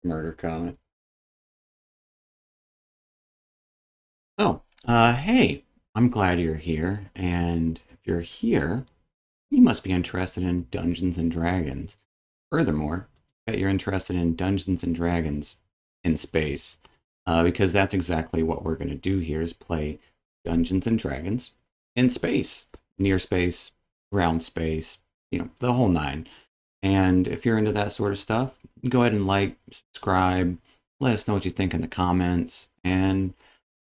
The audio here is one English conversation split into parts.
Murder comment. Hey, I'm glad you're here. And if you're here, you must be interested in Dungeons and Dragons. Furthermore, I bet you're interested in Dungeons and Dragons in space, because that's exactly what we're going to do here is play Dungeons and Dragons in space, near space, ground space, the whole nine. And if you're into that sort of stuff, go ahead and like, subscribe, let us know what you think in the comments, and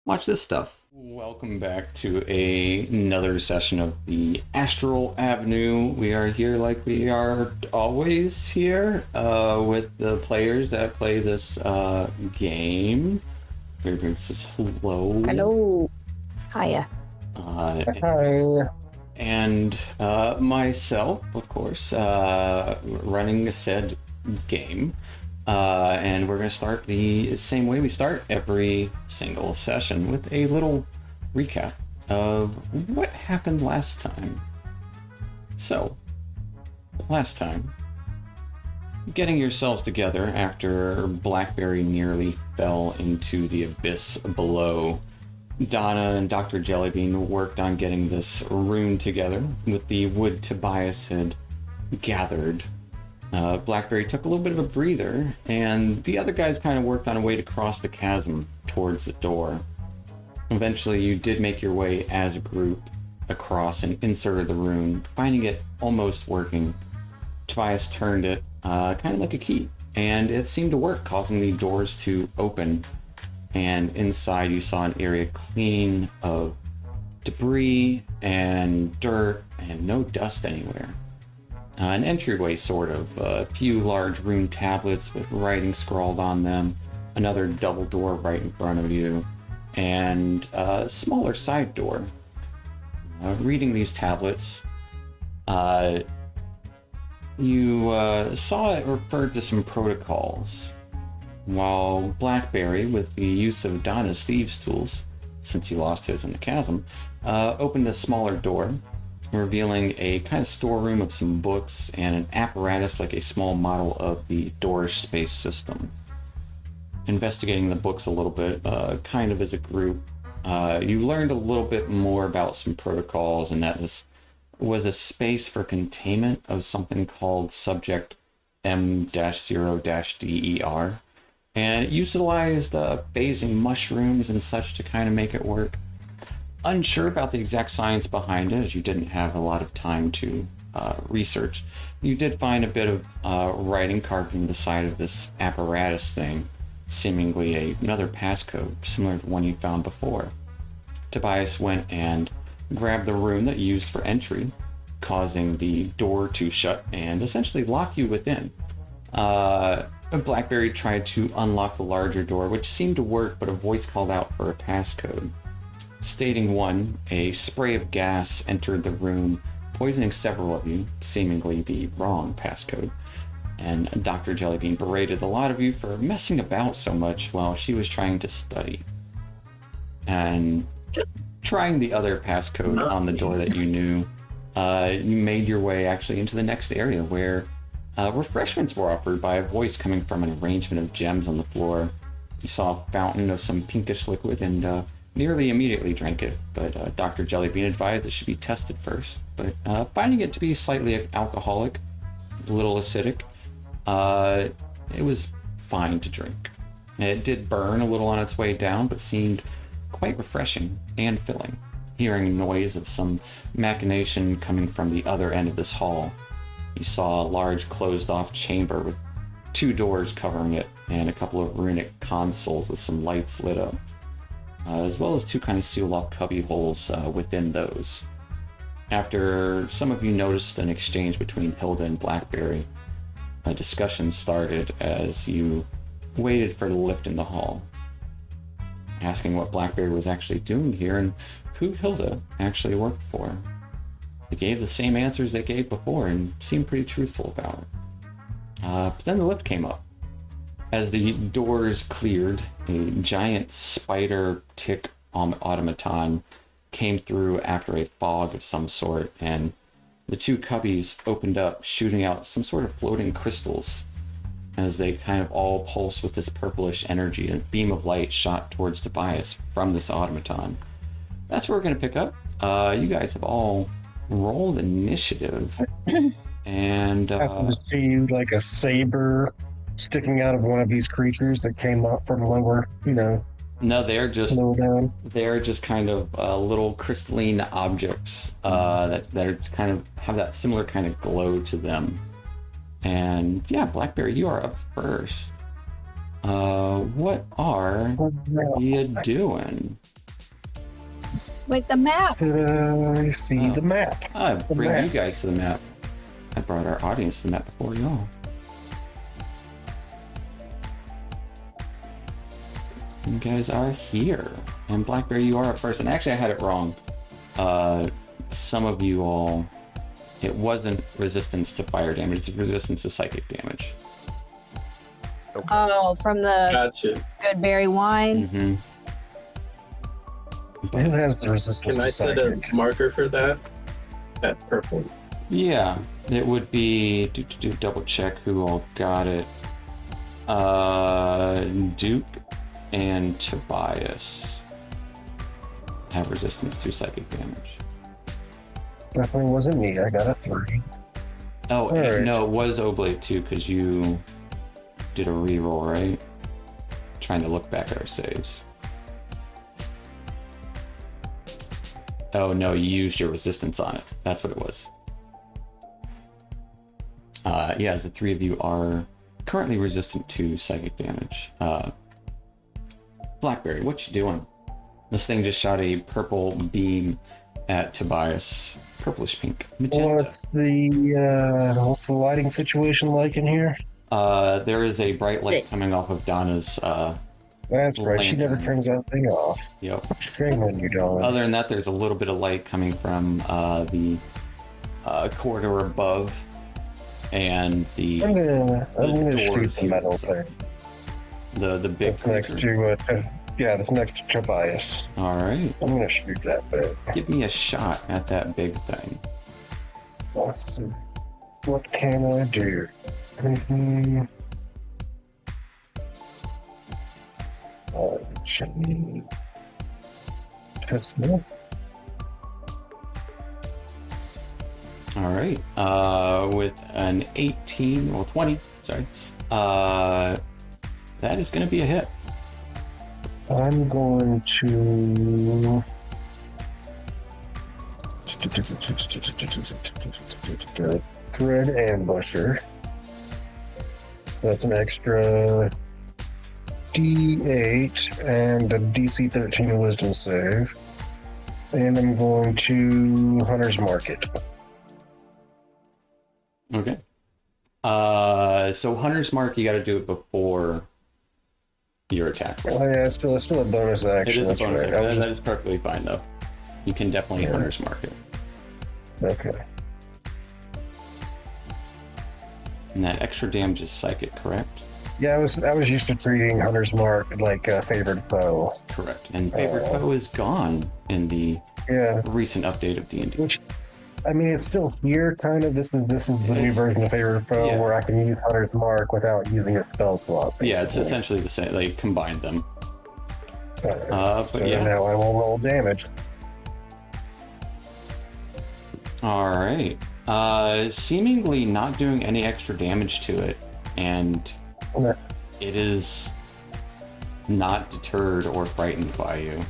watch this stuff. Welcome back to another session of the Astral Avenue. We are here like we are always here with the players that play this game. Everybody says hello. Hello. Hiya. Hi. And myself, of course, running said game. And we're going to start the same way we start every single session with a little recap of what happened last time. So, last time, getting yourselves together after Blackberry nearly fell into the abyss below. Donna and Dr. Jellybean worked on getting this room together with the wood Tobias had gathered. Blackberry took a little bit of a breather, and the other guys kind of worked on a way to cross the chasm towards the door. Eventually, you did make your way as a group across and inserted the rune, finding it almost working. Tobias turned it kind of like a key, and it seemed to work, causing the doors to open. And inside, you saw an area clean of debris and dirt and no dust anywhere. An entryway, sort of. A few large rune tablets with writing scrawled on them, another double door right in front of you, and a smaller side door. Reading these tablets, you saw it referred to some protocols, while Blackberry, with the use of Donna's thieves' tools, since he lost his in the chasm, opened a smaller door, revealing a kind of storeroom of some books and an apparatus like a small model of the door's space system. Investigating the books a little bit, kind of as a group, you learned a little bit more about some protocols, and that this was a space for containment of something called Subject M-0-DER, and it utilized phasing mushrooms and such to kind of make it work. Unsure about the exact science behind it, as you didn't have a lot of time to research. You did find a bit of writing carved into the side of this apparatus thing, seemingly another passcode, similar to one you found before. Tobias went and grabbed the rune that you used for entry, causing the door to shut and essentially lock you within. Blackberry tried to unlock the larger door, which seemed to work, but a voice called out for a passcode. Stating one, a spray of gas entered the room, poisoning several of you, seemingly the wrong passcode. And Dr. Jellybean berated a lot of you for messing about so much while she was trying to study. And trying the other passcode on the door that you knew, you made your way actually into the next area where refreshments were offered by a voice coming from an arrangement of gems on the floor. You saw a fountain of some pinkish liquid and nearly immediately drank it, but Dr. Jellybean advised it should be tested first. But finding it to be slightly alcoholic, a little acidic, it was fine to drink. It did burn a little on its way down, but seemed quite refreshing and filling. Hearing noise of some machination coming from the other end of this hall, you saw a large closed-off chamber with two doors covering it and a couple of runic consoles with some lights lit up, as well as two kind of sealed-off cubby holes within those. After some of you noticed an exchange between Hilda and Blackberry, a discussion started as you waited for the lift in the hall, asking what Blackberry was actually doing here and who Hilda actually worked for. They gave the same answers they gave before and seemed pretty truthful about it. But then the lift came up. As the doors cleared, a giant spider tick automaton came through after a fog of some sort, and the two cubbies opened up, shooting out some sort of floating crystals. as they kind of all pulse with this purplish energy. A beam of light shot towards Tobias from this automaton. That's where we're going to pick up. You guys have all rolled initiative. And I happen to see like a saber sticking out of one of these creatures that came up from lower, no, they're just lower down. kind of little crystalline objects that are kind of have that similar kind of glow to them. And yeah, Blackberry, you are up first. What are you doing? Wait, the map. I see the map. I bring map. you guys to the map. I brought our audience to the map before y'all. You guys are here. And Blackberry, you are up first. And actually, I had it wrong. Some of you all... It wasn't resistance to fire damage. It's resistance to psychic damage. Oh, from the Gotcha. good berry wine. Mm-hmm. Who has the resistance Can I to set psychic? a marker for that? That purple. Yeah, it would be... double check who all got it. Duke and Tobias have resistance to psychic damage. Definitely wasn't me. I got a 3. Oh, Alright. no, it was Oblate too, because you did a reroll, right? Trying to look back at our saves. Oh no, you used your resistance on it. That's what it was. Yeah, as the three of you are currently resistant to psychic damage. Blackberry, what you doing? This thing just shot a purple beam at Tobias. Purplish pink. Magenta. What's the lighting situation like in here? There is a bright light coming off of Donna's That's right. She never lantern. turns that thing off. Yep. Shame on you, darling. Other than that, there's a little bit of light coming from the corridor above, and the I'm gonna shoot doors the metal here. thing. The big That's next creature. to that's next to Tobias. All right, I'm gonna shoot that thing. give me a shot at that big thing. Let's see. What can I do? Anything? Pistol. All right, with an 18 or 20, sorry, that is going to be a hit. I'm going to Dread Ambusher. So that's an extra D8 and a DC 13 Wisdom save. And I'm going to Hunter's Market. Okay. So Hunter's Mark, you got to do it before your attack roll. Oh yeah, it's still a bonus It action. is That's a bonus right. action. That is perfectly fine, though. You can definitely Yeah. Hunter's Mark it. Okay. And that extra damage is psychic, correct? Yeah, I was used to treating Hunter's Mark like a favored foe. Correct. And favorite foe is gone in the Yeah. recent update of D&D. Which, I mean, it's still here, kind of. This is the new It's- version of Favorite Foe yeah. where I can use Hunter's Mark without using a spell slot. Yeah, it's basically. essentially the same. They combined them. But So yeah. now I will roll damage. All right. Seemingly not doing any extra damage to it, and Okay. it is not deterred or frightened by you.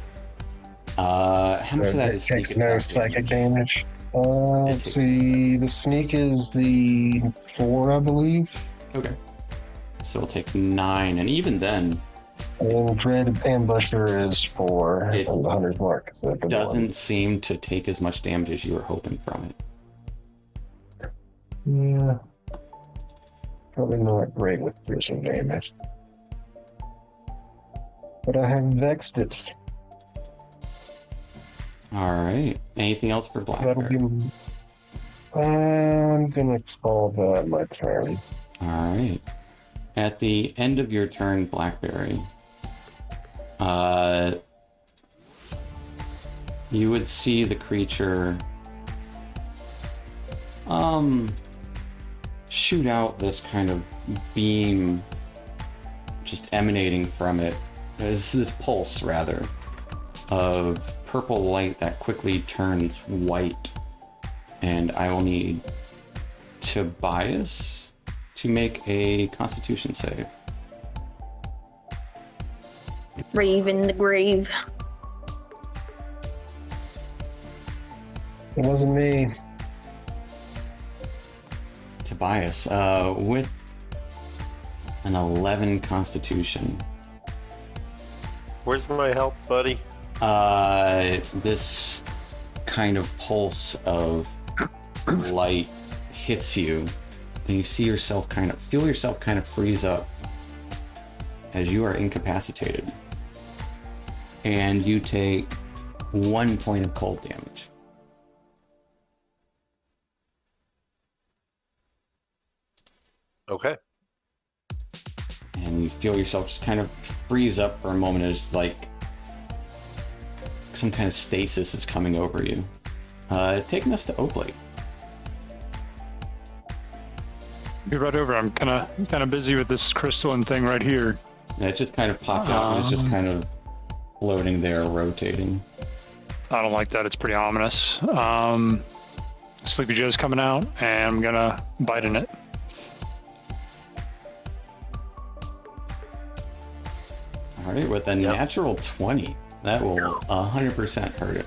How So much of that it is sneak takes no attack psychic damage? damage. Let's see. The sneak is the 4, I believe. Okay. So it'll take 9, and even then, And Dread Ambusher is 4. It And the Hunter's Mark is the good doesn't seem to take as much damage as you were hoping from it. one. Yeah. Probably not great with piercing damage. But I have vexed it. All right. Anything else for That'll Blackberry? be. I'm gonna call that my turn. All right. At the end of your turn, Blackberry, you would see the creature shoot out this kind of beam just emanating from it. This pulse, rather, of purple light that quickly turns white. And I will need Tobias to make a Constitution save. Brave in the grave. It wasn't me. Tobias, with an 11 Constitution. Where's my help, buddy? This kind of pulse of light hits you, and you feel yourself kind of freeze up as you are incapacitated. And you take 1 point of cold damage. Okay. And you feel yourself just kind of freeze up for a moment as like some kind of stasis is coming over you. Taking us to Oblate. Be right over. I'm kind of busy with this crystalline thing right here. Yeah, it just kind of popped out and it's just kind of floating there, rotating. I don't like that. It's pretty ominous. Sleepy Joe's coming out, and I'm gonna bite in it. All right, with a natural 20, that will 100% hurt it.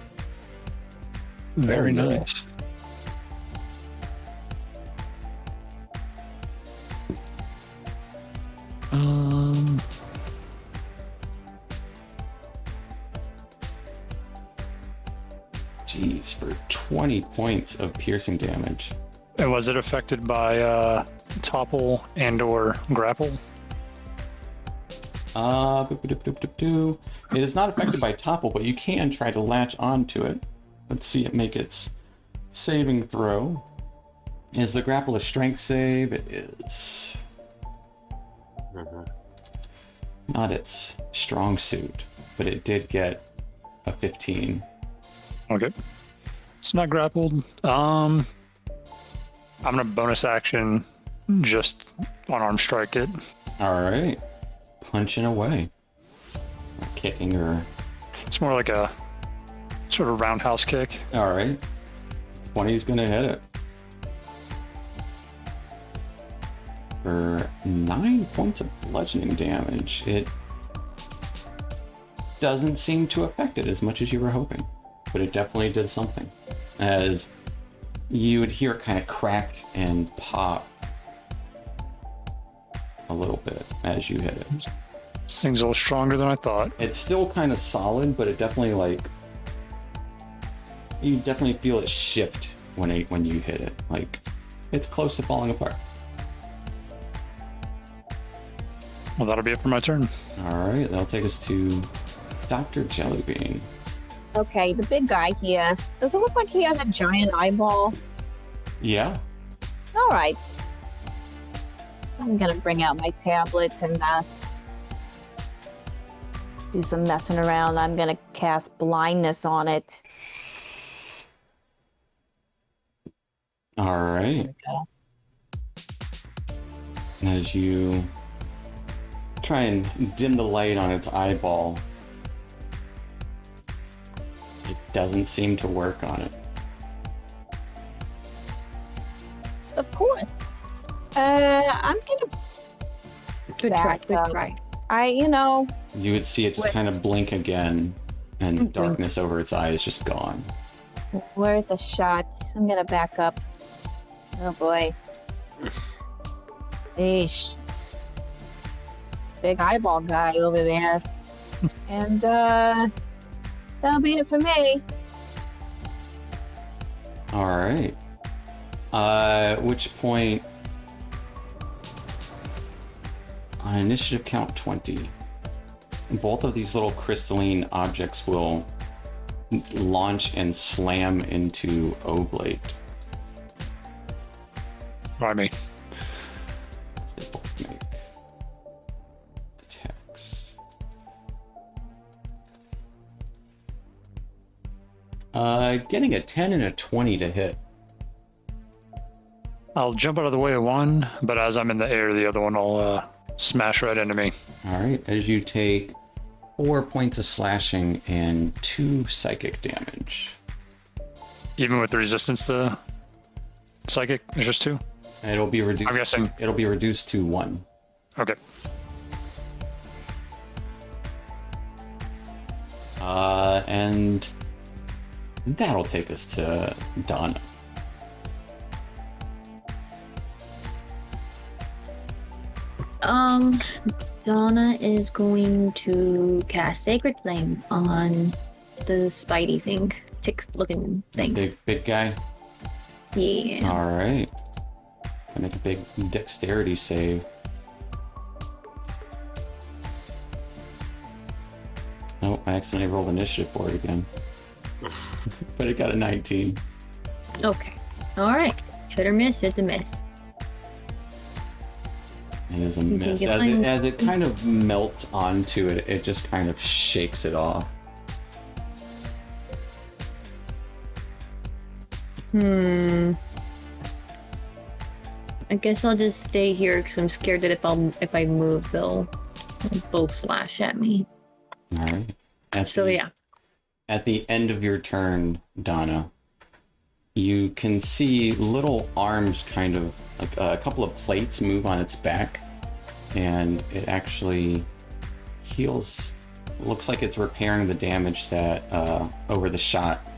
Very nice. Jeez, for 20 points of piercing damage. And was it affected by topple and/or grapple? It is not affected by topple, but you can try to latch onto it. Let's see it make its saving throw. Is the grapple a strength save? It is. Not its strong suit, but it did get a 15. Okay. It's not grappled. I'm gonna bonus action just unarmed strike it. All right. Punching away. Kicking or... It's more like a sort of roundhouse kick. All right. 20's gonna hit it. For 9 points of bludgeoning damage. It doesn't seem to affect it as much as you were hoping, but it definitely did something. As you would hear it kind of crack and pop a little bit as you hit it. This thing's a little stronger than I thought. It's still kind of solid, but it definitely you definitely feel it shift when you hit it. Like it's close to falling apart. Well, that'll be it for my turn. All right, that'll take us to Dr. Jellybean. Okay, the big guy here. Does it look like he has a giant eyeball? Yeah. All right. I'm gonna bring out my tablet and do some messing around. I'm gonna cast blindness on it. All right. There we go. As you try and dim the light on its eyeball, it doesn't seem to work on it. Of course. I'm gonna Good try, back good up. try. You would see it just What? kind of blink again, and Blink. darkness over its eye is just gone. Worth a shot. I'm gonna back up. Oh boy. Eesh. Big eyeball guy over there. And that'll be it for me. All right. Which point on initiative count 20, both of these little crystalline objects will launch and slam into Oblate. By me. They both make attacks. Getting a 10 and a 20 to hit. I'll jump out of the way of one, but as I'm in the air, the other one will smash right into me. All right, as you take 4 points of slashing and 2 psychic damage. Even with the resistance to psychic, it's just 2? It'll be reduced. I'm guessing. It'll be reduced to 1. Okay. And that'll take us to Donna. Donna is going to cast Sacred Flame on the Spidey thing, tick-looking thing. Big guy. Yeah. All right. Make a big dexterity save. Oh, I accidentally rolled initiative for it again. But it got a 19. Okay. All right. Hit or miss. It's a miss. It is a You miss. think it's As it kind of melts onto it, it just kind of shakes it off. I guess I'll just stay here because I'm scared that if I move, they'll both slash at me. All right. Yeah. At the end of your turn, Donna, you can see little arms kind of, like a couple of plates move on its back, and it actually heals. Looks like it's repairing the damage that over the shot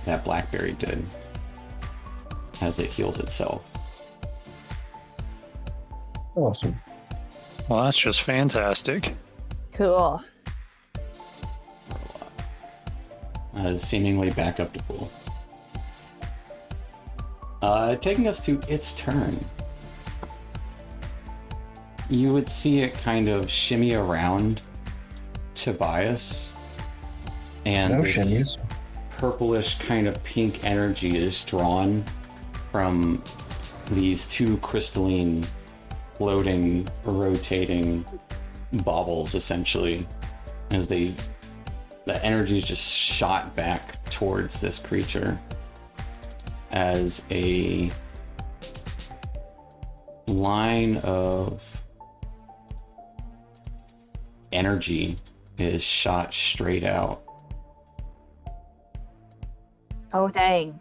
that Blackberry did as it heals itself. Awesome. Well, that's just fantastic. Cool. Seemingly back up to full. Taking us to its turn. You would see it kind of shimmy around Tobias, and No this shimmies. purplish kind of pink energy is drawn from these 2 crystalline, floating, rotating baubles, essentially, as the energy is just shot back towards this creature as a line of energy is shot straight out, Oh, dang.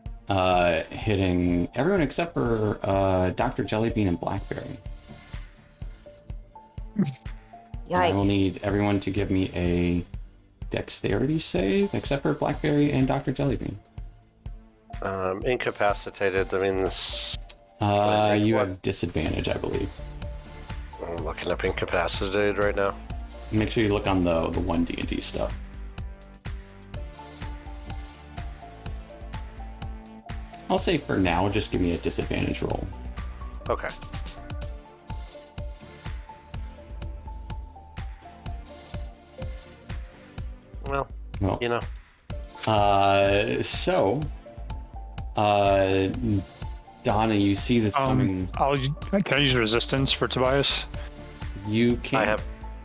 hitting everyone except for Dr. Jellybean and Blackberry. Yikes. I will need everyone to give me a dexterity save, except for Blackberry and Dr. Jellybean. Incapacitated, that means You what? have disadvantage, I believe. I'm looking up incapacitated right now. Make sure you look on the One DnD stuff. I'll say for now, just give me a disadvantage roll. Okay. Well, Well, you know. Donna, you see this coming. Can I use resistance for Tobias? You can't. I have.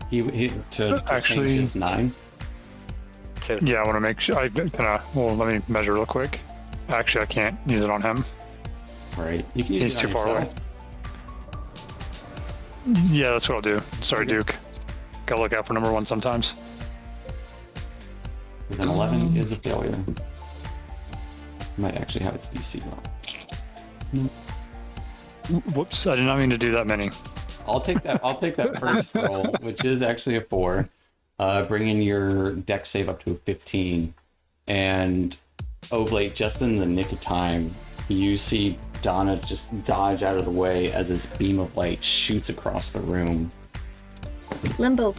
He to Actually- change his 9. Yeah, I want to make sure. Well, let me measure real quick. Actually, I can't use it on him. Right. You can use He's it too on far yourself. away. Yeah, that's what I'll do. Sorry, Duke. Gotta look out for number 1 sometimes. With an 11 is a failure. Might actually have its DC wrong. Whoops, I did not mean to do that many. I'll take that first roll, which is actually a 4, bringing your dex save up to a 15. And Oblate, just in the nick of time, you see Donna just dodge out of the way as this beam of light shoots across the room. Limbo.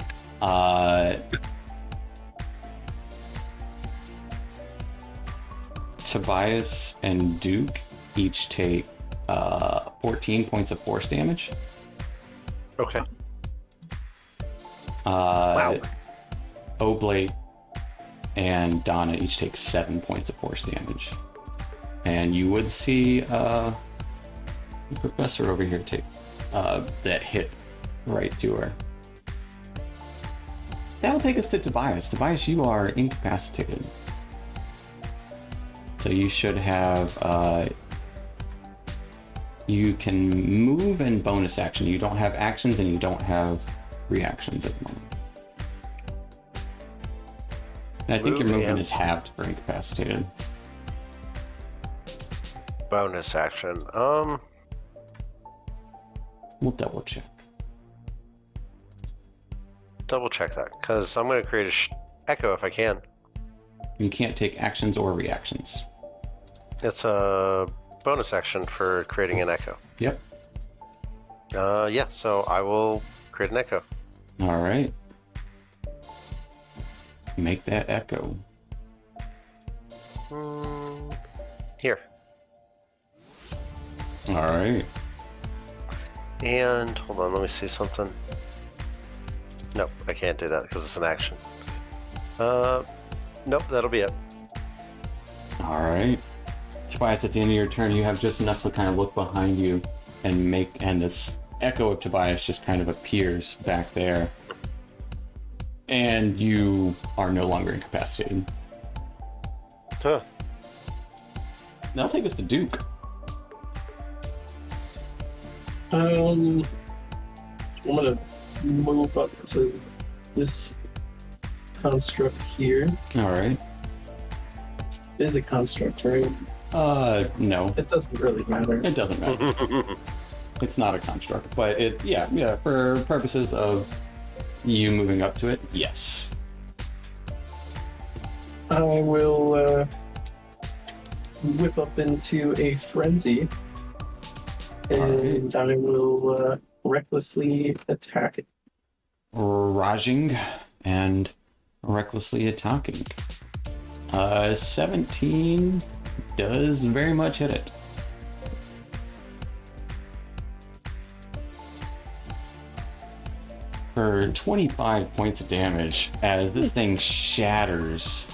Tobias and Duke each take 14 points of force damage. Okay. Wow. Oblate and Donna each take 7 points of force damage. And you would see the professor over here take that hit right to her. That'll take us to Tobias. Tobias, you are incapacitated. So you should have You can move and bonus action. You don't have actions and you don't have reactions at the moment. And I think your Move movement and- is halved for incapacitated. Bonus action. We'll double check. Double check that, because I'm going to create a echo if I can. You can't take actions or reactions. It's a bonus action for creating an echo. Yep. Yeah, so I will create an echo. All right. Make that echo. Here. All right. And hold on, let me see something. Nope, I can't do that because it's an action. Nope, that'll be it. All right. Tobias, at the end of your turn, you have just enough to kind of look behind you and this echo of Tobias just kind of appears back there. And you are no longer incapacitated. Huh. That'll take us to Duke. I'm gonna move up to this construct here. All right. It is a construct, right? No, It doesn't really matter. it doesn't matter. It's not a construct, but yeah, for purposes of you moving up to it, yes. I will whip up into a frenzy, and I will recklessly attack it. Raging and recklessly attacking. 17 does very much hit it. For 25 points of damage, as this thing shatters.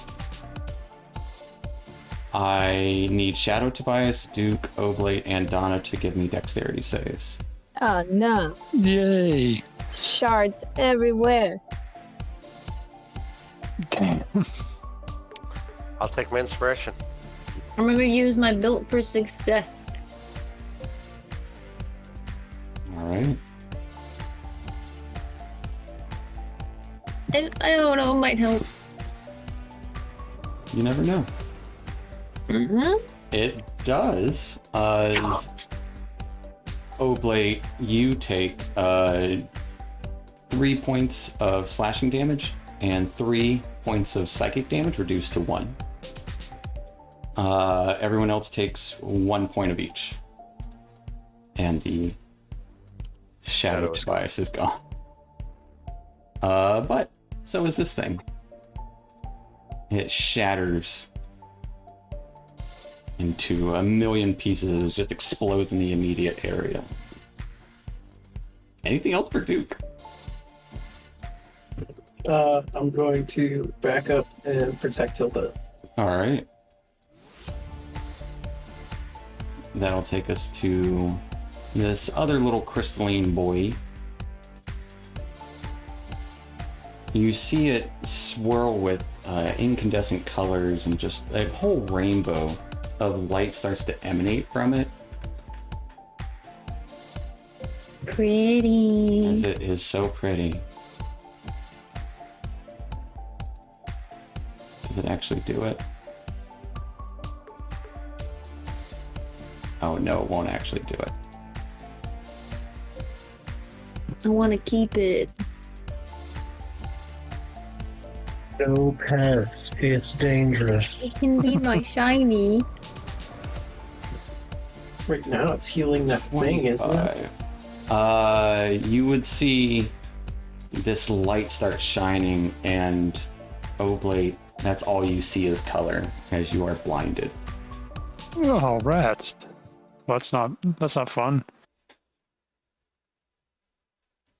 I need Shadow, Tobias, Duke, Oblate, and Donna to give me dexterity saves. Oh no. Yay! Shards everywhere. Damn. I'll take my inspiration. I'm gonna use my built for success. Alright. I don't know, it might help. You never know. Mm-hmm. It does. Oblate, you take 3 points of slashing damage and 3 points of psychic damage, reduced to 1. Everyone else takes 1 point of each. And the Shadow Tobias is gone. But so is this thing. It shatters into a million pieces. It just explodes in the immediate area. Anything else for Duke? I'm going to back up and protect Hilda. Alright. That'll take us to this other little crystalline boy. You see it swirl with incandescent colors, and just a whole rainbow of light starts to emanate from it, Pretty. as it is so pretty. Does it actually do it? Oh no, it won't actually do it. I want to keep it. No pets. It's dangerous. It can be my shiny. Right now, it's healing that thing, isn't it? You would see this light start shining, and Oblate, that's all you see is color as you are blinded. Oh, rats. Well, that's not fun.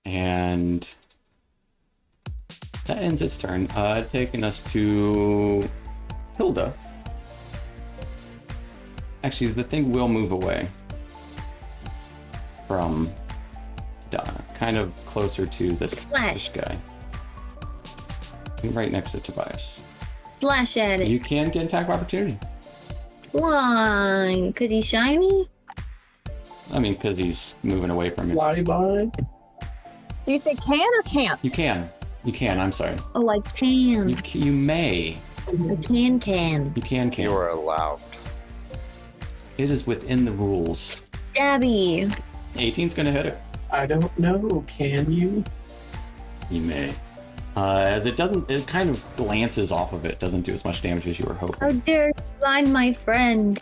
And that ends its turn, taking us to Hilda. Actually, the thing will move away from Donna, kind of closer to this guy. Right next to Tobias. Slash at it. You can get attack of opportunity. Why? Because he's shiny? I mean, because he's moving away from it. Fly by. Do you say can or can't? You can. You can. I'm sorry. Oh, I can. You may. I can. You can. You are allowed. It is within the rules. Stabby. 18's gonna hit it. I don't know. Can you? You may. As it doesn't, it kind of glances off of it. Doesn't do as much damage as you were hoping. How dare you blind my friend?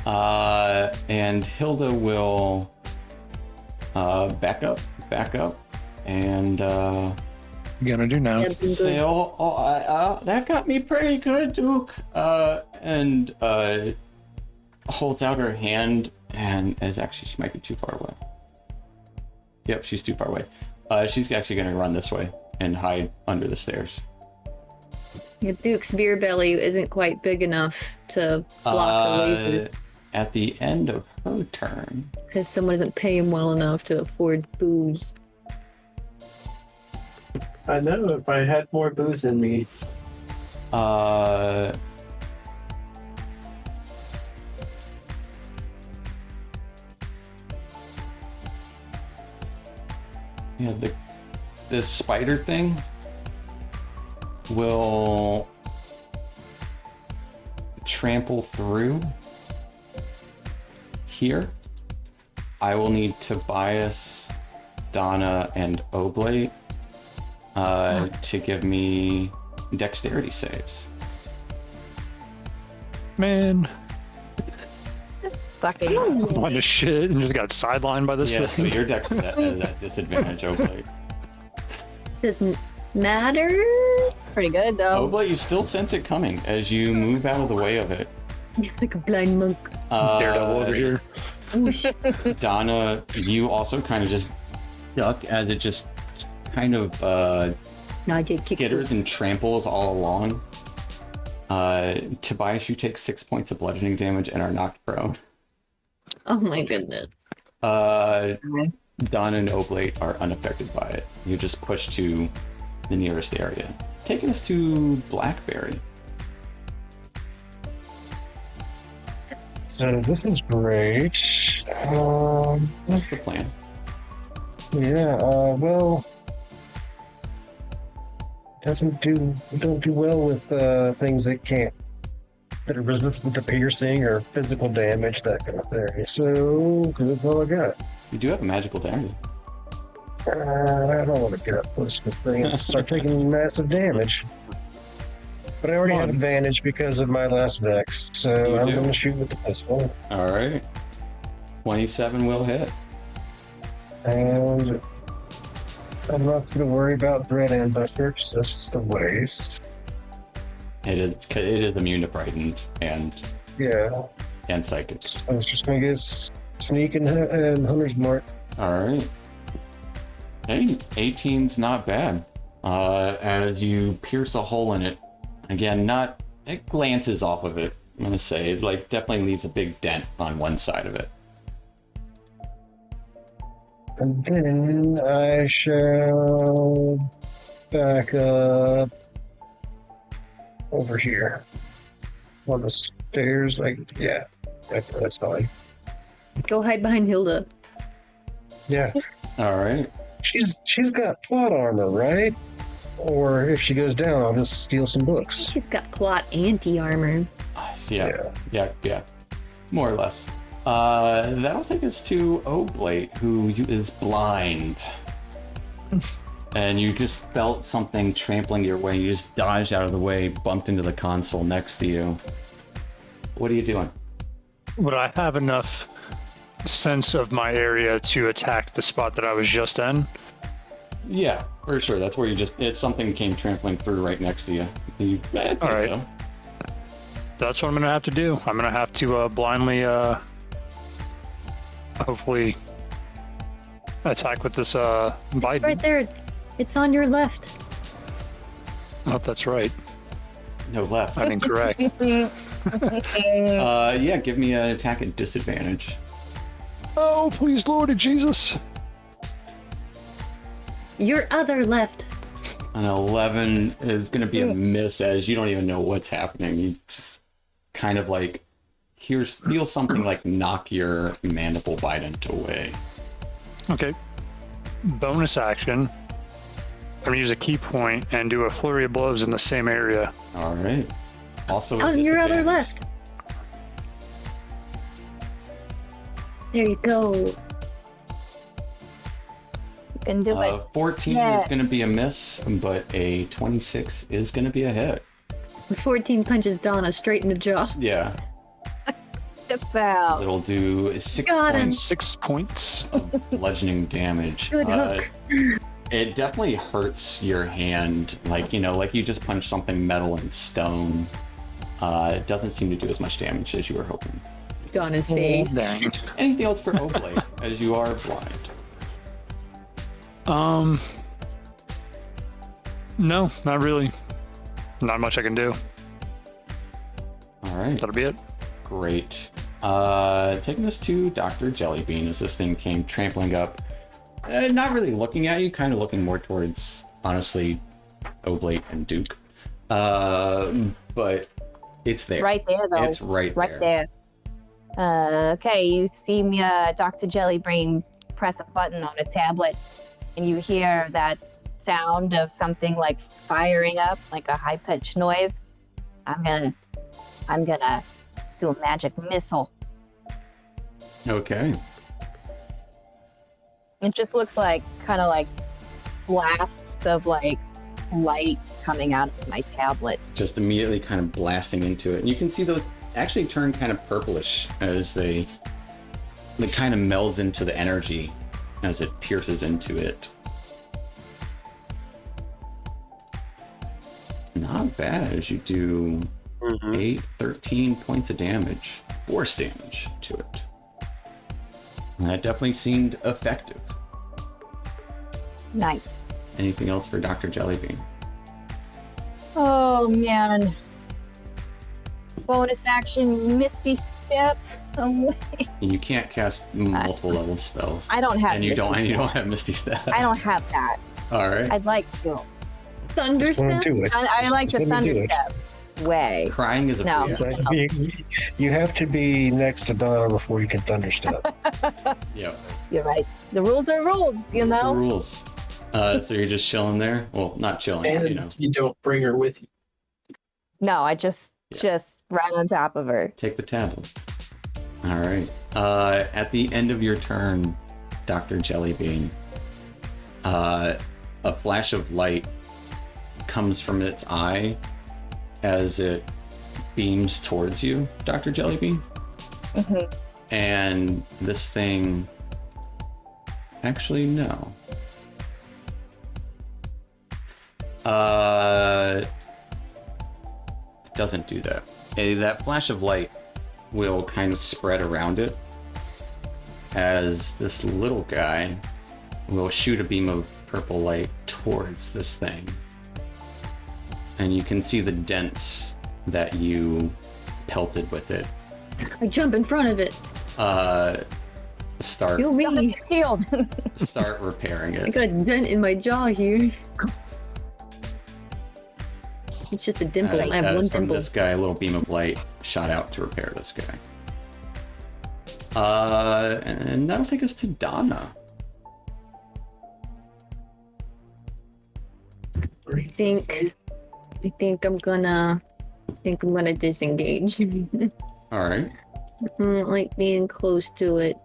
And Hilda will back up, and You gonna do now? say, that got me pretty good, Duke. And holds out her hand, and she might be too far away. Yep, she's too far away. She's actually going to run this way and hide under the stairs. Your Duke's beer belly isn't quite big enough to block the laser. At the end of her turn, Because someone doesn't pay him well enough to afford booze. I know. If I had more booze in me. yeah, the spider thing will trample through here. I will need Tobias, Donna, and Oblate to give me dexterity saves. Man, This fucking. I'm on the shit and just got sidelined by this Yeah, so thing. your dex is at disadvantage, Oblate. Doesn't matter. Pretty good though. Oblate, you still sense it coming as you move out of the way of it. He's like a blind monk. Daredevil over here. Donna, you also kind of just duck as it just kind of No, I did kick skitters and tramples all along. Tobias, you take 6 points of bludgeoning damage and are knocked prone. Oh my goodness. Donna and Oblate are unaffected by it. You just push to the nearest area. Taking us to Blackberry. So this is great. What's the plan? Yeah, well, don't do well with things that are resistant to piercing or physical damage, that kind of thing. So, that's all I got. You do have a magical dagger. I don't want to get up close to this thing and start taking massive damage. But I already have advantage because of my last Vex, so You I'm do. going to shoot with the pistol. All right. 27 will hit. And I'm not going to worry about threat ambusher, because that's just a waste. It is immune to frightened and Yeah, psychic. I was just going to get sneak and hunter's mark. All right. Hey, 18's not bad. As you pierce a hole in it, again, it glances off of it. I'm gonna say it definitely leaves a big dent on one side of it. And then I shall back up over here on the stairs. That's fine. Go hide behind Hilda. Yeah, All right. she's got plot armor, right? Or if she goes down, I'll just steal some books. She's got plot anti-armor. Yeah. More or less. That'll take us to Oblate, who is blind. And you just felt something trampling your way. You just dodged out of the way, bumped into the console next to you. What are you doing? Would I have enough sense of my area to attack the spot that I was just in? Yeah, for sure. That's where something came trampling through right next to you. I'd say All right. so. That's what I'm gonna have to do. I'm gonna have to blindly, hopefully, attack with this bite. Right there. It's on your left. I hope that's right. No left. I'm incorrect. Yeah, give me an attack at disadvantage. Oh, please, Lord of Jesus. Your other left. An 11 is going to be a miss as you don't even know what's happening. You just kind of feel something like knock your mandible bident away. Okay. Bonus action. I'm gonna use a key point and do a flurry of blows in the same area. All right. Also, a On your other disadvantage. left. There you go. You can do it. 14 Yeah. is going to be a miss, but a 26 is going to be a hit. 14 punches Donna straight in the jaw. Yeah. Good foul. It'll do 6 Got him. points 6 points. of bludgeoning damage. Good hook. It definitely hurts your hand, like you just punched something metal and stone. It doesn't seem to do as much damage as you were hoping. Donna's face. Dang. Anything else for Oblate, as you are blind? No, not really. Not much I can do. All right, That'll be it. great. Taking us to Dr. Jellybean as this thing came trampling up. Not really looking at you, kind of looking more towards, honestly, Oblate and Duke. But it's there. It's right there, though. It's right there. Okay, you see me, Dr. Jellybean press a button on a tablet, and you hear that sound of something like firing up, like a high-pitched noise. I'm gonna do a magic missile. Okay. It just looks like kind of like blasts of like light coming out of my tablet. Just immediately kind of blasting into it. And you can see those actually turn kind of purplish as they kind of melds into the energy as it pierces into it. Not bad, as you do 13 points of damage, force damage to it. And that definitely seemed effective. Nice. Anything else for Dr. Jellybean? Oh man. Bonus action, Misty Step. And you can't cast multiple level spells. I don't have. And you Misty don't Step. have Misty Step. I don't have that. All right. I'd like to. Thunder Just want step? to do it. I like Just the let me do Thunder it. Step way. Crying is a No. yeah. But you have to be next to Donna before you can thunderstep. Yep. You're right. The rules are rules, you The know. rules. So you're just chilling there? Well, not chilling, And you know. you don't bring her with you. No, I just right on top of her. Take the tablet. All right. At the end of your turn, Dr. Jellybean, a flash of light comes from its eye as it beams towards you, Dr. Jellybean. Mm-hmm. And this thing... Actually, no. It doesn't do that. That flash of light will kind of spread around it as this little guy will shoot a beam of purple light towards this thing. And you can see the dents that you pelted with it I jump in front of it. start Kill me. Somebody gets healed. start repairing I it. got a dent in my jaw here. It's just a dimple. I have As one from dimple. this guy, a little beam of light shot out to repair this guy. And that'll take us to Donna. I think I'm gonna disengage. All right. I don't like being close to it.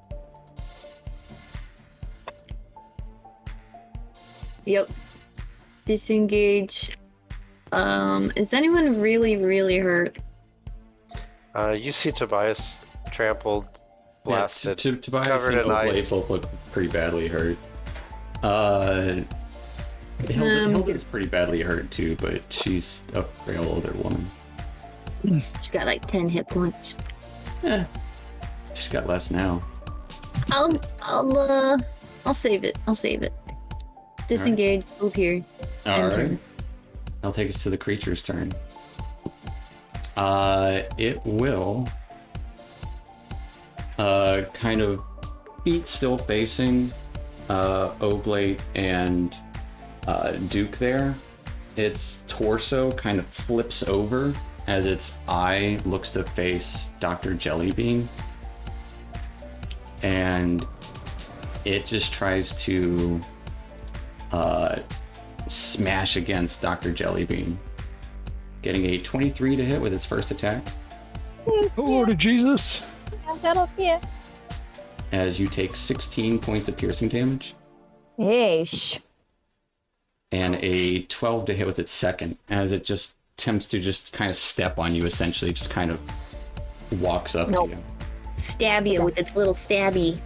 Yep. Disengage. Is anyone really hurt? You see Tobias trampled, blasted. Tobias covered and in Oblate ice. both look pretty badly hurt. Hilda's pretty badly hurt too, but she's a frail older woman. She's got like 10 hit points. She's got less now. I'll save it. Disengage. Move here. All End right. turn. That'll take us to the creature's turn. It will kind of feet still facing Oblate and Duke there. Its torso kind of flips over as its eye looks to face Dr. Jellybean, and it just tries to smash against Dr. Jellybean, getting a 23 to hit with its first attack. Oh, Lord of Jesus. Yeah. As you take 16 points of piercing damage, Yeesh. and a 12 to hit with its second, as it just attempts to just kind of step on you, essentially, just kind of walks up to you. Stab you with its little stabby.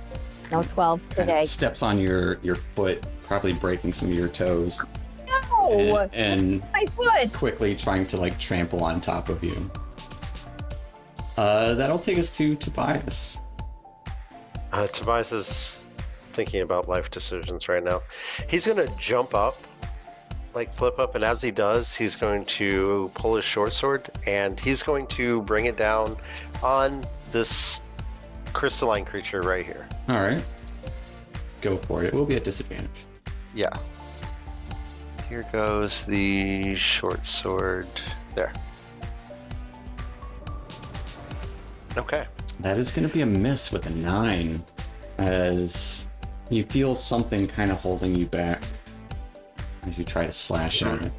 No 12s Kind of today. steps on your foot, probably breaking some of your toes, No! and My foot! quickly trying to like trample on top of you. That'll take us to Tobias. Tobias is thinking about life decisions right now. He's gonna jump up, like flip up, and as he does, he's going to pull his short sword and he's going to bring it down on this crystalline creature right here. All right, go for it. It will be at disadvantage. Yeah. Here goes the short sword. There. Okay. That is going to be a miss with a 9, as you feel something kind of holding you back as you try to slash at it.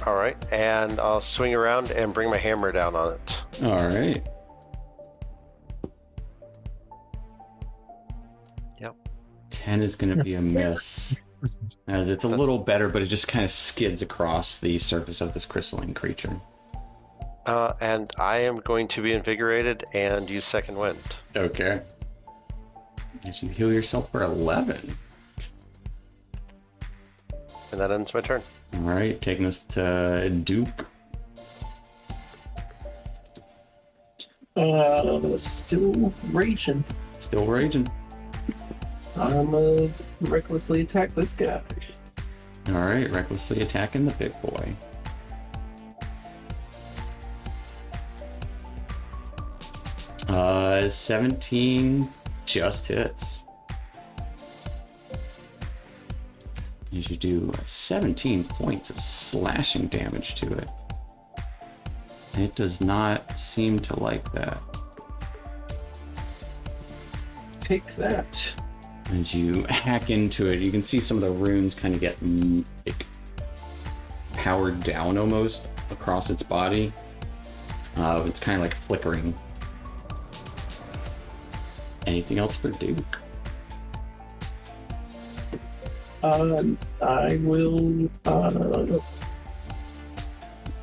All right, and I'll swing around and bring my hammer down on it. All right. Yep. 10 is going to be a miss, as it's a little better, but it just kind of skids across the surface of this crystalline creature. And I am going to be invigorated and use second wind. Okay. As you heal yourself for 11. And that ends my turn. All right, taking us to Duke. Still raging. Still raging. I'm recklessly attack this guy. All right, recklessly attacking the big boy. Uh, 17 just hits. As you do 17 points of slashing damage to it. It does not seem to like that. Take that. As you hack into it, you can see some of the runes kind of get like powered down almost across its body. It's kind of like flickering. Anything else for Duke? I will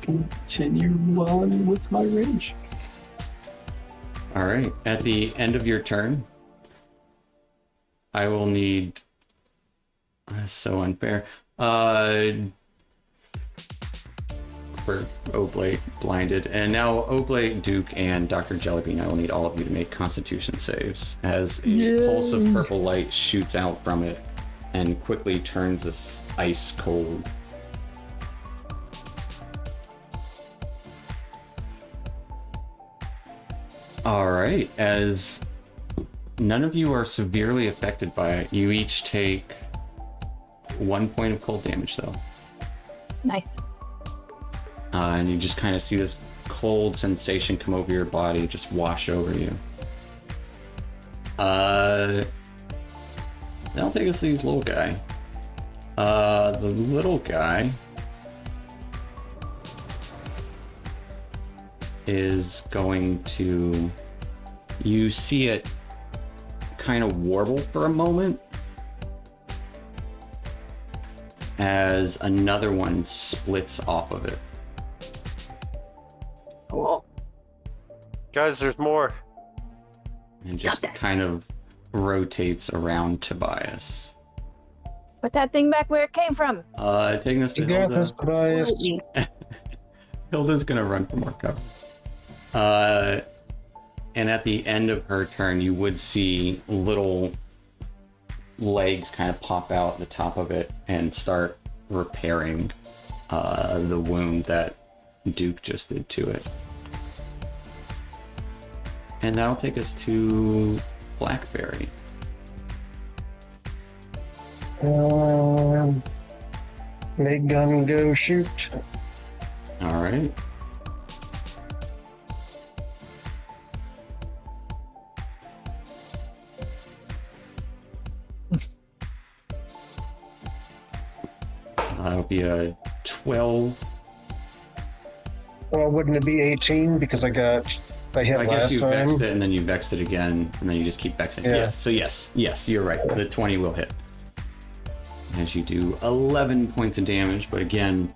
continue on with my rage. All right. At the end of your turn, I will need. That's so unfair. For Oblate blinded, and now Oblate, Duke, and Dr. Jellybean, I will need all of you to make Constitution saves, as a pulse of purple light shoots out from it and quickly turns this ice cold. All right, as none of you are severely affected by it, you each take 1 point of cold damage, though. Nice. And you just kind of see this cold sensation come over your body, just wash over you. That'll take us to this little guy. The little guy is going to... You see it kind of warble for a moment as another one splits off of it. Cool. Guys, there's more. And just kind of rotates around Tobias. Put that thing back where it came from. Taking us to You got this, Tobias. Hilda's gonna run for more cover. And at the end of her turn, you would see little legs kind of pop out the top of it and start repairing the wound that Duke just did to it. And that'll take us to Blackberry. Make gun go shoot. All right. It'll be a 12. Well, wouldn't it be 18 because I hit I guess last you time? vexed it and then you vexed it again and then you just keep vexing. Yeah. Yes, so yes, you're right. The 20 will hit. As you do 11 points of damage, but again,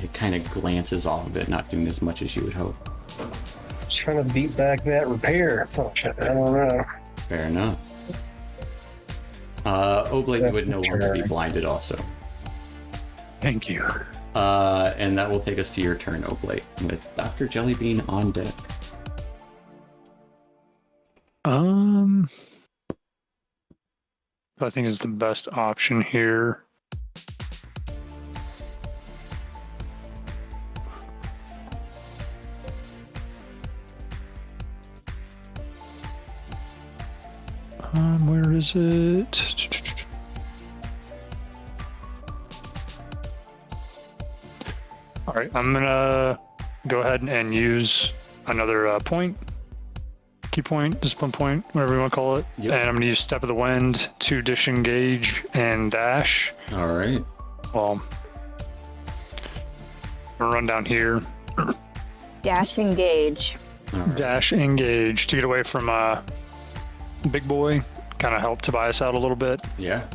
it kind of glances off of it, not doing as much as you would hope. Just trying to beat back that repair function. I don't know. Fair enough. Oblate That's would no my longer be turn. blinded also. Thank you. And that will take us to your turn, Oblate, with Dr. Jellybean on deck. I think is the best option here. Where is it? All right, I'm gonna go ahead and use another key point, discipline point, whatever you want to call it. Yep. And I'm gonna use Step of the Wind to disengage and dash. All right. Well, I'm gonna run down here, Dash engage. All right. dash engage to get away from Big Boy, kind of help Tobias out a little bit. Yeah.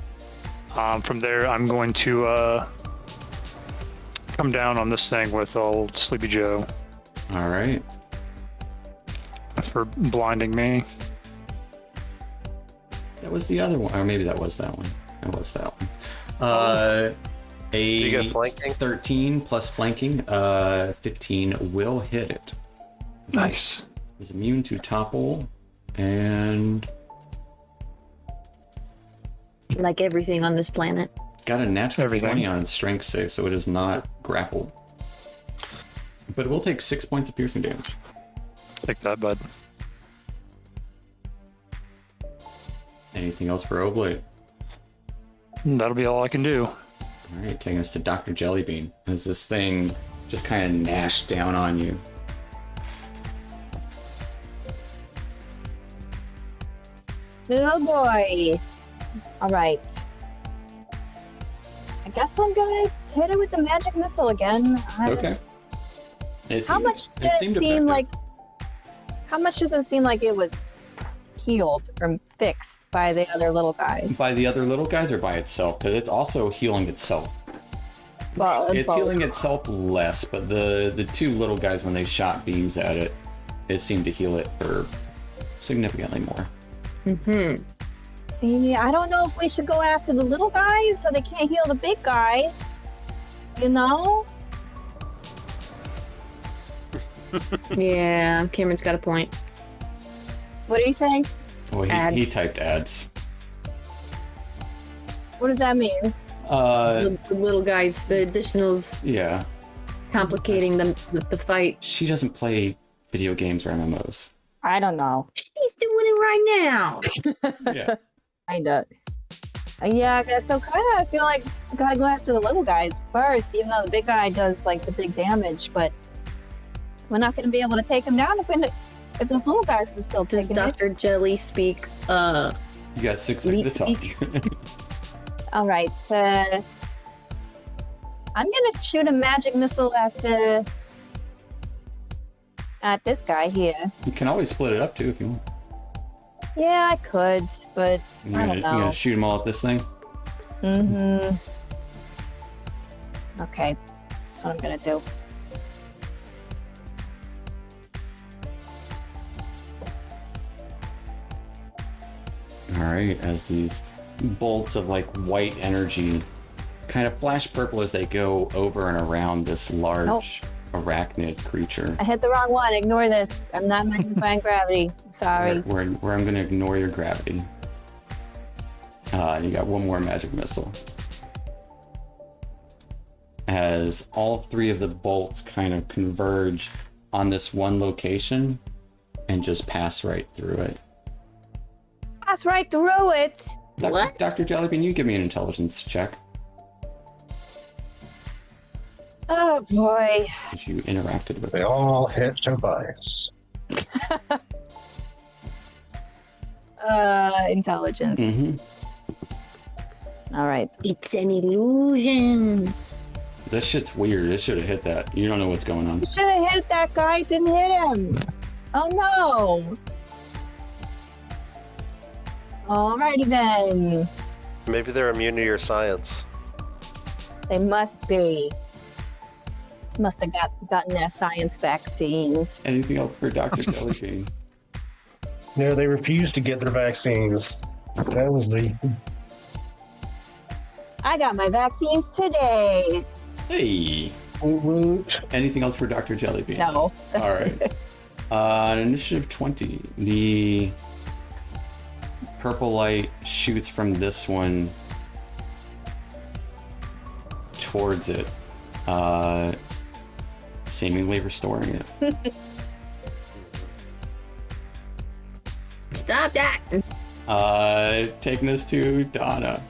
From there, I'm going to come down on this thing with old Sleepy Joe All right. for blinding me. That was the other one. Or maybe that was that one. That was that one. Do you get A flanking? 13 plus flanking, 15 will hit it. Nice. Is immune to topple and Like everything on this planet. got a natural Everything. 20 on its strength save, so it is not grappled. But it will take 6 points of piercing damage. Take that, bud. Anything else for Oblate? That'll be all I can do. All right, taking us to Dr. Jellybean as this thing just kind of gnashed down on you. Oh boy. All right. I guess I'm gonna hit it with the magic missile again. Okay. How much did it seemed seem effective. like? How much does it seem like it was healed or fixed by the other little guys? By the other little guys or by itself? Because it's also healing itself. Well, It's both. healing itself less, but the two little guys, when they shot beams at it, it seemed to heal it for significantly more. Mm-hmm. Yeah, I don't know if we should go after the little guys so they can't heal the big guy. You know? Yeah, Cameron's got a point. What are you saying? Well, Add. he typed ads. What does that mean? The little guys, the additionals Yeah. complicating them with the fight. She doesn't play video games or MMOs. I don't know. He's doing it right now. Yeah. Kinda. Yeah, so kinda I feel like we gotta go after the little guys first, even though the big guy does like the big damage, but we're not gonna be able to take him down if those little guys are still Does taking it. Dr. Jelly speak You got 6 Leap seconds to talk. All right, I'm gonna shoot a magic missile at this guy here. You can always split it up too if you want. Yeah, I could, but You're I gonna, don't you're know. gonna shoot them all at this thing? mm-hmm. Okay, that's what I'm gonna do. Alright, as these bolts of like white energy kind of flash purple as they go over and around this large arachnid creature. I hit the wrong one. Ignore this. I'm not magnifying gravity. Sorry. Where I'm gonna ignore your gravity. You got one more magic missile. As all three of the bolts kind of converge on this one location and just pass right through it. Pass right through it. What? Dr. Jellybean, you give me an intelligence check Oh boy. as you interacted with They it. all hit Tobias. Intelligence. Mhm. All right. It's an illusion. This shit's weird. It should have hit that. You don't know what's going on. You should have hit that guy. It didn't hit him. Oh no. Alrighty then. Maybe they're immune to your science. They must be. Must have gotten their science vaccines. Anything else for Dr. Jellybean? No, they refused to get their vaccines. That was the. I got my vaccines today. Hey! Woot woot. Anything else for Dr. Jellybean? No. All right. Initiative 20. The purple light shoots from this one towards it, seemingly restoring it. Stop that. Taking us to Donna.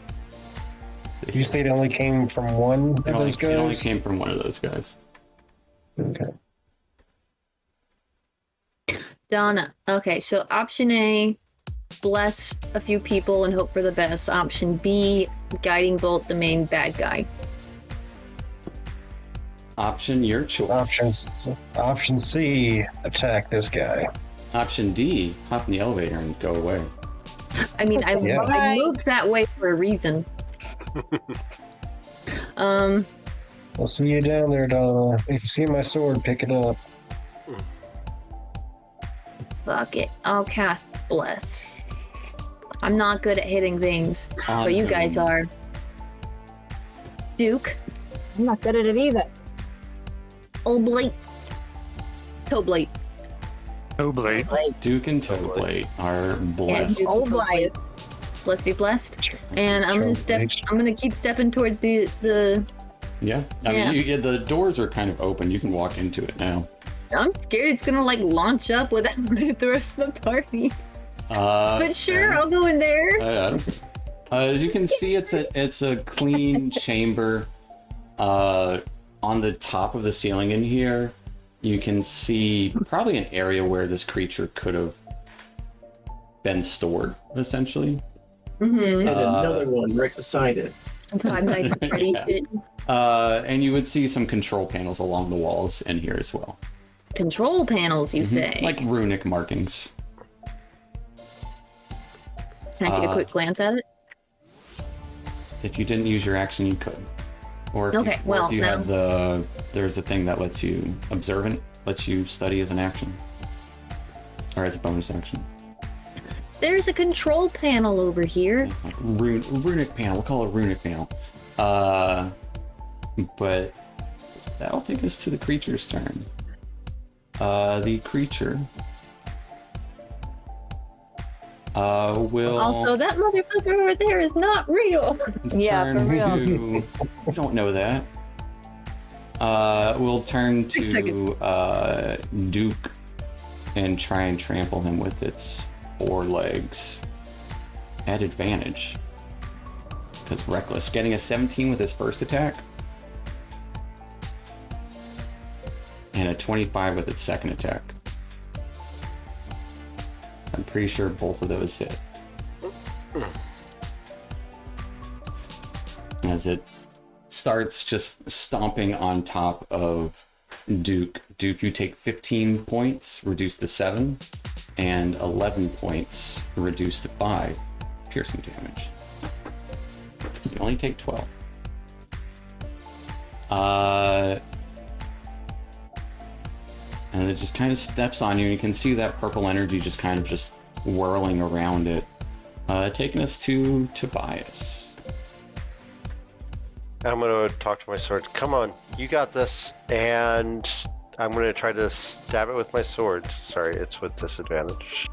Did you say it only came from one of those It only guys? came from one of those guys. Okay. Donna. Okay, so option A, bless a few people and hope for the best. Option B, guiding bolt the main bad guy. Option, your choice. Option C, attack this guy. Option D, hop in the elevator and go away. I mean, I moved that way for a reason. I'll see you down there, Donna. If you see my sword, pick it up. Fuck it. I'll cast bless. I'm not good at hitting things, but you guys are. Duke. I'm not good at it either. Oblate. Toeblate. Oblate. Duke and Toeblade are blessed. Yeah, Oh, Blythe. Bless you, blessed. And I'm gonna keep stepping towards the Yeah. I mean, the doors are kind of open. You can walk into it now. I'm scared it's gonna like launch up without the rest of the party. But sure, I'll go in there. I don't care. As you can see, it's a clean chamber. On the top of the ceiling in here, you can see probably an area where this creature could have been stored, essentially. Mm-hmm. And another one right beside it. Five Nights at Freddy's Yeah. shit. And you would see some control panels along the walls in here as well. Control panels, you say? Like runic markings. Can I take a quick glance at it? If you didn't use your action, you could. Or if Okay, if you had there's a thing that lets you observant, lets you study as an action. Or as a bonus action. There's a control panel over here. Like runic panel, we'll call it a runic panel. But that'll take us to the creature's turn. The creature will Also, that motherfucker over there is not real. Yeah, for turn real. to you don't know that. We'll turn to Duke and try and trample him with its forelegs at advantage. Because reckless, getting a 17 with his first attack. And a 25 with its second attack. So I'm pretty sure both of those hit. As it starts just stomping on top of Duke. Duke, you take 15 points, reduced to 7, and 11 points, reduced to 5 piercing damage. So you only take 12. And it just kind of steps on you, and you can see that purple energy just kind of just whirling around it. Taking us to Tobias. I'm going to talk to my sword. Come on, you got this. And I'm going to try to stab it with my sword. Sorry, it's with disadvantage.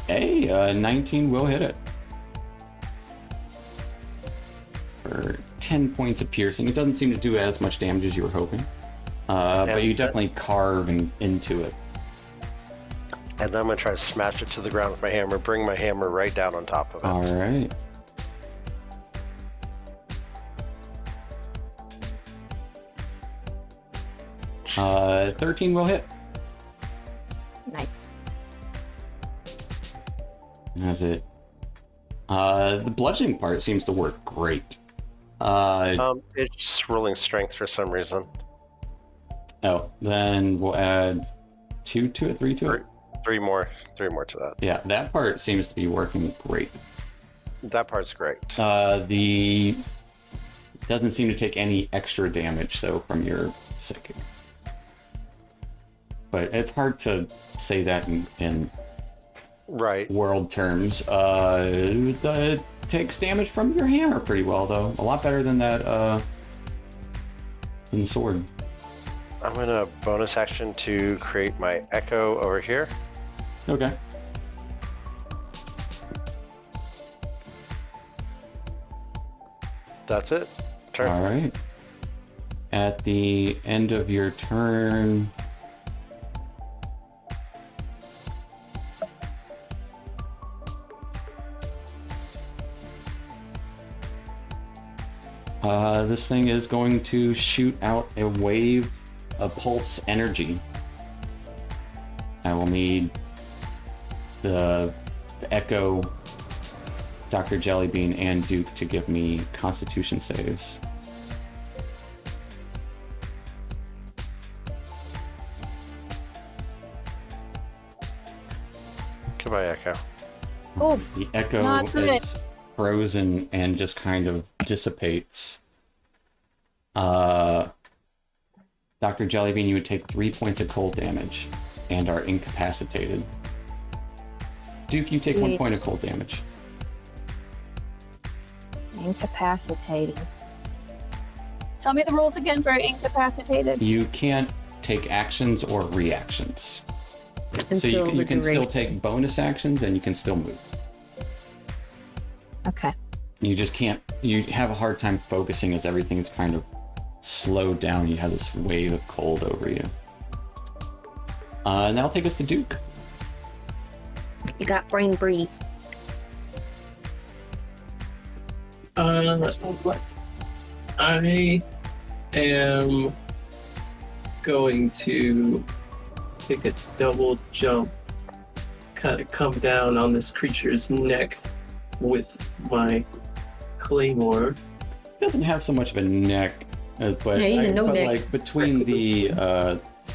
Hey, 19 will hit it. For 10 points of piercing. It doesn't seem to do as much damage as you were hoping. But you definitely carve into it. And then I'm going to try to smash it to the ground with my hammer, bring my hammer right down on top of it. All right. Uh, 13 will hit. Nice. As it The bludgeoning part seems to work great. It's just rolling strength for some reason. Oh, then we'll add 2 to it, 3 to it? 3 more to that. Yeah, that part seems to be working great. That part's great. The doesn't seem to take any extra damage though from your psychic. But it's hard to say that in Right. world terms. It takes damage from your hammer pretty well though. A lot better than that than the sword. I'm gonna bonus action to create my echo over here. Okay. That's it. Turn. All right. At the end of your turn, this thing is going to shoot out a wave of pulse energy. I will need the Echo, Dr. Jellybean, and Duke to give me Constitution saves. Goodbye, Echo. Oof. The Echo Not good. is frozen and just kind of dissipates. Dr. Jellybean, you would take 3 points of cold damage and are incapacitated. Duke, you take 1 point of cold damage. Incapacitated. Tell me the rules again for incapacitated. You can't take actions or reactions. So Until you the can still duration. take bonus actions and you can still move. Okay. You just can't, you have a hard time focusing as everything's kind of slowed down. You have this wave of cold over you. And that'll take us to Duke. You got brain breathe. I am going to take a double jump, kind of come down on this creature's neck with my claymore. It doesn't have so much of a neck, but, Yeah, you no but neck. like between the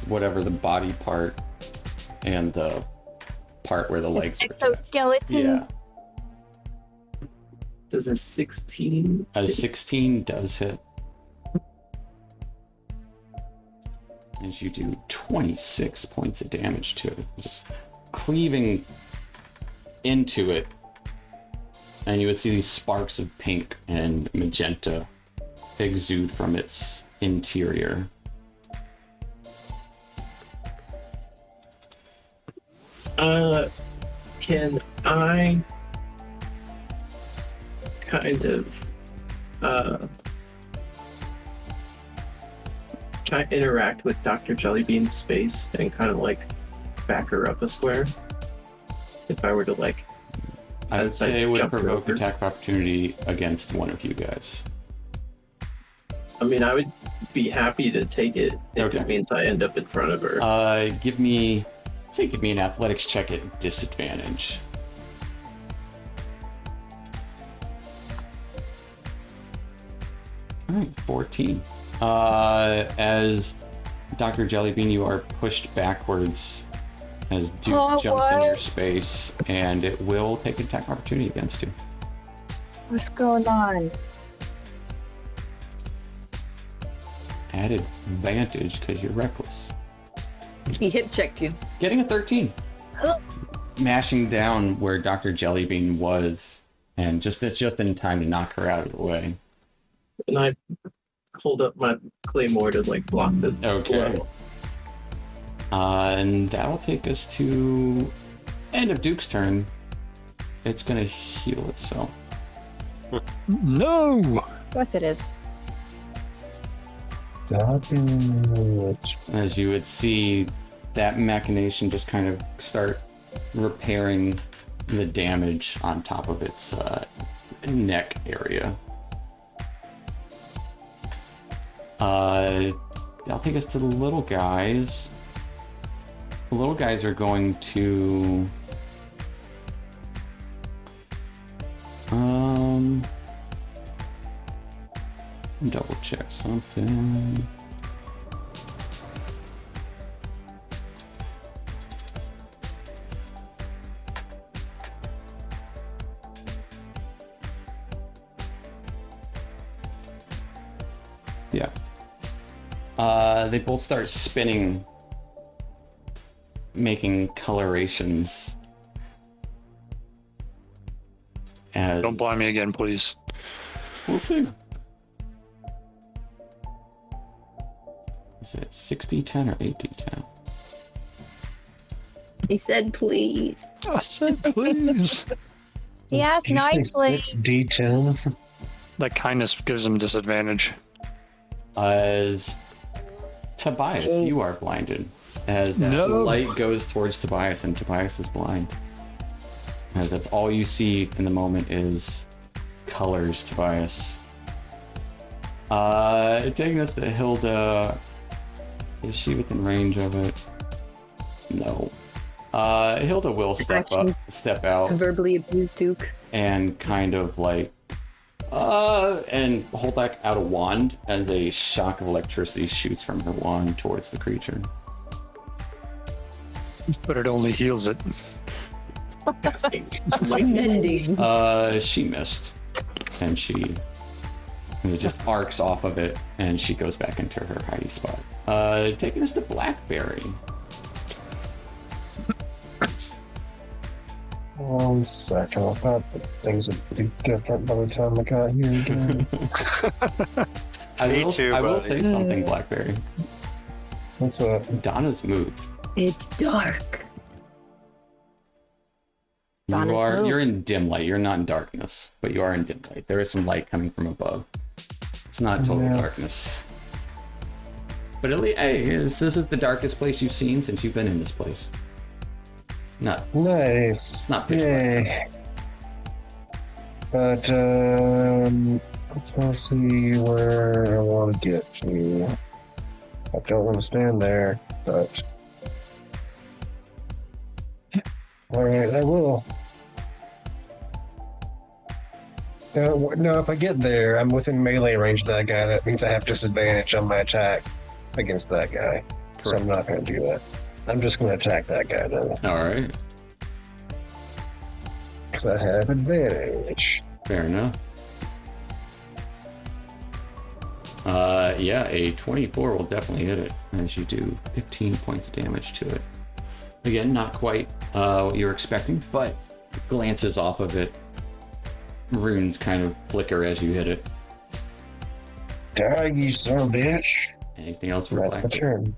whatever the body part and the part where the legs are. Exoskeleton. Yeah, Does a 16? a 16 does hit. As you do 26 points of damage to it, just cleaving into it, and you would see these sparks of pink and magenta exude from its interior. Can I kind of can I interact with Dr. Jellybean's space and kind of like back her up a square? If I were to like, I would As I say it would jump provoke over. attack of opportunity against one of you guys. I mean, I would be happy to take it if Okay. it means I end up in front of her. Give me an athletics check at disadvantage. All right, 14. As Dr. Jellybean, you are pushed backwards as Duke Oh, jumps in your what? space, and it will take an attack opportunity against you. What's going on? Added advantage because you're reckless. He hip checked you. Getting a 13. Huh. Smashing down where Dr. Jellybean was, and just in time to knock her out of the way. And I hold up my claymore to like block the Okay. blow. And that'll take us to end of Duke's turn. It's gonna heal itself. No! Of course it is. Dodge. As you would see that machination just kind of start repairing the damage on top of its neck area. That'll take us to the little guys. The little guys are going to Double check something. Yeah. They both start spinning, making colorations. As... Don't blind me again, please. We'll see. Is it 60-10 or 80-10? He said, please. I said, please. He asked nicely. It's D10. That kindness gives him disadvantage. As Tobias, you are blinded. As that No. light goes towards Tobias, and Tobias is blind. As that's all you see in the moment is colors, Tobias. Taking us to Hilda. Is she within range of it? No. Hilda will step out, Verbally abused Duke. and kind of like, and hold back out a wand as a shock of electricity shoots from her wand towards the creature. But it only heals it. Unending. She missed, and it just arcs off of it, and she goes back into her hidey spot. Taking us to Blackberry. 1 second. I thought that things would be different by the time I got here again. I will buddy. say something, Blackberry. What's up? Donna's moved. It's dark. Donna's moved. You're in dim light. You're not in darkness, but you are in dim light. There is some light coming from above. It's not total Yeah. darkness. But at least, hey, this is the darkest place you've seen since you've been in this place. Not. Nice. It's not pitch Yay. But, let's see where I want to get to. I don't want to stand there, but... Alright, I will. No, if I get there, I'm within melee range of that guy. That means I have disadvantage on my attack against that guy. So I'm not going to do that. I'm just going to attack that guy, though. Alright, Because I have advantage. fair enough. Yeah, a 24 will definitely hit it as you do 15 points of damage to it. Again, not quite what you were expecting, but glances off of it. Runes kind of flicker as you hit it. Die, you son of a bitch. Anything else for That's my Blackberry? turn.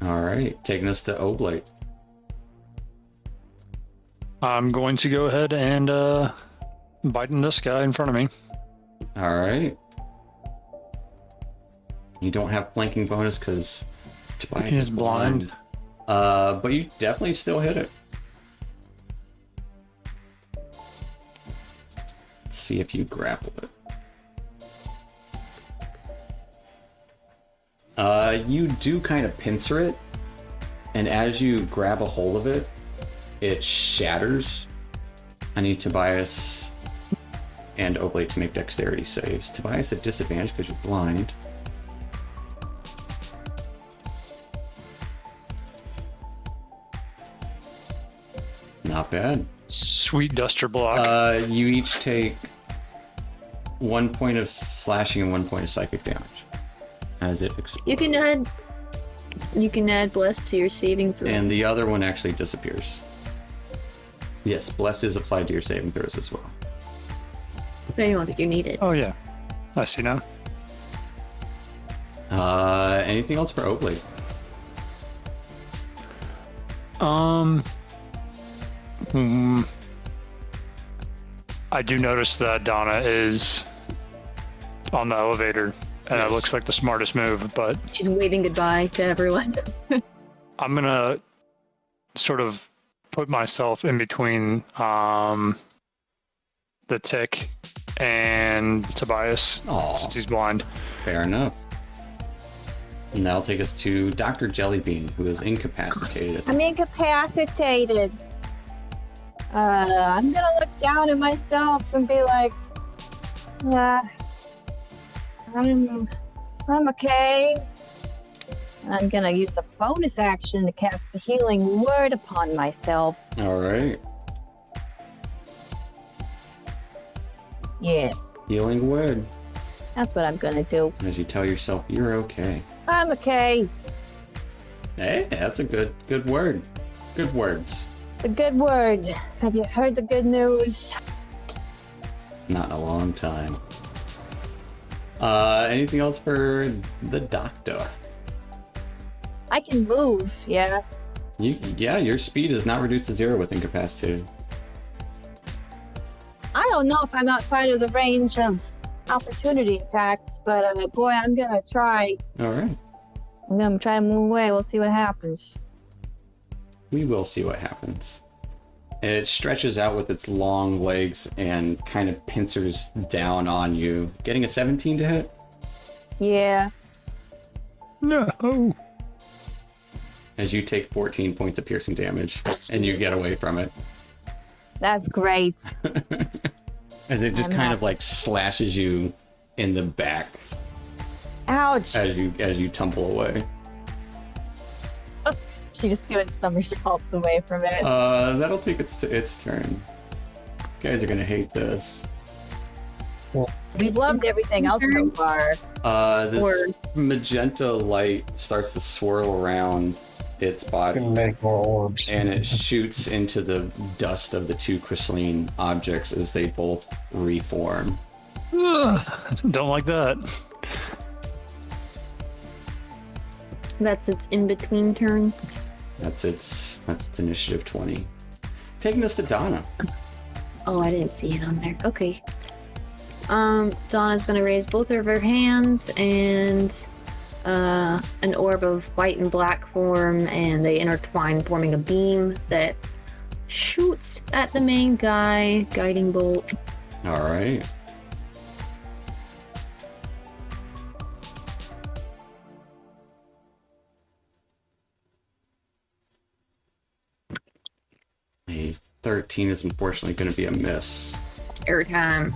Alright, taking us to Oblate. I'm going to go ahead and bite in this guy in front of me. Alright. You don't have flanking bonus because Tobias He is blind. But you definitely still hit it. Let's see if you grapple it. You do kind of pincer it, and as you grab a hold of it, it shatters. I need Tobias and Oblate to make dexterity saves. Tobias at disadvantage because you're blind. Not bad. Sweet duster block. You each take 1 point of slashing and 1 point of psychic damage as it explodes. You can add bless to your saving throw. And the other one actually disappears. Yes, bless is applied to your saving throws as well. I don't think you need it. Oh yeah, I see now. Anything else for Oblate? I do notice that Donna is on the elevator, and Yes. it looks like the smartest move, but She's waving goodbye to everyone. I'm gonna sort of put myself in between the tick and Tobias Aw, since he's blind. fair enough. And that'll take us to Dr. Jellybean, who is incapacitated. I'm incapacitated. I'm gonna look down at myself and be like, I'm okay. I'm gonna use a bonus action to cast a healing word upon myself. All right. Yeah, Healing word. that's what I'm gonna do. As you tell yourself, you're okay. I'm okay. Hey, that's a good word. Good words. The good word. Have you heard the good news? Not in a long time. Anything else for the doctor? I can move, yeah. Yeah, your speed is not reduced to 0 with incapacitated. I don't know if I'm outside of the range of opportunity attacks, but boy, I'm gonna try. All right. I'm gonna try to move away. We'll see what happens. We will see what happens. It stretches out with its long legs and kind of pincers down on you. Getting a 17 to hit? Yeah. No. As you take 14 points of piercing damage and you get away from it. That's great. As it just kind of like slashes you in the back Ouch. as you tumble away. She just doing somersaults away from it. That'll take its turn. You guys are gonna hate this. We've loved everything else so far. This Word. magenta light starts to swirl around its It's gonna body, make more orbs. and it shoots into the dust of the two crystalline objects as they both reform. Don't like that. That's its in-between turn. That's its initiative 20. Taking us to Donna. Oh, I didn't see it on there. Okay. Donna's gonna raise both of her hands, and an orb of white and black form, and they intertwine, forming a beam that shoots at the main guy. Guiding bolt. All right. A 13 is unfortunately going to be a miss. Every time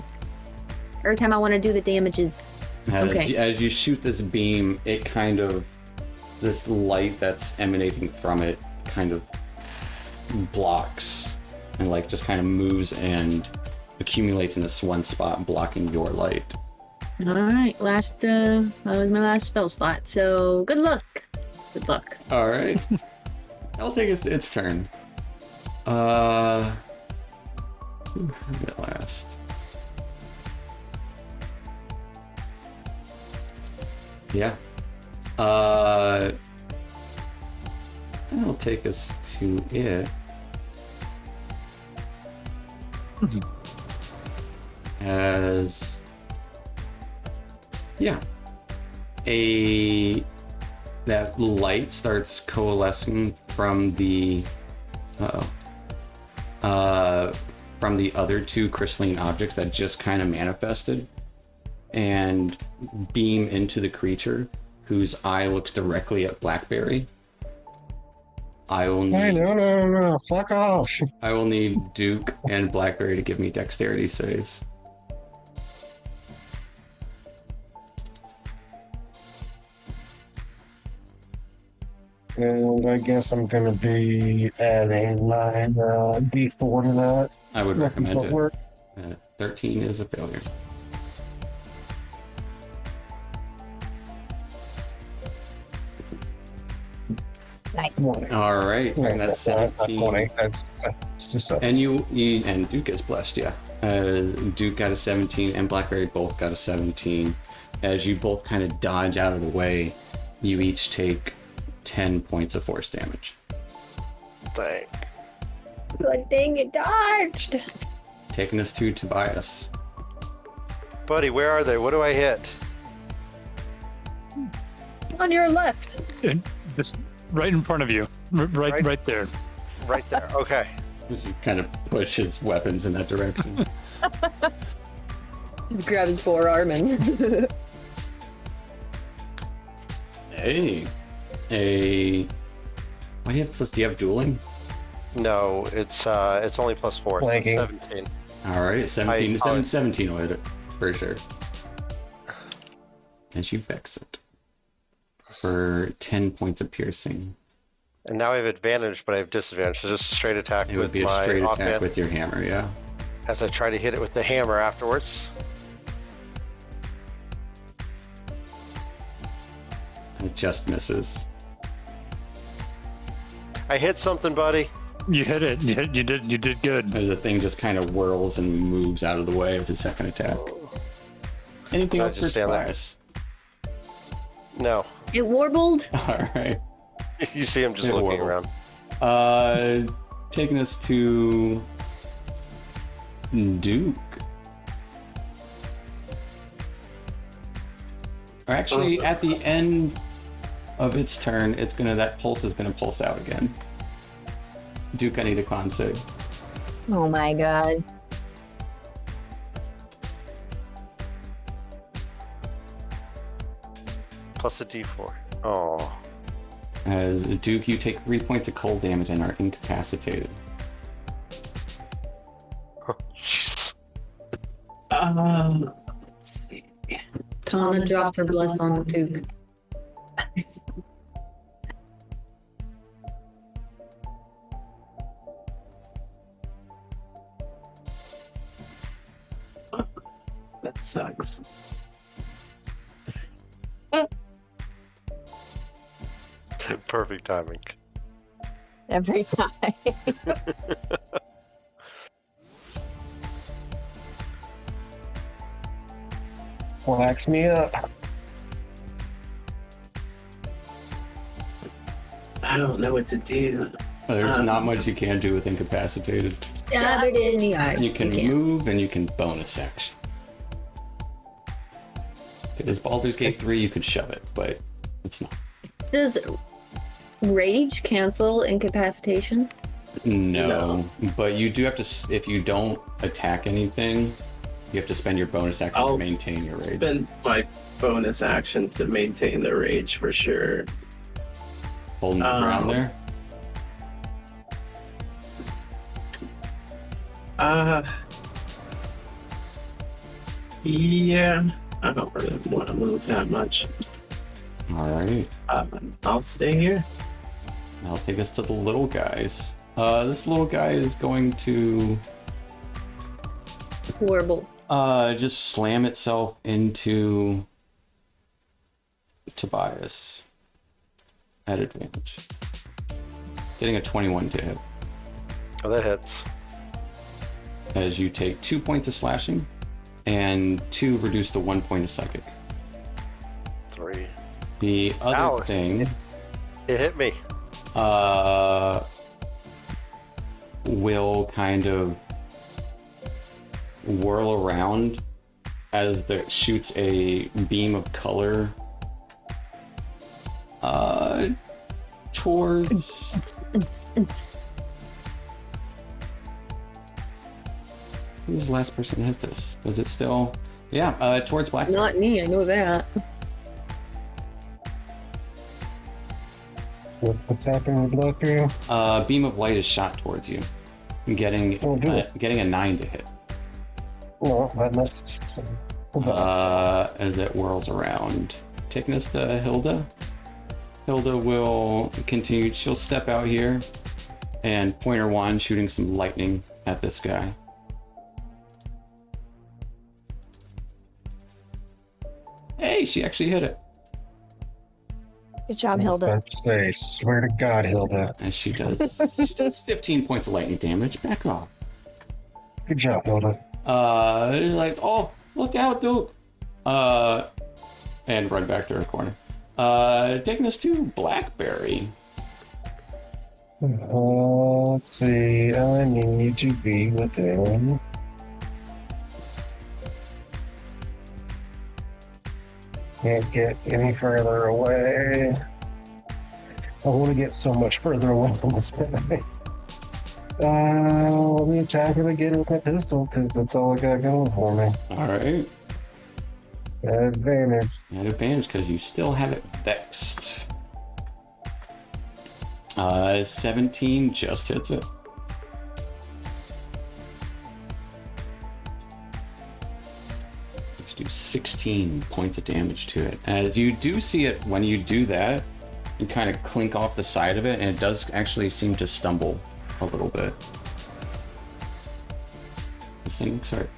I want to do the damages. Okay. As you shoot this beam, it kind of, this light that's emanating from it kind of blocks and like just kind of moves and accumulates in this one spot, blocking your light. All right, that was my last spell slot. So good luck. Good luck. All right. I'll take its turn. Who had it last? Yeah. That'll take us to it. As that light starts coalescing from the from the other two crystalline objects that just kind of manifested and beam into the creature, whose eye looks directly at Blackberry. I will need Hey, no, fuck off. I will need Duke and Blackberry to give me dexterity saves. And I guess I'm gonna be adding my D4 to that. I would Looking recommend for it. work. 13 is a failure. Nice. 20. All right, Yeah, and that's not 17. 20. That's just 17. And you and Duke is blessed, yeah. Duke got a 17 and Blackberry both got a 17. As you both kind of dodge out of the way, you each take 10 points of force damage. Dang. Good thing you dodged. Taking us to Tobias. Buddy, where are they? What do I hit? On your left. Just right in front of you. Right there. Right there. Okay. You kind of push his weapons in that direction. Just grab his forearm and. Hey. What do you have plus? Do you have dueling? No, it's only +4. Flanking. 17. All right, 17 I'll- 17 will hit it for sure. as you vex it for 10 points of piercing. And now I have advantage, but I have disadvantage. So just a straight attack It with would be a my straight attack offhand with your hammer, yeah. as I try to hit it with the hammer afterwards. It just misses. I hit something, buddy. You hit it. You did good. As the thing just kind of whirls and moves out of the way of his second attack. Anything I else for just stand there. Tobias? No. It warbled. Alright. You see him just Yeah, looking well. around. Taking us to Duke. Or actually, at the end of its turn, that pulse is gonna pulse out again. Duke, I need a con save. Oh my god. Plus a d4. Oh. As Duke, you take 3 points of cold damage and are incapacitated. Jeez. Let's see. Tana drops her bless on Duke. That sucks. Perfect timing. Every time. Wax me up. I don't know what to do. There's not much you can do with incapacitated. Stab it in the eye. You can can't. move and you can bonus action. If it is Baldur's Gate 3, you could shove it, but it's not. Does rage cancel incapacitation? No, but you do have to, if you don't attack anything, you have to spend your bonus action I'll to maintain your rage. Spend my bonus action to maintain the rage for sure. Holding it around there. Yeah, I don't really want to move that much. Alright, I'll stay here. that'll take us to the little guys. This little guy is going to Warble. just slam itself into Tobias at advantage. Getting a 21 to hit. Oh, that hits. As you take 2 points of slashing and 2 reduced to 1 point of psychic. 3. The other Ow. thing It hit me. will kind of whirl around as the shoots a beam of color towards who was the last person to hit this? Was it still towards Black? Not me, I know that. What's happening with Blackberry? Beam of light is shot towards you, getting Oh, do it. getting a 9 to hit. Well, that must. As it whirls around. Taking us to Hilda. Hilda will continue. She'll step out here and point her wand, shooting some lightning at this guy. Hey, she actually hit it. Good job, I was Hilda. about to say, swear to God, Hilda. And she does 15 points of lightning damage. Back off. Good job, Hilda. It's like, oh, look out, Duke. And run back to her corner. Taking us to Blackberry. Let's see. I need to be within. Can't get any further away. I want to get so much further away from this guy. Let me attack him again with my pistol, because that's all I got going for me. Alright. Advantage. At advantage because you still have it vexed. 17 just hits it. Let's do 16 points of damage to it. As you do see it, when you do that, you kind of clink off the side of it, and it does actually seem to stumble a little bit. This thing looks hurt.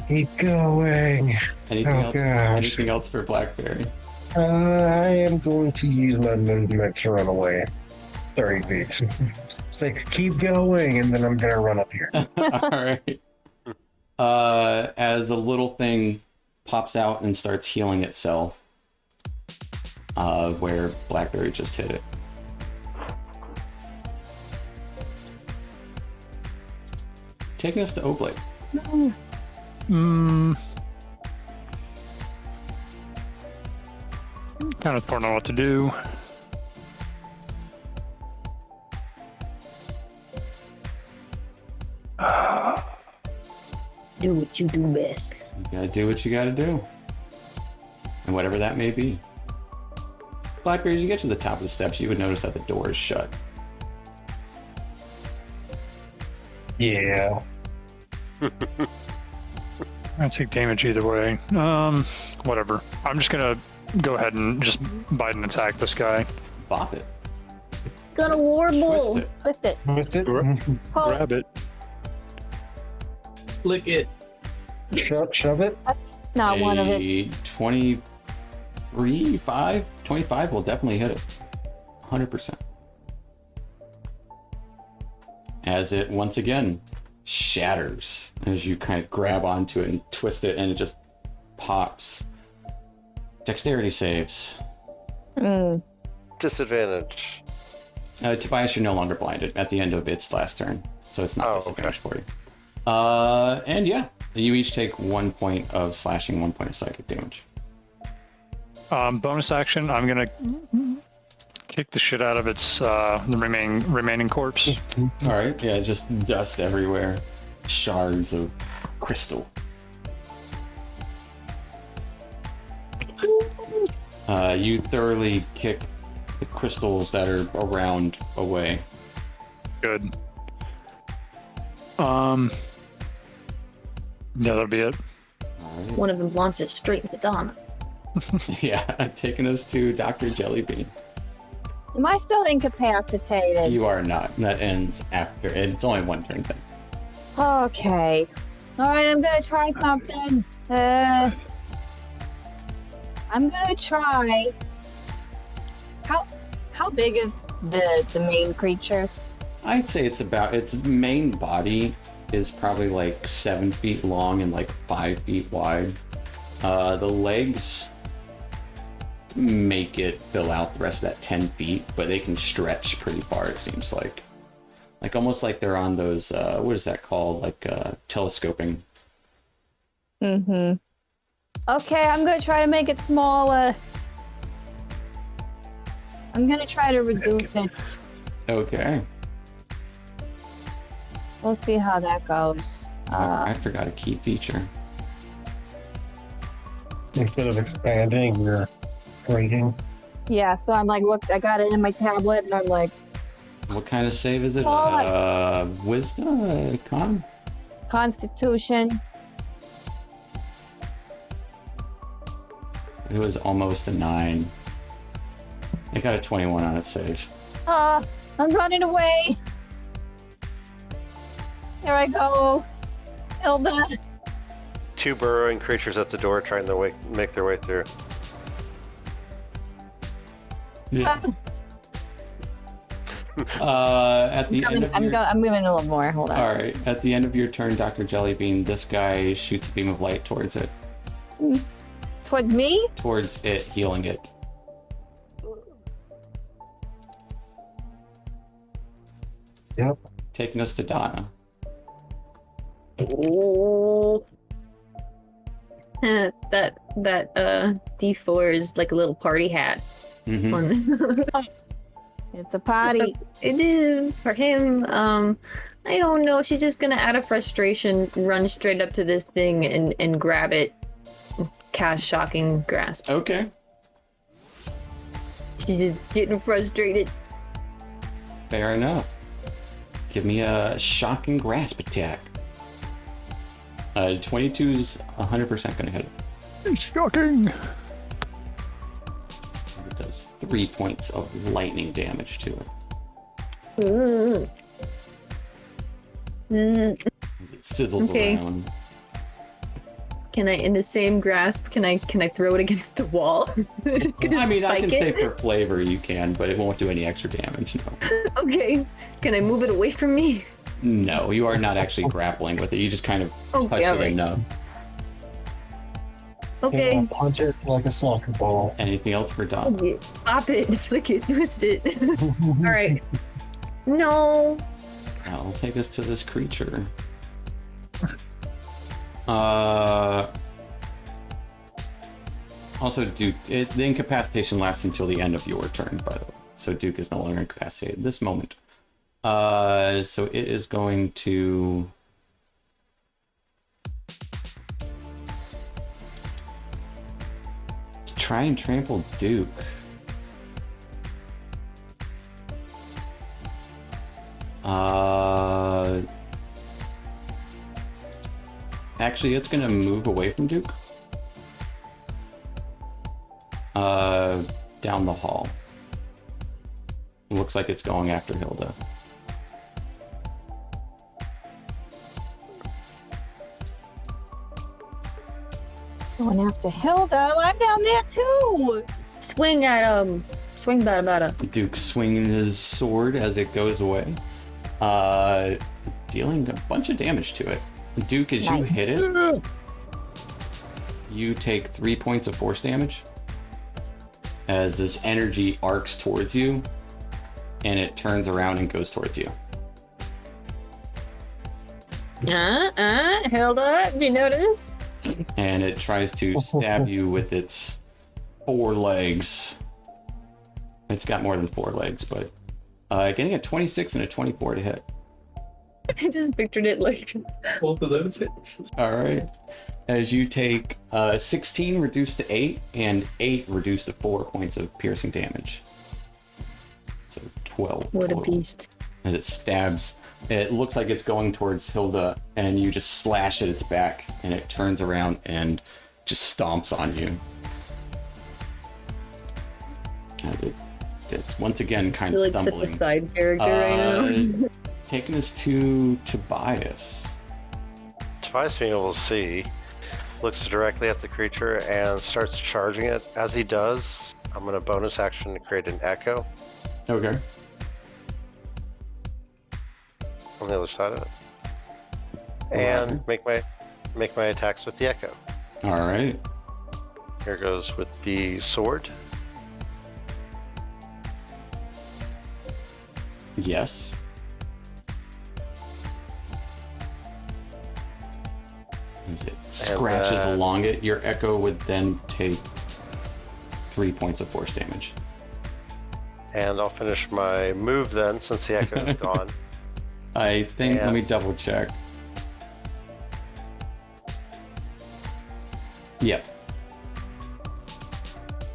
Keep going. Anything Oh, else? gosh. Anything else for Blackberry? I am going to use my movement to run away. 30 feet. Say, keep going, and then I'm going to run up here. All right. As a little thing pops out and starts healing itself, where Blackberry just hit it. Taking us to Oblate. Kind of don't know what to do. Do what you do best. You gotta do what you gotta do. And whatever that may be. Blackberry, as you get to the top of the steps, you would notice that the door is shut. Yeah. I take damage either way. Whatever. I'm just gonna go ahead and just bite and attack this guy. Bop it. It's got a warble. Twist it. Twist it. Missed it? Pull it. Grab it. Lick it. Shove it? That's not one of it. 25 will definitely hit it. 100%. As it once again shatters as you kind of grab onto it and twist it, and it just pops. Dexterity saves. Disadvantage. Tobias, you're no longer blinded at the end of its last turn, so it's not Oh, disadvantage for you. And yeah, you each take 1 point of slashing, 1 point of psychic damage. Bonus action. I'm gonna kick the shit out of its the remaining corpse. All right, yeah, just dust everywhere, shards of crystal. You thoroughly kick the crystals that are around away. Good. Yeah, that'll be it. All right. One of them launches straight into Donna. Yeah, taking us to Dr. Jellybean. Am I still incapacitated? You are not. That ends after. It's only one turn thing. Okay. All right, I'm gonna try something. I'm gonna try. How big is the main creature? I'd say it's about, its main body is probably like 7 feet long and like 5 feet wide. The legs make it fill out the rest of that 10 feet, but they can stretch pretty far, it seems like. Like almost like they're on those, what is that called? Like telescoping. Mm-hmm. Okay, I'm gonna try to make it smaller. I'm gonna try to reduce it. Okay. We'll see how that goes. I forgot a key feature. Instead of expanding, you're shrinking. Yeah, so I'm like, look, I got it in my tablet, and I'm like, What kind of save is it? Oh, Wisdom? Con? Constitution. It was almost a 9. It got a 21 on its save. I'm running away. There I go. Hilda. 2 burrowing creatures at the door trying to make their way through. Yeah. At the end of your... I'm moving a little more. Hold on. All right. At the end of your turn, Dr. Jellybean, this guy shoots a beam of light towards it. Towards me? Towards it, healing it. Yep. Taking us to Donna. that D4 is like a little party hat. Mm-hmm. On It's a potty. It is for him. I don't know. She's just gonna, out of frustration, run straight up to this thing and grab it. Cast Shocking Grasp. Okay. She's just getting frustrated. Fair enough. Give me a shocking grasp attack. 22's 100% gonna hit it. Shocking. It does 3 points of lightning damage to it. It sizzles Okay. around. Can I, in the same grasp, can I throw it against the wall? I mean, I can say for flavor you can, but it won't do any extra damage. No. Okay. Can I move it away from me? No, you are not actually grappling with it. You just kind of touch Okay, it alright. enough. Okay. I'll punch it like a soccer ball. Anything else for Dom? Okay. Pop it, flick it, twist it. Alright. No. I'll take us to this creature. Also, Duke, the incapacitation lasts until the end of your turn, by the way. So Duke is no longer incapacitated at this moment. So it is going to... try and trample Duke. Actually, it's gonna move away from Duke. Down the hall. Looks like it's going after Hilda. Going after Hilda. I'm down there too. Swing at him. Swing bada. Duke swinging his sword as it goes away. Dealing a bunch of damage to it. Duke, as you Nice. hit it, you take 3 points of force damage as this energy arcs towards you and it turns around and goes towards you. Hilda, do you notice? And it tries to stab you with its 4 legs. It's got more than 4 legs, but getting a 26 and a 24 to hit. I just pictured it like... Both of those hit. All right. As you take 16 reduced to 8 and 8 reduced to 4 points of piercing damage. So 12 What a total. beast. As it stabs, it looks like it's going towards Hilda, and you just slash at its back, and it turns around and just stomps on you. As it's once again kind You're of like such stumbling. a side character right now. Taking us to Tobias. Tobias, being able to see, looks directly at the creature and starts charging it. As he does, I'm going to bonus action to create an echo Okay. on the other side of it, and make my attacks with the echo. All right. Here goes with the sword. Yes. As it scratches then- along it, your echo would then take 3 points of force damage. And I'll finish my move then, since the echo is gone. I think, Yeah. let me double check. Yep.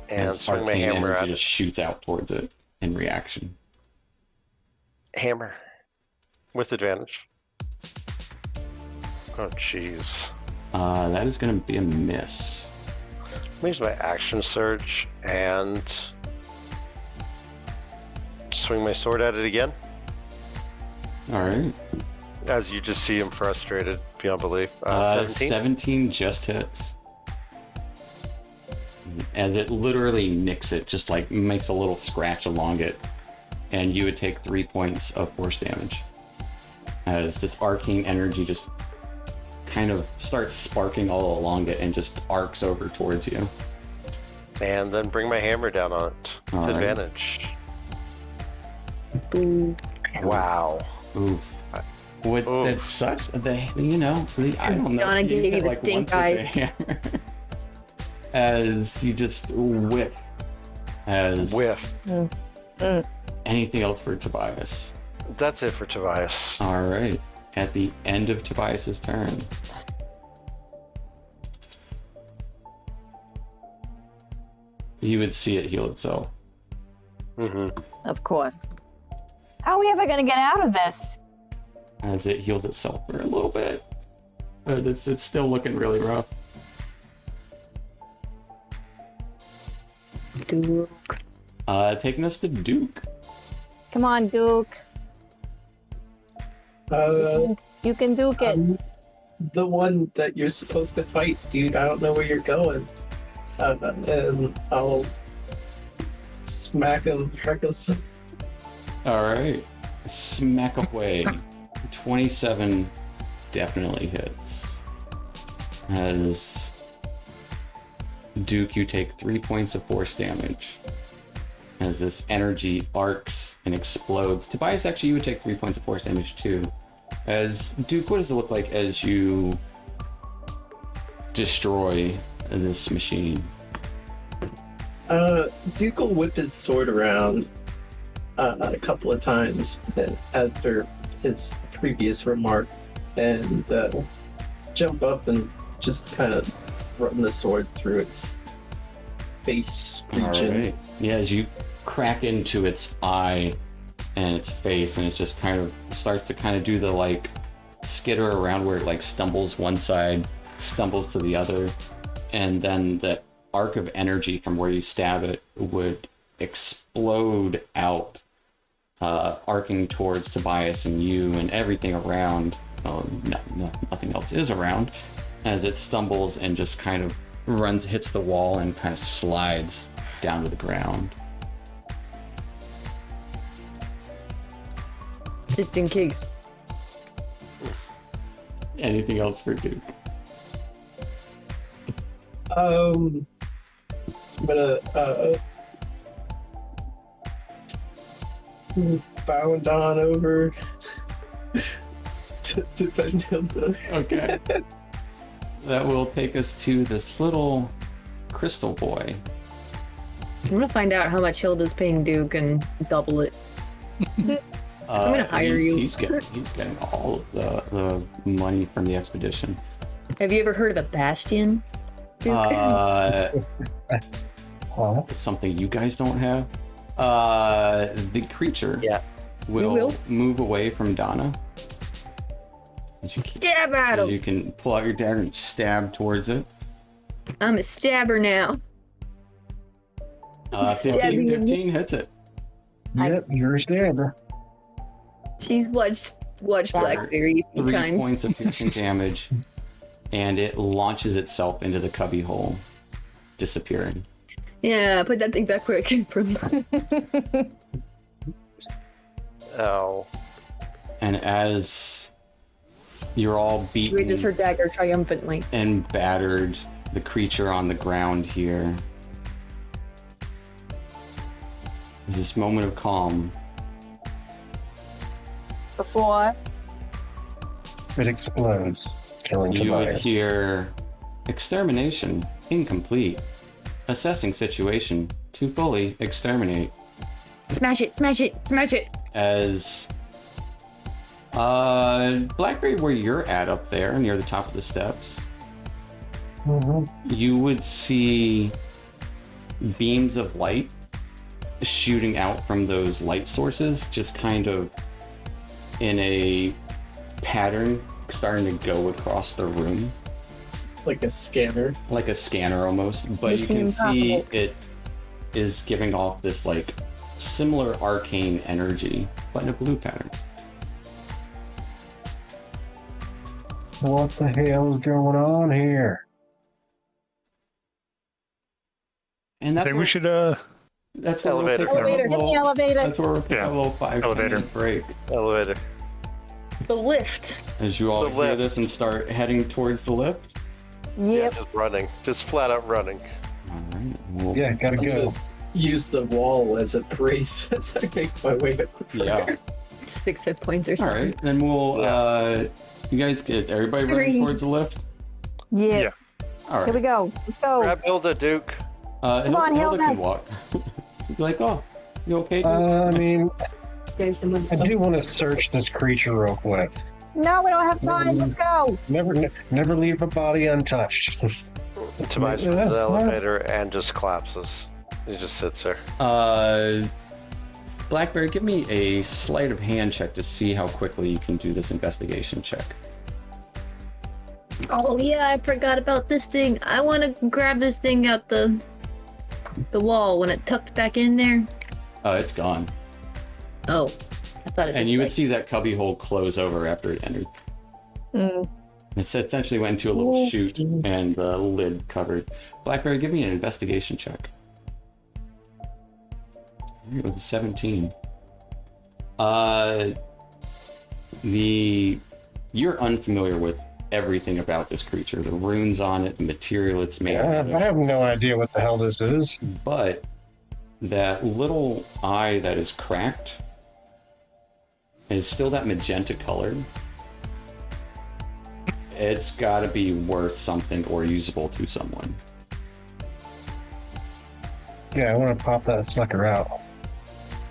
And As swing my arcane hammer energy at just it. shoots out towards it in reaction. Hammer. With advantage. Oh, jeez. That is going to be a miss. Use my action surge and swing my sword at it again. All right. As you just see him frustrated beyond belief. 17. 17 just hits. As it literally nicks it, just like makes a little scratch along it, and you would take 3 points of force damage. As this arcane energy just kind of starts sparking all along it and just arcs over towards you. And then bring my hammer down on it with All right. advantage. Boo. Wow. Oof. With Oof. that's such I don't know. Donna if gave you hit, the like, stink once with eye. the hammer. As you just whiff. As Whiff. anything else for Tobias? That's it for Tobias. All right. At the end of Tobias's turn. You would see it heal itself. Mm-hmm. Of course. How are we ever gonna get out of this? As it heals itself for a little bit. It's still looking really rough. Duke. Taking us to Duke. Come on, Duke. You can Duke it. I'm the one that you're supposed to fight, dude. I don't know where you're going. And I'll smack him recklessly. Alright. Smack away. 27 definitely hits. As Duke, you take 3 points of force damage. As this energy arcs and explodes. Tobias, actually, you would take 3 points of force damage too. As Duke, what does it look like as you destroy this machine? Duke will whip his sword around a couple of times after his previous remark and jump up and just kind of run the sword through its face region. Alright. Yeah, as you crack into its eye and its face, and it just kind of starts to kind of do the like skitter around where it like stumbles one side, stumbles to the other, and then the arc of energy from where you stab it would explode out, arcing towards Tobias and you and everything around. Nothing else is around, as it stumbles and just kind of hits the wall and kind of slides down to the ground. Just in case. Anything else for Duke? I'm gonna bound on over to Benhilda. Okay. That will take us to this little crystal boy. I'm gonna find out how much Hilda's paying Duke and double it. I'm gonna hire you. He's getting all of the money from the expedition. Have you ever heard of a bastion, Duke? Huh? Something you guys don't have. The creature will move away from Donna. Stab at him! You can pull out your dagger and stab towards it. I'm a stabber now. 15 hits it. Yep, you're a stabber. She's watched Blackberry a few 3 times. points of piercing damage, and it launches itself into the cubby hole, disappearing. Yeah, put that thing back where it came from. Oh. And as you're all She raises her beaten dagger triumphantly. and battered, the creature on the ground here, there's this moment of calm. Before. It explodes, killing You would Tobias. hear extermination incomplete. Assessing situation to fully exterminate. Smash it, smash it, smash it! As Blackberry, where you're at up there near the top of the steps, you would see beams of light shooting out from those light sources, just kind of in a pattern starting to go across the room. Like a scanner. Like a scanner almost, but you can see it is giving off this like similar arcane energy, but in a blue pattern. What the hell is going on here? And I that's think where, we should that's where we'll Elevator. take Elevator, hit the elevator. That's where we'll take Yeah. a little 5-10 Elevator. minute break. Elevator. The lift. As you all The hear lift. this and start heading towards the lift. Yeah, Yep. just running. Just flat out running. Alright. We'll, Yeah, gotta go. Use the wall as a brace as I make my way up the Yeah. fire. 6 hit points or something. Alright, then we'll you guys get everybody running 3. towards the lift? Yep. Yeah. Here Alright. we go. Let's go. Grab Hilda, Duke. Come on, Hilda Hilda. can walk. You'd be like, oh, you okay, dude? I mean, There's someone. I do want to search this creature real quick. No, we don't have time. Let's go. Never leave a body untouched. Tobias runs the elevator and just collapses. He just sits there. Blackberry, give me a sleight of hand check to see how quickly you can do this investigation check. Oh yeah, I forgot about this thing. I want to grab this thing out the wall when it tucked back in there. It's gone. Oh, I thought it. And just, you would like... see that cubby hole close over after it entered. Mm. It essentially went into a little chute and the lid covered. Blackberry, give me an investigation check. With a 17. You're unfamiliar with everything about this creature. The runes on it, the material it's made out of. I have no idea what the hell this is. But that little eye that is cracked is still that magenta color. It's got to be worth something or usable to someone. Yeah, I want to pop that sucker out.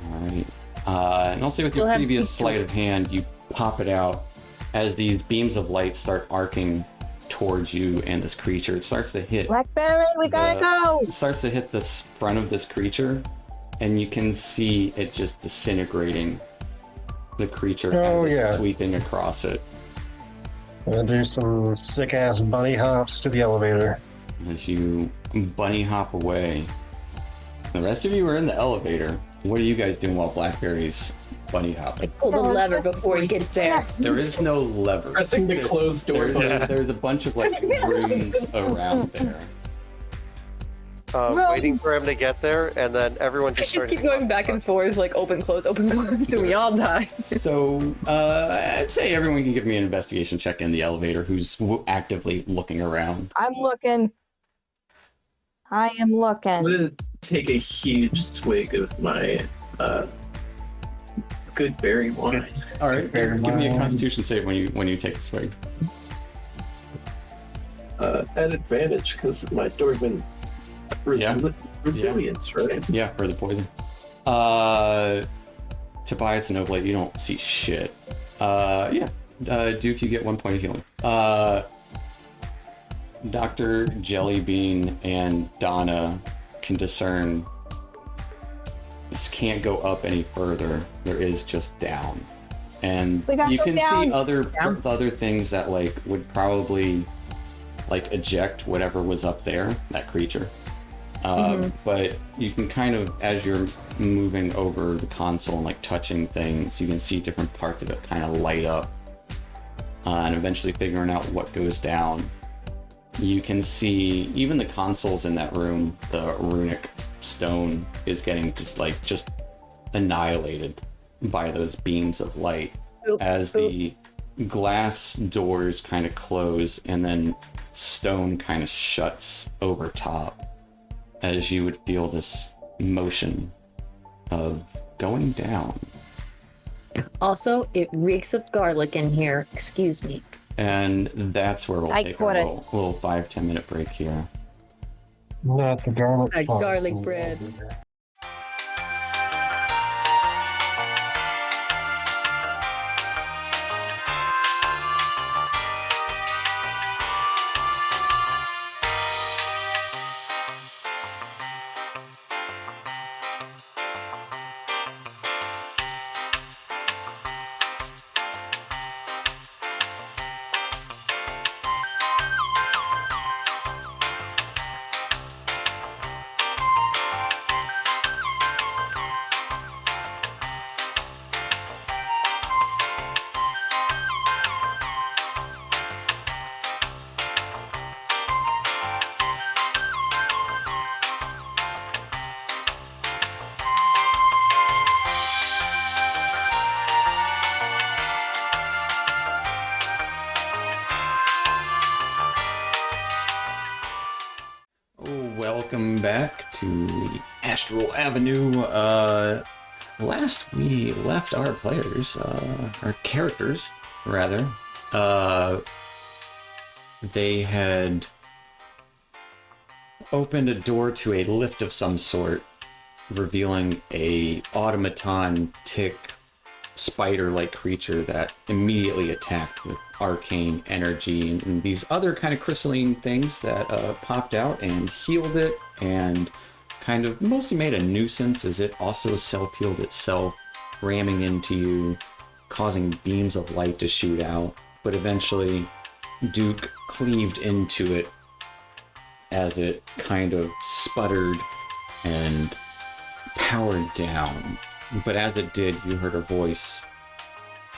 All right. And I'll say with your previous sleight of hand, you pop it out as these beams of light start arcing towards you and this creature. It starts to hit. Blackberry, we gotta go! It starts to hit the front of this creature, and you can see it just disintegrating the creature as it's sweeping across it. I'm gonna do some sick-ass bunny hops to the elevator. As you bunny hop away. The rest of you are in the elevator. What are you guys doing while Blackberry's bunny hopping? Like pull the lever before he gets there. There is no lever. Pressing the closed door button. There's a bunch of like runes around there. Waiting for him to get there, and then everyone just started keep going back and forth, like open, close, so we all die. So, I'd say everyone can give me an investigation check in the elevator who's actively looking around. I'm looking. I am looking. I'm gonna take a huge swig of my good berry wine. All right, give me a Constitution save when you take a swig. At advantage because of my Dwarven resilience, right? Yeah, for the poison. Tobias and Oblate, you don't see shit. Duke, you get 1 point of healing. Dr. Jellybean and Donna can discern this can't go up any further. There is just down. And you can see other things that like would probably like eject whatever was up there, that creature. But you can kind of, as you're moving over the console and like touching things, you can see different parts of it kind of light up. And eventually figuring out what goes down. You can see even the consoles in that room, the runic stone is getting just annihilated by those beams of light as the glass doors kind of close and then stone kind of shuts over top as you would feel this motion of going down. Also, it reeks of garlic in here. Excuse me. And that's where we'll take a little 5-10 minute break here. Not the garlic. Garlic bread. Welcome back to the Astral Avenue. Last we left our players, our characters, rather, they had opened a door to a lift of some sort, revealing a automaton tick spider-like creature that immediately attacked with arcane energy and these other kind of crystalline things that popped out and healed it and kind of mostly made a nuisance as it also self-healed itself, ramming into you, causing beams of light to shoot out. But eventually Duke cleaved into it as it kind of sputtered and powered down. But as it did, you heard a voice.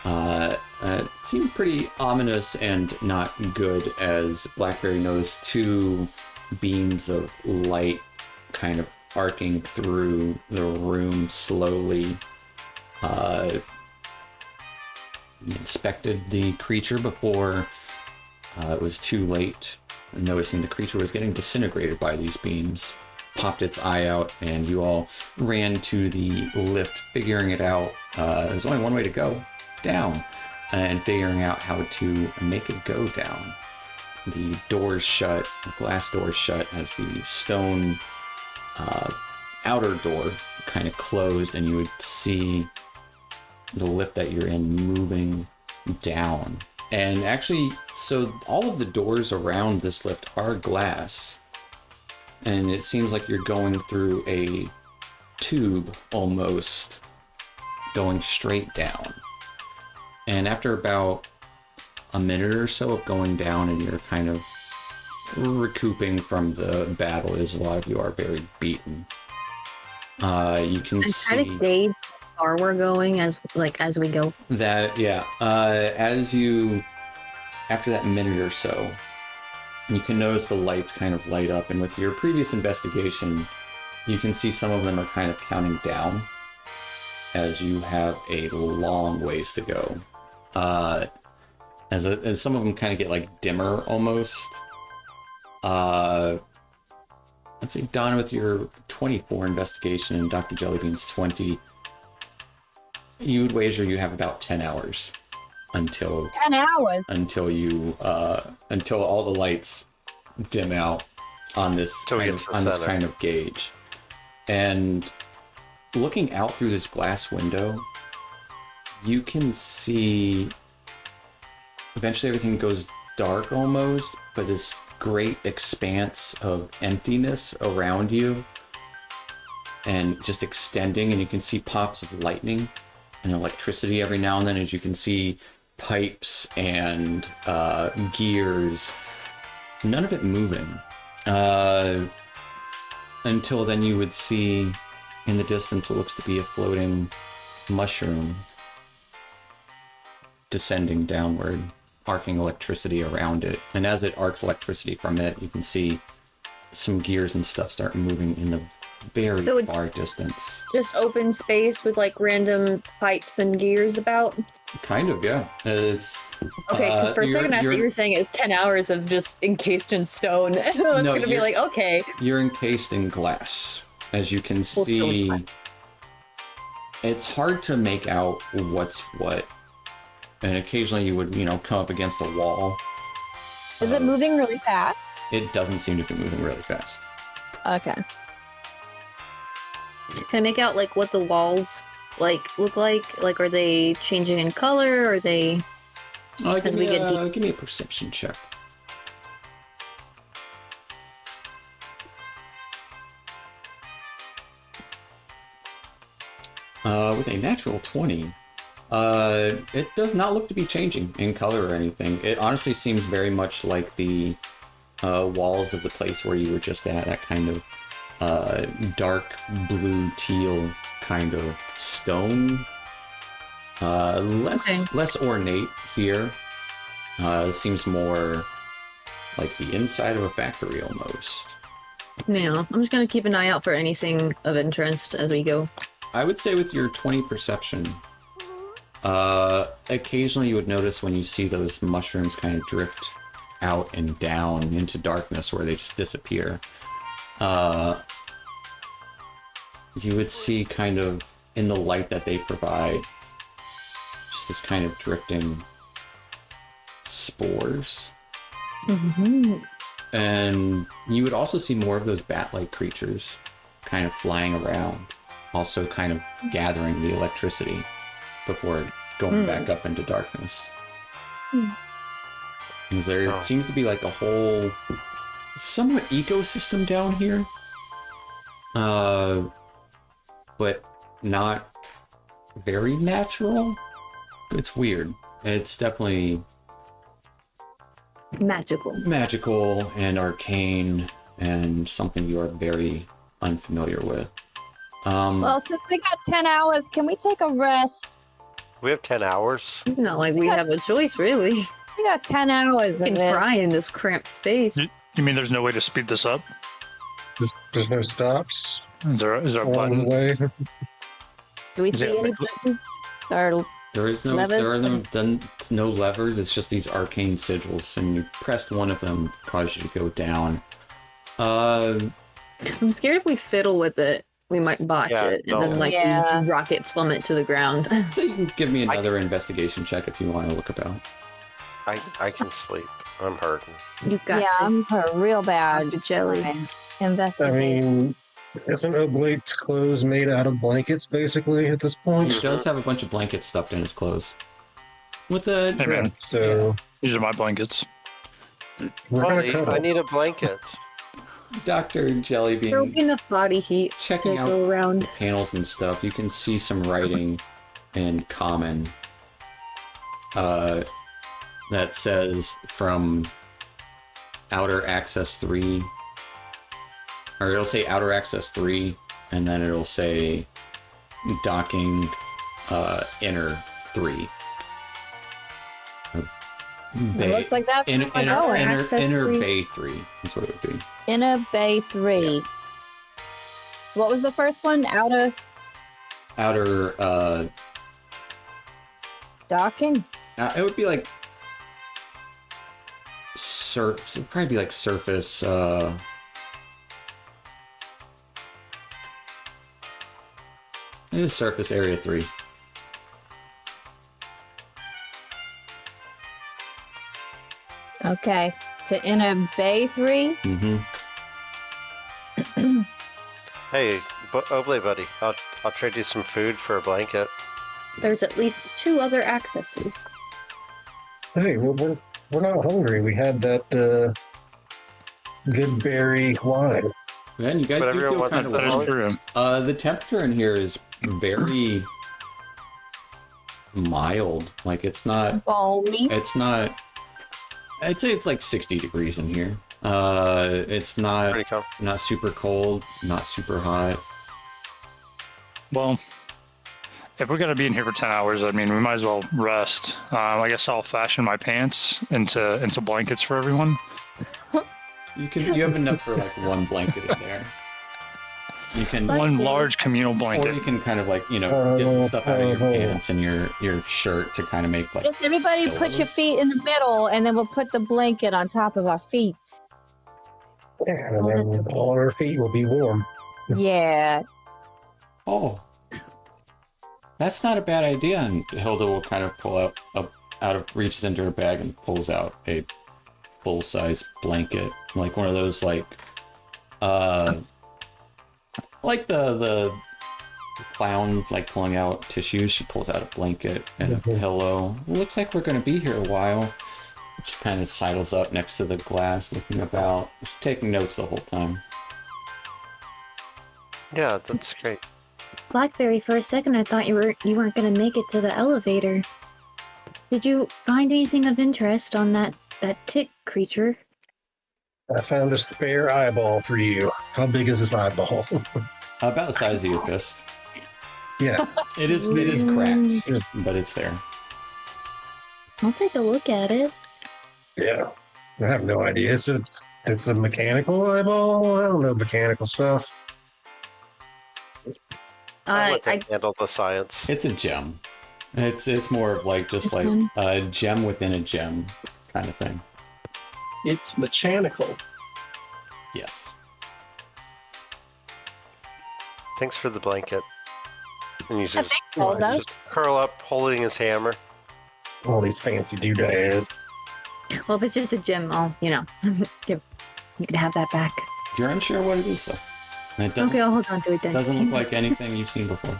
It seemed pretty ominous and not good as Blackberry noticed two beams of light kind of arcing through the room slowly. Inspected the creature before it was too late, noticing the creature was getting disintegrated by these beams. Popped its eye out, and you all ran to the lift, figuring it out. There's only one way to go, down, and figuring out how to make it go down. The doors shut, the glass doors shut, as the stone outer door kind of closed, and you would see the lift that you're in moving down. And actually, so all of the doors around this lift are glass. And it seems like you're going through a tube almost, going straight down. And after about a minute or so of going down, and you're kind of recouping from the battle, as a lot of you are very beaten. You can see. Try to gauge how far we're going as we go. That, yeah. After that minute or so, you can notice the lights kind of light up, and with your previous investigation, you can see some of them are kind of counting down as you have a long ways to go. As some of them kind of get like dimmer almost. Let's see, Donna, with your 24 investigation and Dr. Jellybean's 20, you would wager you have about 10 hours until 10 hours. until all the lights dim out on this kind of gauge. And looking out through this glass window, you can see eventually everything goes dark almost, but this great expanse of emptiness around you and just extending, and you can see pops of lightning and electricity every now and then, as you can see pipes and gears, none of it moving, until then you would see in the distance what looks to be a floating mushroom descending downward, arcing electricity around it. And as it arcs electricity from it, you can see some gears and stuff start moving in the very far distance. Just open space with like random pipes and gears about. Kind of, yeah. It's okay. Because for a second, I thought you were saying it was 10 hours of just encased in stone. I was going to be like, okay. You're encased in glass, as you can see. It's hard to make out what's what, and occasionally you would, come up against a wall. Is it moving really fast? It doesn't seem to be moving really fast. Okay. Can I make out like what the walls look like? Like, are they changing in color? Are they? Give me a perception check. With a natural 20, it does not look to be changing in color or anything. It honestly seems very much like the walls of the place where you were just at, that kind of dark blue teal kind of stone. Less ornate here. Seems more like the inside of a factory almost. Yeah, I'm just gonna keep an eye out for anything of interest as we go. I would say with your 20 perception, occasionally you would notice when you see those mushrooms kind of drift out and down into darkness where they just disappear. You would see kind of in the light that they provide, just this kind of drifting spores. Mm-hmm. And you would also see more of those bat-like creatures kind of flying around, also kind of gathering the electricity before going back up into darkness. Because there seems to be like a whole somewhat ecosystem down here, but not very natural. It's weird. It's definitely Magical. and arcane, and something you are very unfamiliar with. Well, since we got 10 hours, can we take a rest? We have 10 hours. It's not like we have a choice, really. We got 10 hours. We of can this. try in this cramped space. You mean there's no way to speed this up? There's no stops Is there a along the button? way. Do we Is see it- any buttons? Or There is no Levers no levers. It's just these arcane sigils, and you pressed one of them, caused you to go down. I'm scared if we fiddle with it, we might botch Yeah, it, and then no. like Yeah. rocket plummet to the ground. So you can give me another investigation check if you want to look about. I can sleep. I'm hurting. You've got yeah, I'm this, hurt real bad. Dr. Jelly. I Investigate. mean, isn't Oblate's clothes made out of blankets, basically, at this He point? does have a bunch of blankets stuffed in his clothes. With a Hey, man. So, These are my blankets. we're gonna Buddy, cuddle. I need a blanket. Dr. Jellybean Throw enough body heat to checking out go the around. panels and stuff. You can see some writing in common that says from Outer Access 3, or it'll say Outer Access 3, and then it'll say docking Inner 3. It looks like that's Inner, where we're going. Access inner 3. Bay 3 is what it would be. Inner Bay 3. So what was the first one? Outer Outer, docking? it would be like it'd probably be like surface, it is surface area 3. Okay. To Inner Bay 3? Mm-hmm. Hey, Oblate buddy, I'll trade you some food for a blanket. There's at least 2 other accesses. Hey, we're not hungry. We had that good berry wine. Man, you guys But do everyone feel wants kind to of That is Well, true. The temperature in here is very mild. Like it's not. Balmy. I'd say it's like 60 degrees in here. It's Pretty not comfortable. super cold, not super hot. Well, if we're gonna be in here for 10 hours, I mean, we might as well rest. I guess I'll fashion my pants into blankets for everyone. You have enough for like one blanket in there. You can, One large communal or you blanket. can kind of like get the stuff out of your pants and your shirt to kind of make like. Just everybody put your pillows. feet in the middle, and then we'll put the blanket on top of our feet. Yeah, and Oh, then that's okay. all our feet will be warm. Yeah. Oh, that's not a bad idea. And Hilda will kind of pull out reaches into her bag and pulls out a full-size blanket, like one of those like the clowns like pulling out tissues. She pulls out a blanket and a pillow. Looks like we're gonna be here a while. She kind of sidles up next to the glass, looking about. She's taking notes the whole time. Yeah, that's great. Blackberry, for a second I thought you weren't gonna make it to the elevator. Did you find anything of interest on that tick creature? I found a spare eyeball for you. How big is this eyeball? About the size of your fist. Yeah, It is cracked, Just- but it's there. I'll take a look at it. yeah. I have no idea. It's a mechanical eyeball. I don't know mechanical stuff. I'll let I them handle the science. It's a gem. It's more of like just This like one? a gem within a gem kind of thing. It's mechanical. Yes. Thanks for the blanket. And you I just, think so, does. just curl up holding his hammer. All these fancy doodads. well, if it's just a gem, I'll you can have that back. You're unsure what it is though. And it doesn't, Okay, I'll hold on to it then. doesn't look like anything you've seen before.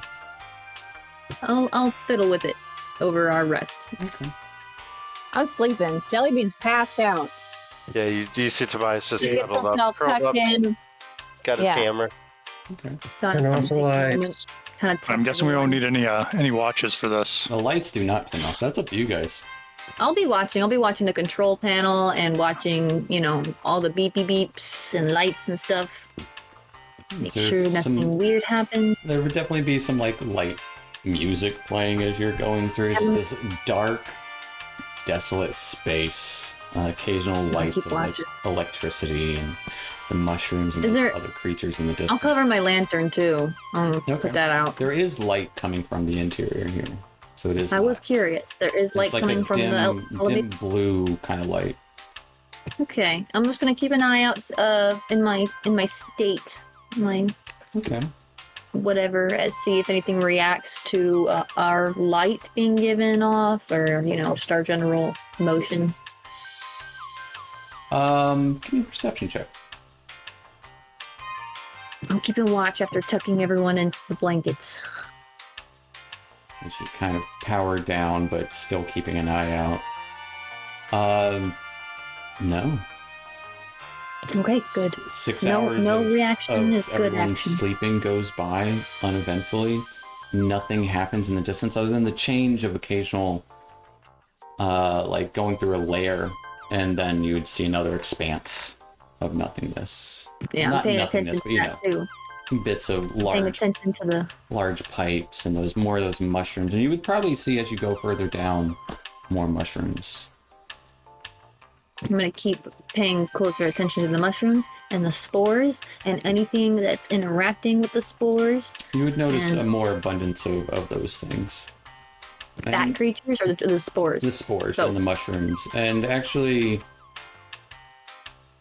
I'll fiddle with it over our rest. Okay. I was sleeping. Jellybean's passed out. Yeah, you see Tobias just She gets cuddled up, herself curled tucked up, in. got his Yeah. hammer. Okay. And also lights. Kind of I'm guessing we don't need any watches for this. The lights do not turn off. That's up to you guys. I'll be watching. I'll be watching the control panel and watching, you know, all the beeps and lights and stuff. Make There's sure nothing weird happens. There would definitely be some like light music playing as you're going through. Just this dark, desolate space. Occasional lights keep of like, watching. electricity and the mushrooms and Is those there- other creatures in the distance. I'll cover my lantern too. Okay. Put that out. There is light coming from the interior here, so it is. I was not- curious. There is it's light like coming a from dim, the elevator. dim blue kind of light. Okay, I'm just gonna keep an eye out in my state, my Okay. whatever, see if anything reacts to our light being given off, or you know, just our general motion. Give me a perception check. I'm keeping watch after tucking everyone into the blankets. And she kind of powered down, but still keeping an eye out. No. Okay, good. 6 No- hours no of, reaction of is good everyone action. sleeping goes by uneventfully. Nothing happens in the distance other than the change of occasional, like going through a layer, and then you would see another expanse of nothingness. Yeah, I'm Not paying nothingness, attention but to you that know, too. bits of Paying large attention to the. large pipes and those more of those mushrooms, and you would probably see as you go further down more mushrooms. I'm gonna keep paying closer attention to the mushrooms and the spores and anything that's interacting with the spores. You would notice And- a more abundance of those things. Bat And creatures or the spores? the spores and the Both. mushrooms, and actually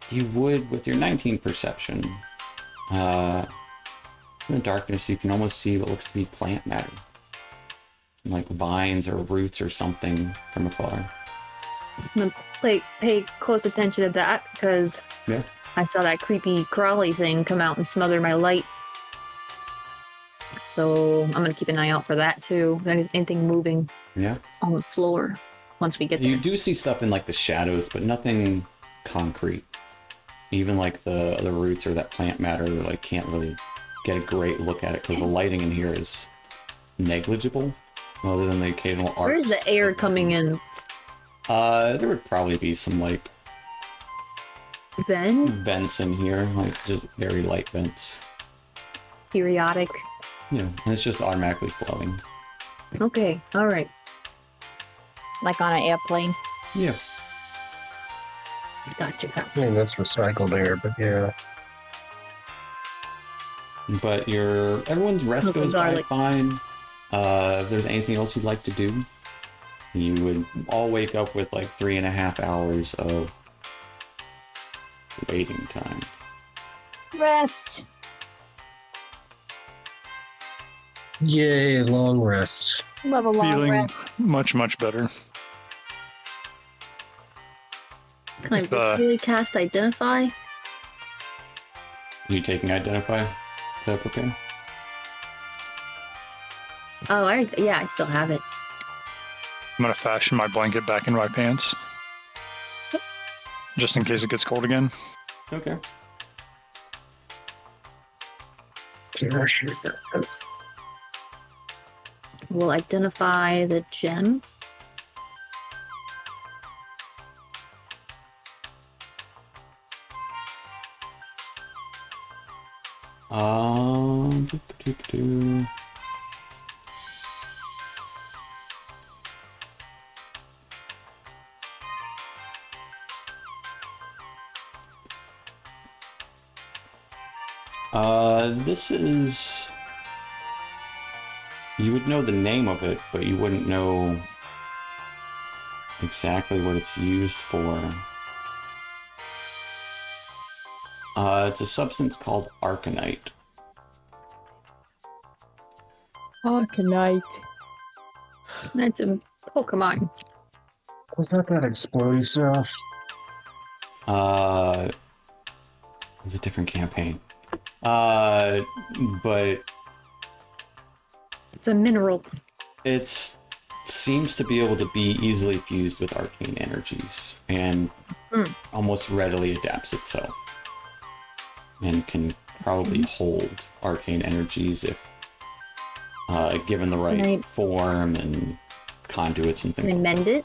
you would, with your 19 perception, in the darkness you can almost see what looks to be plant matter, like vines or roots or something from afar. I'm gonna pay close attention to that because Yeah. I saw that creepy crawly thing come out and smother my light. So I'm gonna keep an eye out for that too. Anything moving Yeah, on the floor once we get there. you do see stuff in like the shadows, but nothing concrete. Even like the roots or that plant matter, like can't really get a great look at it because the lighting in here is negligible, other than the occasional art. Where's the air coming in? There would probably be some like vents in here, like just very light vents. Periodic. Yeah, and it's just automatically flowing. Okay, all right. Like on an airplane. Yeah. Gotcha. I mean, that's recycled air, but yeah. But everyone's rest Smoke the goes by garlic. fine. If there's anything else you'd like to do, you would all wake up with like 3.5 hours of waiting time. Rest. Yay, long rest. Love a long Feeling rest. much better. Can I If, uh, really cast Identify? You taking Identify? Is that okay? Oh, I still have it. I'm gonna fashion my blanket back in my pants, just in case it gets cold again. Okay. Yeah, sure. That's We'll identify the gem. Doo-doo-doo-doo. This is... You would know the name of it, but you wouldn't know exactly what it's used for. It's a substance called arcanite. Arcanite. That's a Pokemon. was that explodey stuff? It was a different campaign. But It's a mineral. it seems to be able to be easily fused with arcane energies and almost readily adapts itself. And can probably hold arcane energies if given the right Right. form and conduits and Can things. I mend it?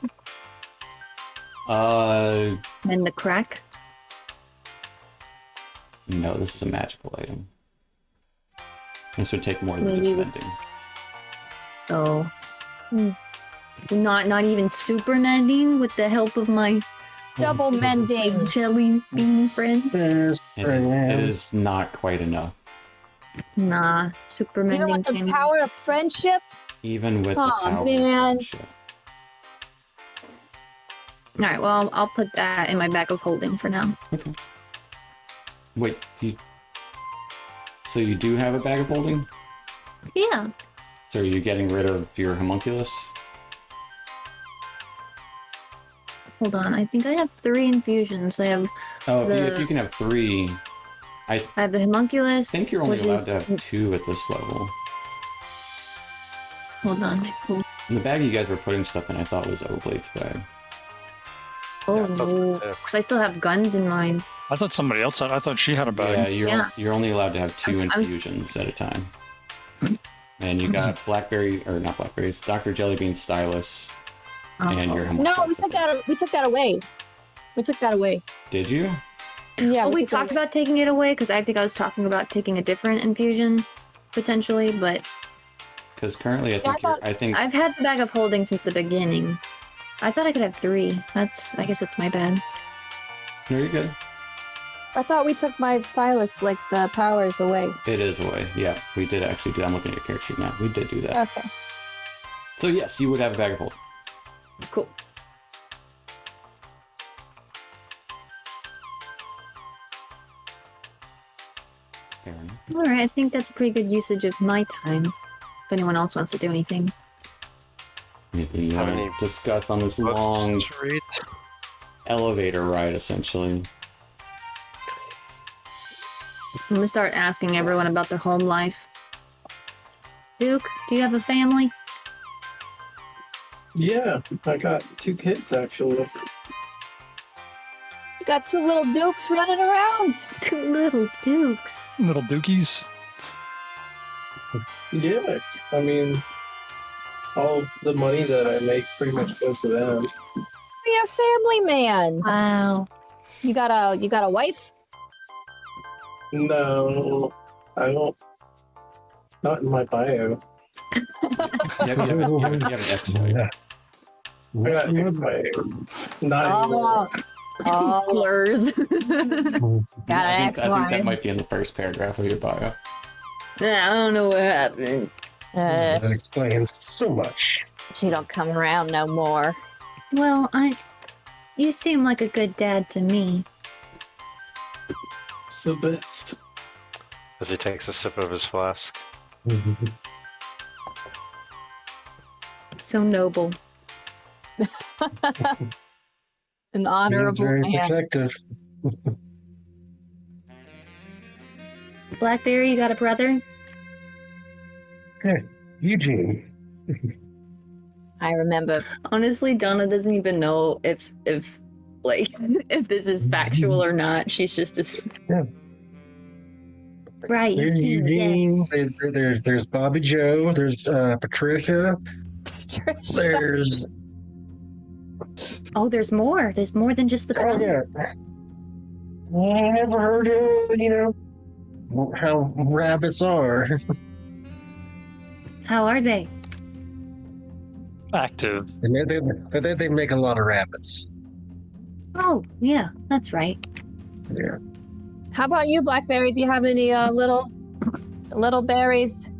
Mend the crack? No, this is a magical item. This would take more than Maybe just it was- mending. Oh. Not even super mending with the help of my Double mending. jelly bean friend? It is not quite enough. Nah, super mending. Even with the came- power of friendship? Even with the Aw, power man. of friendship. Alright, well, I'll put that in my bag of holding for now. Okay. Wait, so you do have a bag of holding? Yeah. So are you getting rid of your homunculus? Hold on, I think I have 3 infusions. I have Oh, if The- you can have 3, I the homunculus. think you're only which allowed is- to have 2 at this level. Hold on. And the bag you guys were putting stuff in, I thought was Oblade's bag. Oh, Yeah, that's good, too. because I still have guns in mine. I thought somebody else had. I thought she had a Yeah, bag. you're only allowed to have 2 I'm- infusions at a time. And you got blackberry, or not blackberries, Dr. Jellybean stylus, and your homunculus. No, we took that away. We took that away. Did you? Yeah, Oh, we took that talked away. about taking it away because I think I was talking about taking a different infusion, potentially. But Because currently, Yeah, I think I've had the bag of holding since the beginning. I thought I could have 3. I guess that's my bad. no, you're good. I thought we took my stylus, like the powers away. It is away. Yeah, we did actually do. I'm looking at your character sheet now. We did do that. Okay. So yes, you would have a bag of holding. Cool. Fair enough. All right, I think that's a pretty good usage of my time. If anyone else wants to do anything. Anything you How want many to discuss on this Books long to read? elevator ride, essentially? I'm gonna start asking everyone about their home life. Duke, do you have a family? Yeah, I got 2 kids actually. You got 2 little dukes running around. 2 little Dukes. Little dookies. Yeah, I mean, all the money that I make pretty much goes to them. You're a family man. Wow. You got a wife? No, I don't. Not in my bio. You have an ex-wife. I got not anymore. Oh, Blurs. got an I think that ex-wife. might be in the first paragraph of your bio. I don't know what happened. That explains so much. She don't come around no more. Well, you seem like a good dad to me. It's the best. As he takes a sip of his flask. So noble. An He's honorable very man. protective. Blackberry, you got a brother? Eugene. I remember. Honestly, Donna doesn't even know if if this is factual or not. She's just Yeah. Right. There's Eugene, Eugene. There's Bobby Joe. There's Patricia. There's Oh, there's more. There's more than just the oh brother. yeah. I never heard of how rabbits are. How are they? Active. They make a lot of rabbits. Oh, yeah, that's right. Yeah. How about you, Blackberry? Do you have any little berries?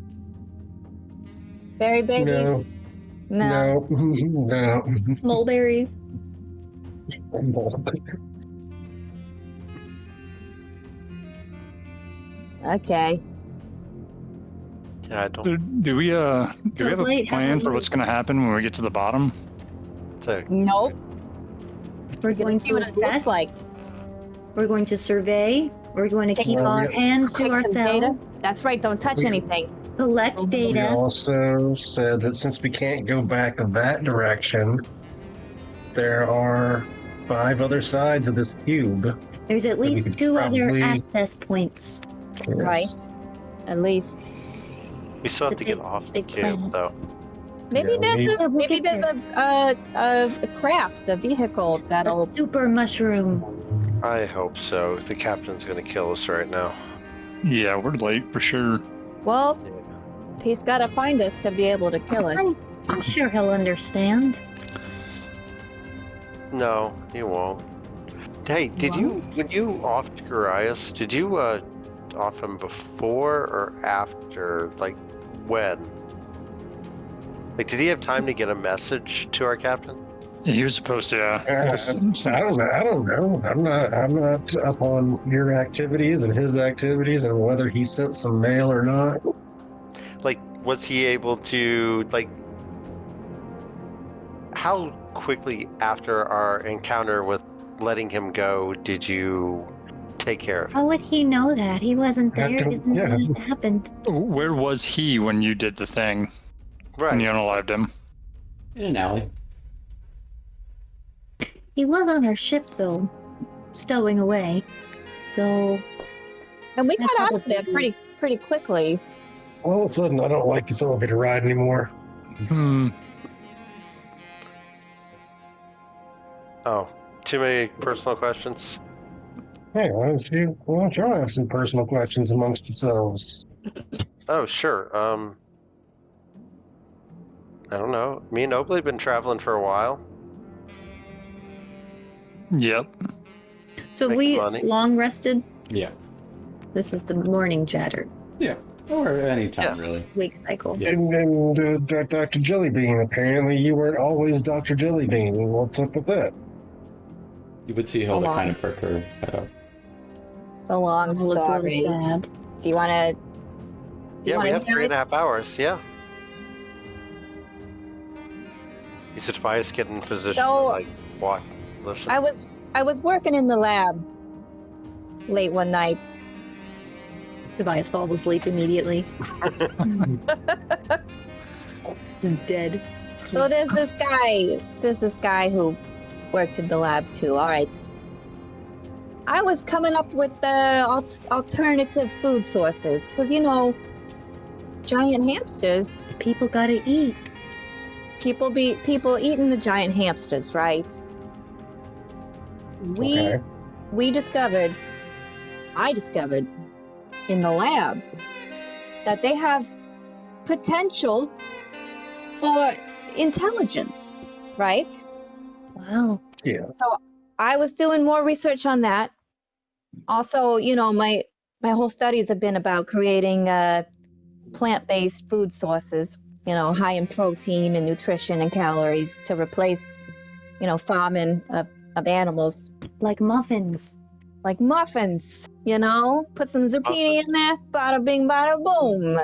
Berry babies? No. No. Mulberries. Okay. Yeah, I don't. Do we have a Blade, how plan about for you? what's going to happen when we get to the bottom? So, Nope. We're going See to what it looks assess. like. We're going to survey. We're going to Take keep a our look. hands to Take some data. ourselves. That's right. Don't touch We- anything. Collect We data. also said that since we can't go back that direction, there are 5 other sides of this cube. There's at we least could 2 other probably- access points. Right. At least. we still have to The get off the big cube, planet. though. Maybe Yeah, there's a craft, a vehicle A that'll. super mushroom. I hope so. The captain's gonna kill us right now. Yeah, we're late for sure. Well, he's got to find us to be able to kill us. I'm sure he'll understand. No, he won't. Hey, did you, when you offed Garias, did you off him before or after? Like, when? Like, did he have time to get a message to our captain? He was supposed to, I don't know. I'm not up on your activities and his activities and whether he sent some mail or not. Like, was he able to, like, how quickly after our encounter with letting him go did you take care of him? How would he know that? He wasn't I there. don't- Isn't yeah. it happened? Where was he when you did the thing? Right. When you unalived him? In an alley. He was on our ship, though, stowing away. So, And we got That's out of there pretty quickly. All of a sudden, I don't like this elevator ride anymore. Oh, too many personal questions? Hey, why don't y'all have some personal questions amongst yourselves? Oh, sure. I don't know. Me and Oakley have been traveling for a while. Yep. so Make we money. long rested. Yeah. This is the morning chatter Yeah. Or any time, Yeah. really. week cycle. Yeah. And Dr. Jellybean, apparently you weren't always Dr. Jellybean. What's up with that? You would see a Hilda lot. kind of perk her head up. It's a long It looks really story. sad. Do you want to? Yeah, we have hear it? 3.5 hours. Yeah. You said Tobias get in position to, So- like, what? Listen. I was working in the lab late one night. Tobias falls asleep immediately. He's dead. So there's this guy who worked in the lab too. All right. I was coming up with alternative food sources because giant hamsters. People gotta eat. People eating the giant hamsters, right? Okay. I discovered in the lab that they have potential for intelligence, right? Wow. Yeah. I was doing more research on that. Also, my whole studies have been about creating plant-based food sources, high in protein and nutrition and calories to replace, farming of animals. Like muffins. Like muffins, put some zucchini in there, bada bing, bada boom.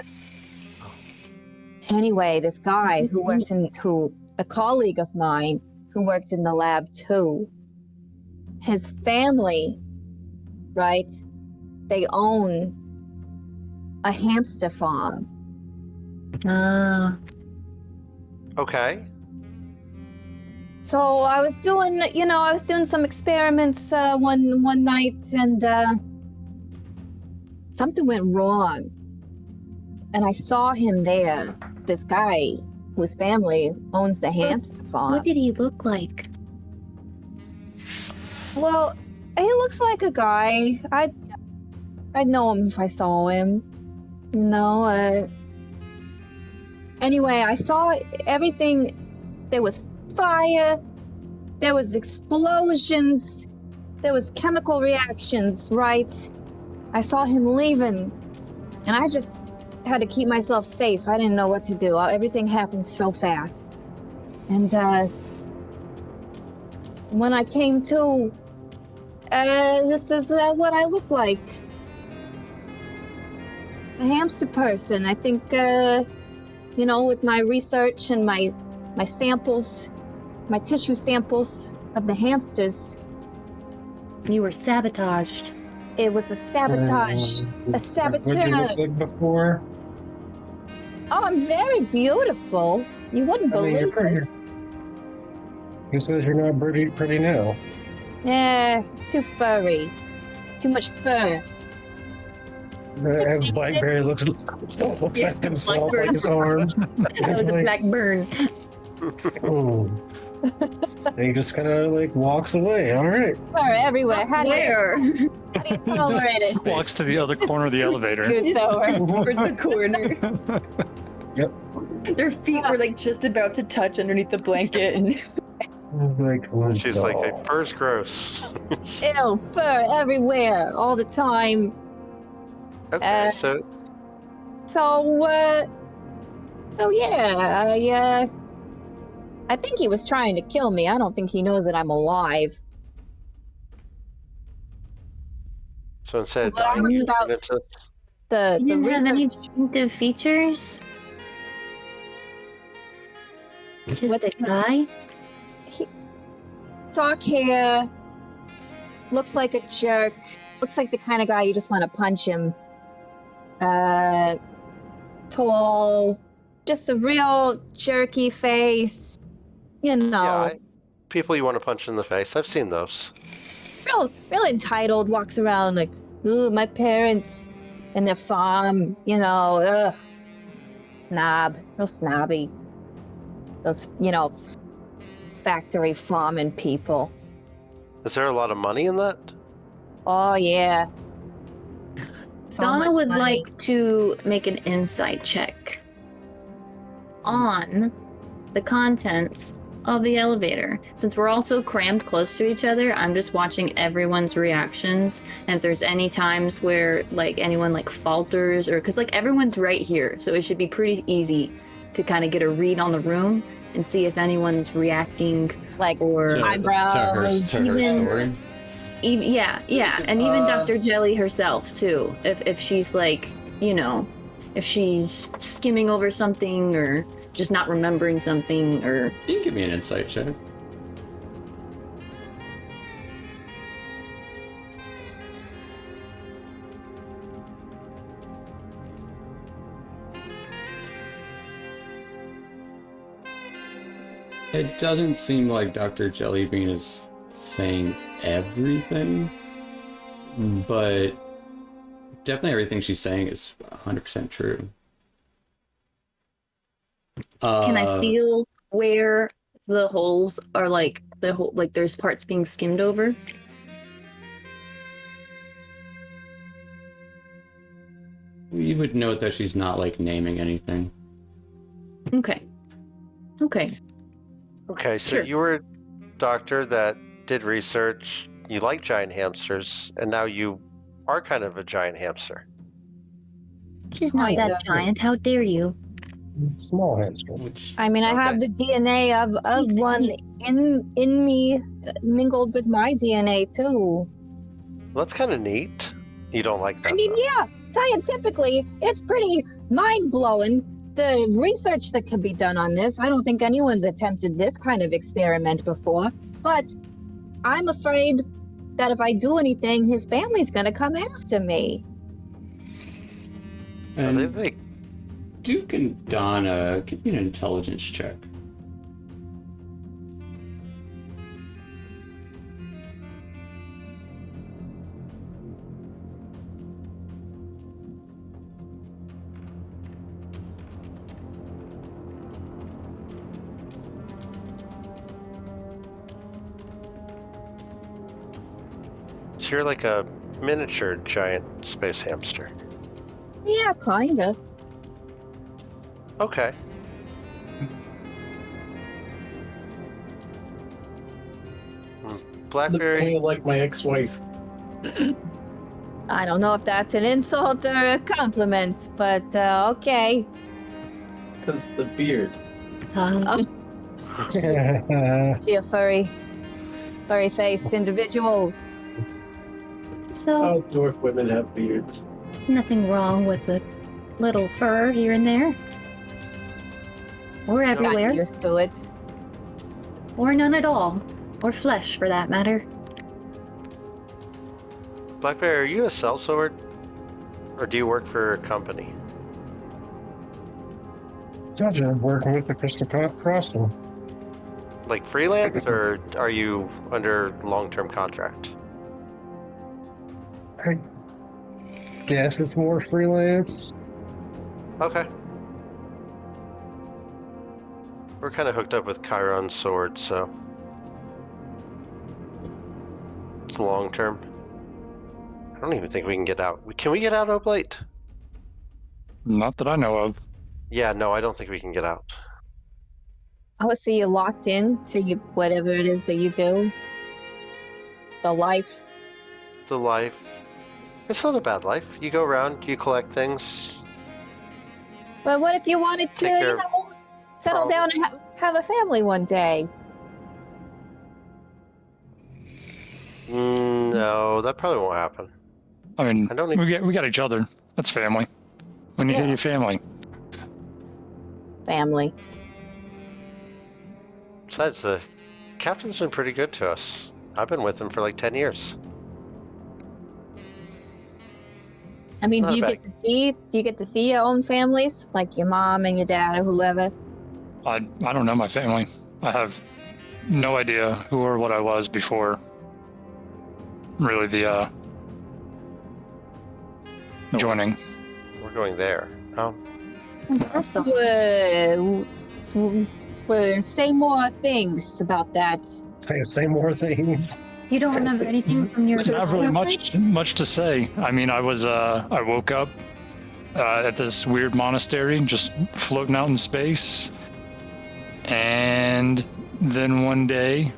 Anyway, this guy a colleague of mine who worked in the lab too, his family, right? They own a hamster farm. Okay. So I was doing some experiments one night, and something went wrong. And I saw him there. This guy whose family owns the hamster farm. What did he look like? Well, he looks like a guy. I'd know him if I saw him. Anyway, I saw everything. There was fire. There was explosions. There was chemical reactions, right? I saw him leaving. And I just had to keep myself safe. I didn't know what to do. Everything happened so fast. And when I came to, this is what I look like. A hamster person. I think, with my research and my samples, my tissue samples of the hamsters, You were sabotaged. it was a sabotage. A saboteur. What did you look like before? Oh, I'm very beautiful. You wouldn't I mean, believe you're pretty. it. Who says you're not pretty now? Yeah, too furry. Too much fur. As Blackberry looks at himself, like his arms. That It's was a like, black burn. oh. And he just kind of like walks away. All right. Fur everywhere. How do you Where? tolerate it? Walks to the other corner of the elevator. Good sour. Towards the corner. Yep. Their feet were like just about to touch underneath the blanket, and It's like, oh, She's like, hey, fur's gross. Ew, fur everywhere, all the time. Okay, Uh, so So yeah, I think he was trying to kill me. I don't think he knows that I'm alive. instead of What I dying, was you about turn into The You didn't have any research- distinctive features? Just What- a guy? dark hair, looks like a jerk, looks like the kind of guy you just want to punch him. Tall, just a real jerky face. You know, people you want to punch in the face. I've seen those. real entitled. Walks around like, ooh, my parents and their farm. You know, ugh, real snobby. Those, factory farming people. Is there a lot of money in that? Oh yeah. So Donna much would money. like to make an insight check on the contents of the elevator. Since we're all so crammed close to each other, I'm just watching everyone's reactions. And if there's any times where like anyone like falters or because like everyone's right here, so it should be pretty easy to kind of get a read on the room and see if anyone's reacting like or To eyebrows. her even- story. even and even Dr. Jelly herself too. If she's like, if she's skimming over something or just not remembering something or You can give me an insight check. It doesn't seem like Dr. Jellybean is saying everything, but definitely everything she's saying is 100% true. can I feel where the holes are like there's parts being skimmed over? You would note that she's not like naming anything. Okay. Okay, so Sure. you were a doctor that did research. You like giant hamsters, and now you are kind of a giant hamster. She's not Kinda. that giant, how dare you? small hamster. Which I mean, I have the DNA of one in me, mingled with my DNA too. Well, that's kind of neat. You don't like that? I mean, though. yeah, scientifically, it's pretty mind blowing. The research that can be done on this, I don't think anyone's attempted this kind of experiment before. But I'm afraid that if I do anything, his family's gonna come after me. and They Duke and Donna, give me an intelligence check. So you're like a miniature giant space hamster. Yeah, kinda. Okay. Look Blackberry. kind of like my ex-wife. I don't know if that's an insult or a compliment, but okay. Because the beard. She a furry-faced individual. So All dwarf women have beards. there's nothing wrong with a little fur here and there. Or Got everywhere. used to it. Or none at all. Or flesh, for that matter. Blackberry, are you a sellsword? Or do you work for a company? Judge, I'm working with the Crystal Crossing. Like freelance, or are you under long-term contract? guess it's more freelance. Okay. We're kind of hooked up with Chiron's sword, so it's long term. I don't even think we can get out. Can we get out, Oblate? Not that I know of. Yeah, no, I don't think we can get out. Oh, so you're locked in to whatever it is that you do? The life? The life. It's not a bad life. You go around, you collect things. But what if you wanted to, Take care you of know, settle down and have a family one day? No, that probably won't happen. I mean, I don't even- we got each other. That's family. We need your family. Family. Besides, the captain's been pretty good to us. I've been with him for like 10 years. I mean, Not do you bad. get to see your own families, like your mom and your dad or whoever? I don't know my family. I have no idea who or what I was before. Really, the joining. We're going there. Oh, That's a Say more things about that. Say more things. You don't remember anything from your There's not really much to say. I mean, I woke up at this weird monastery, just floating out in space, and then one day,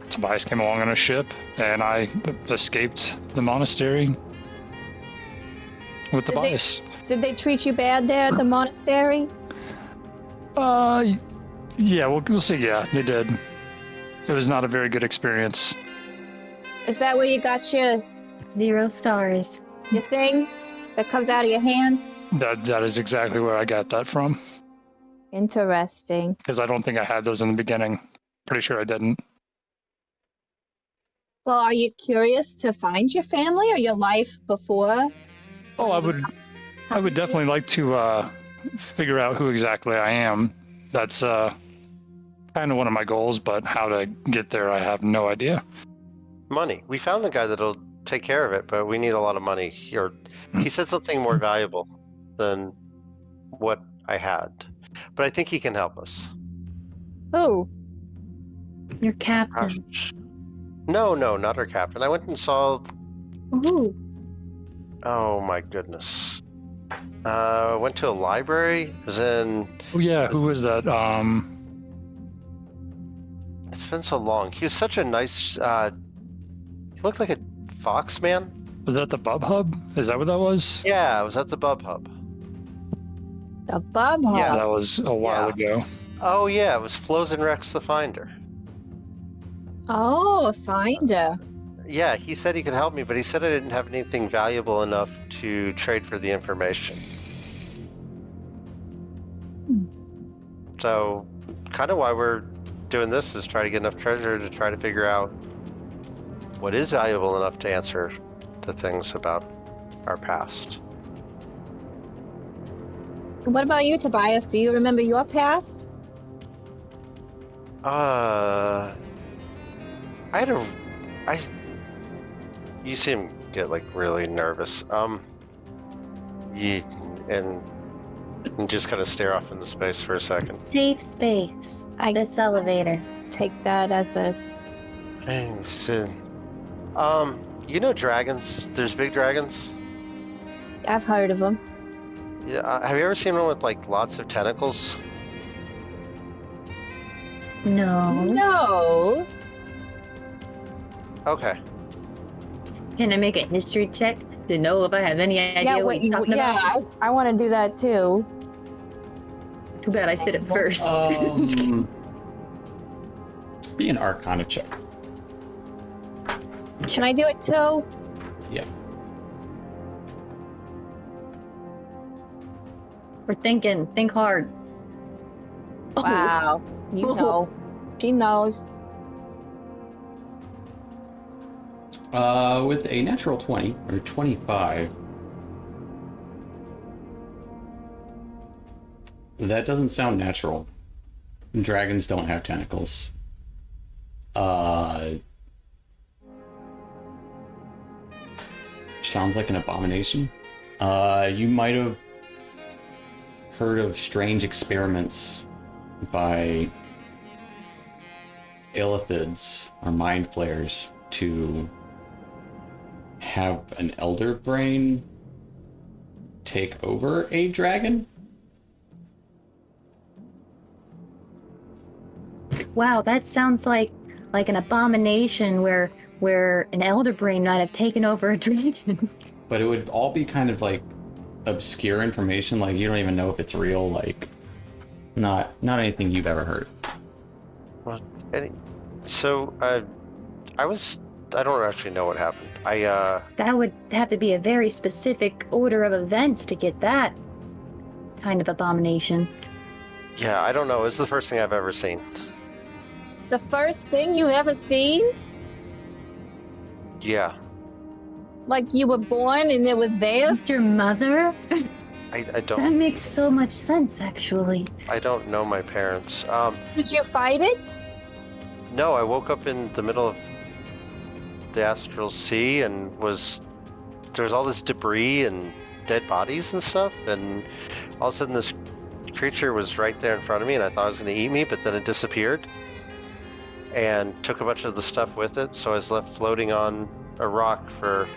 Tobias came along on a ship, and I escaped the monastery with Tobias. Did they treat you bad there at the monastery? Yeah, we'll see. Yeah, they did. It was not a very good experience. Is that where you got your 0 stars. thing that comes out of your hand? That is exactly where I got that from. Interesting. Because I don't think I had those in the beginning. Pretty sure I didn't. Well, are you curious to find your family or your life before? Oh, I would definitely like to figure out who exactly I am. That's kind of one of my goals, but how to get there, I have no idea. money. We found the guy that'll take care of it, but we need a lot of money. He said something more valuable than what I had. But I think he can help us. Who? Your captain. No, not our captain. I went and saw... Ooh. Oh my goodness. Went to a library. Was in... Oh yeah, who was that? It's been so long. He was such a nice... he looked like a fox man. Was that the Bub Hub? Is that what that was? Yeah, I was at the Bub Hub. The Bub Hub. Yeah. That was a while ago. Oh yeah, it was Flo's and Rex the Finder. Oh, a finder. Yeah, he said he could help me, but he said I didn't have anything valuable enough to trade for the information. So, kind of why we're doing this is try to get enough treasure to try to figure out what is valuable enough to answer to things about our past. What about you, Tobias? Do you remember your past? You seem to get like really nervous. And just kind of stare off into space for a second. Safe space. This elevator. Take that as a... You know dragons? There's big dragons? I've heard of them. Yeah, have you ever seen one with like lots of tentacles? No. No. Okay. Can I make a history check to know if I have any idea what he's talking about? I want to do that too. Too bad I said it first. Be an Arcana check. Can I do it too? Yeah. We're thinking. Think hard. Wow. You know. She knows. With a natural 20, or 25, that doesn't sound natural. Dragons don't have tentacles. Sounds like an abomination. You might have heard of strange experiments by illithids or mind flayers to have an elder brain take over a dragon. Wow, that sounds like an abomination where an elder brain might have taken over a dragon. But it would all be kind of like obscure information, like you don't even know if it's real, like not anything you've ever heard. So I don't actually know what happened. That would have to be a very specific order of events to get that kind of abomination. Yeah, I don't know. It's the first thing I've ever seen. The first thing you ever seen? Yeah. Like you were born and it was there? Your mother? I That don't makes so much sense, actually. I don't know my parents. Did you fight it? No, I woke up in the middle of the Astral Sea and there was all this debris and dead bodies and stuff, and all of a sudden this creature was right there in front of me, and I thought it was going to eat me, but then it disappeared and took a bunch of the stuff with it, so I was left floating on a rock for,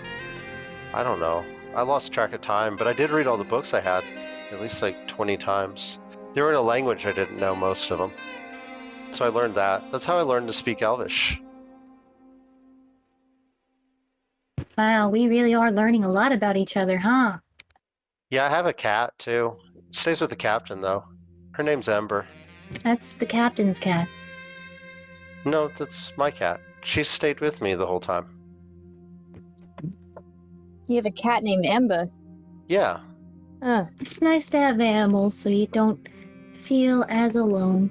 I don't know. I lost track of time, but I did read all the books I had, at least like 20 times. They were in a language I didn't know, most of them. So I learned that. That's how I learned to speak Elvish. Wow, we really are learning a lot about each other, huh? Yeah, I have a cat too. Stays with the captain though. Her name's Ember. That's the captain's cat. No, that's my cat. She stayed with me the whole time. You have a cat named Ember. Yeah. Huh. It's nice to have animals so you don't feel as alone.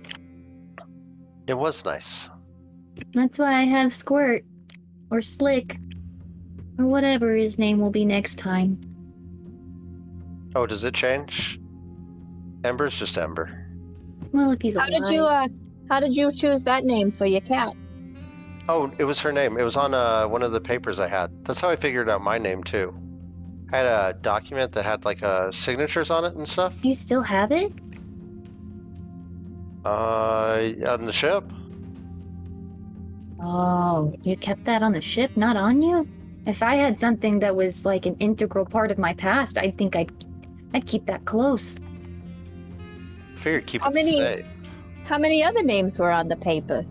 It was nice. That's why I have Squirt, or Slick, or whatever his name will be next time. Oh, does it change? Ember's just Ember. Well, if he's How alive. how did you choose that name for your cat? Oh, it was her name. It was on one of the papers I had. That's how I figured out my name too. I had a document that had like signatures on it and stuff. You still have it? On the ship. Oh, you kept that on the ship, not on you? If I had something that was like an integral part of my past, I think I'd keep that close. Figured keep How it many- safe. How many other names were on the paper?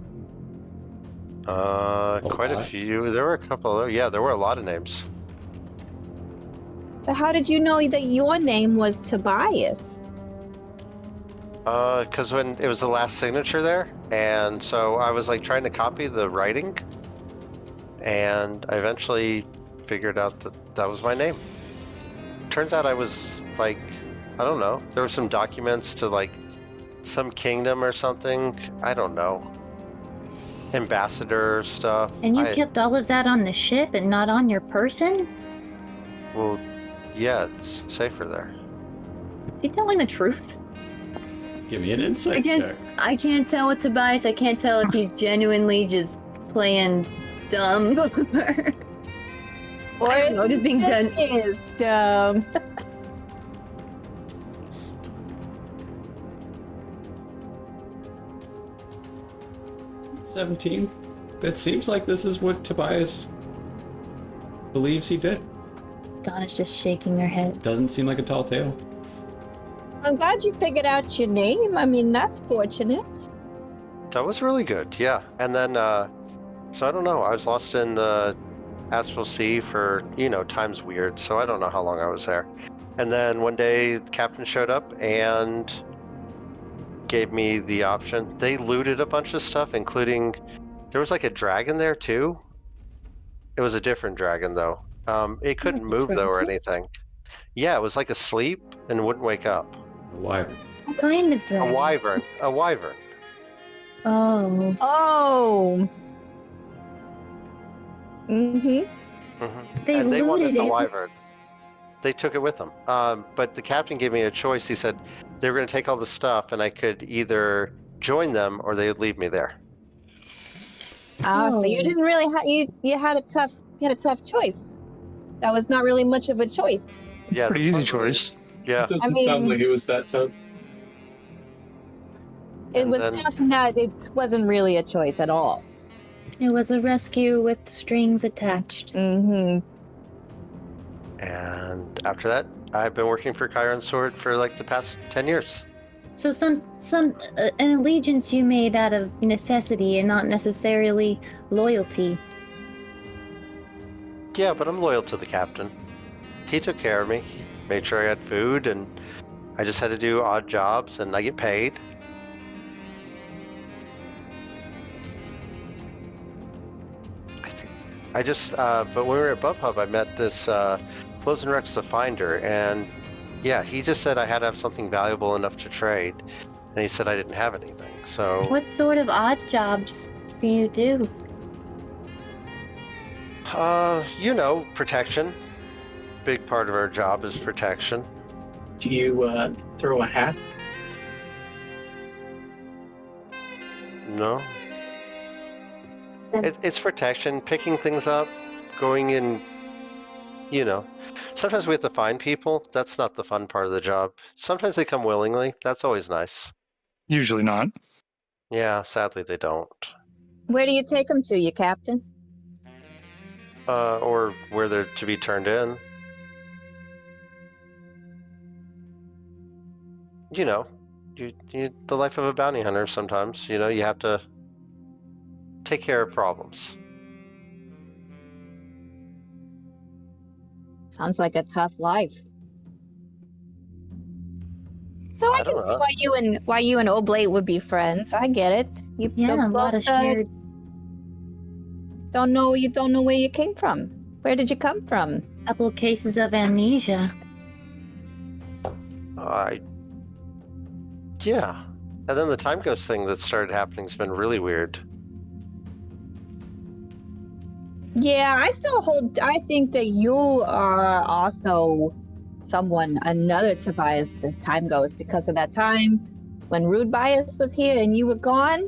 Quite a lot? few. There were a couple of, yeah, there were a lot of names. But how did you know that your name was Tobias? Because when it was the last signature there, and so I was like trying to copy the writing, and I eventually figured out that that was my name. Turns out I was like, I don't know, there were some documents to like some kingdom or something. I don't know. Ambassador stuff. And you kept all of that on the ship and not on your person? Well, yeah, it's safer there. Is he telling the truth? Give me an insight check. I can't tell with Tobias. I can't tell if he's genuinely just playing dumb Or I don't know, just being dense. is dumb. 17. It seems like this is what Tobias believes he did. Donna's just shaking her head. Doesn't seem like a tall tale. I'm glad you figured out your name. I mean, that's fortunate. That was really good, yeah. And then, so I don't know, I was lost in the Astral Sea for, time's weird, so I don't know how long I was there. And then one day, the captain showed up and gave me the option. They looted a bunch of stuff, including, there was like a dragon there too. It was a different dragon though. It couldn't move though or anything. Yeah, it was like asleep and wouldn't wake up. A wyvern. What kind of dragon? A wyvern. A wyvern. Oh. Oh. Mm-hmm. They And they wanted looted the it. wyvern. They took it with them. But the captain gave me a choice. He said they were going to take all the stuff, and I could either join them or they would leave me there. Ah, so you Oh. didn't really you had a tough choice. That was not really much of a choice. Yeah, Pretty the easy fun choice. Yeah. It doesn't I mean- sound like it was that tough. It And was then- tough in that it wasn't really a choice at all. It was a rescue with strings attached. Mm-hmm. And after that, I've been working for Chiron Sword for like the past 10 years. So an allegiance you made out of necessity and not necessarily loyalty. Yeah, but I'm loyal to the captain. He took care of me, made sure I had food, and I just had to do odd jobs, and I get paid. But when we were at BubHub, I met this Flozen Rex the Finder, and yeah, he just said I had to have something valuable enough to trade, and he said I didn't have anything, so... What sort of odd jobs do you do? Protection. Big part of our job is protection. Do you throw a hat? No. It's protection, picking things up, going in, Sometimes we have to find people. That's not the fun part of the job. Sometimes they come willingly. That's always nice. Usually not. Yeah, sadly they don't. Where do you take them to, you captain? Or where they're to be turned in. The life of a bounty hunter sometimes. You have to take care of problems. Sounds like a tough life. So I I can don't see know. why you and Oblate would be friends. I get it. You Yeah, a lot of shared. don't know where you came from. Where did you come from? Couple cases of amnesia. Yeah. And then the time ghost thing that started happening has been really weird. Yeah, I think that you are also another Tobias as time goes, because of that time when Rude Bias was here and you were gone.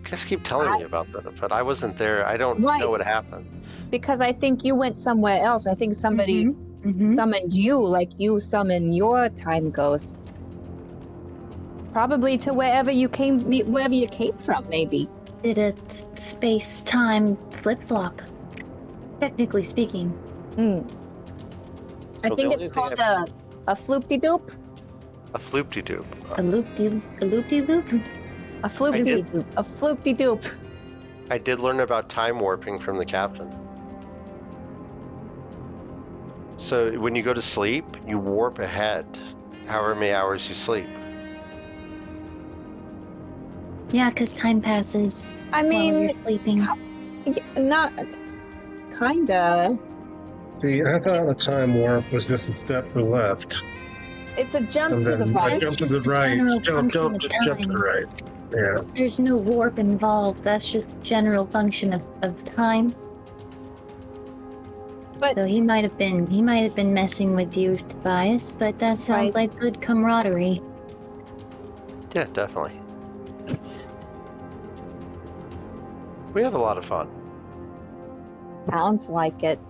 You guys keep telling me about that, but I wasn't there. I don't Right. know what happened. Because I think you went somewhere else. I think somebody summoned you, like you summoned your time ghosts. Probably to wherever you came from, maybe. Did a space-time flip-flop. Technically speaking. I Well, think the it's only called thing a floop-de-doop. A floop-de-doop. A loop-de-loop? A floop-de-doop. I did learn about time warping from the captain. So when you go to sleep, you warp ahead however many hours you sleep. Yeah, because time passes I while mean, you're sleeping. not kinda. See, I thought the time warp was just a step to the left. It's a jump And to the then I right. jump to the It's just a right. general Jump function to of the time. right. Yeah. There's no warp involved. That's just general function of time. But- So he might have been messing with you, Tobias, but that sounds Right. like good camaraderie. Yeah, definitely. We have a lot of fun. Sounds like it.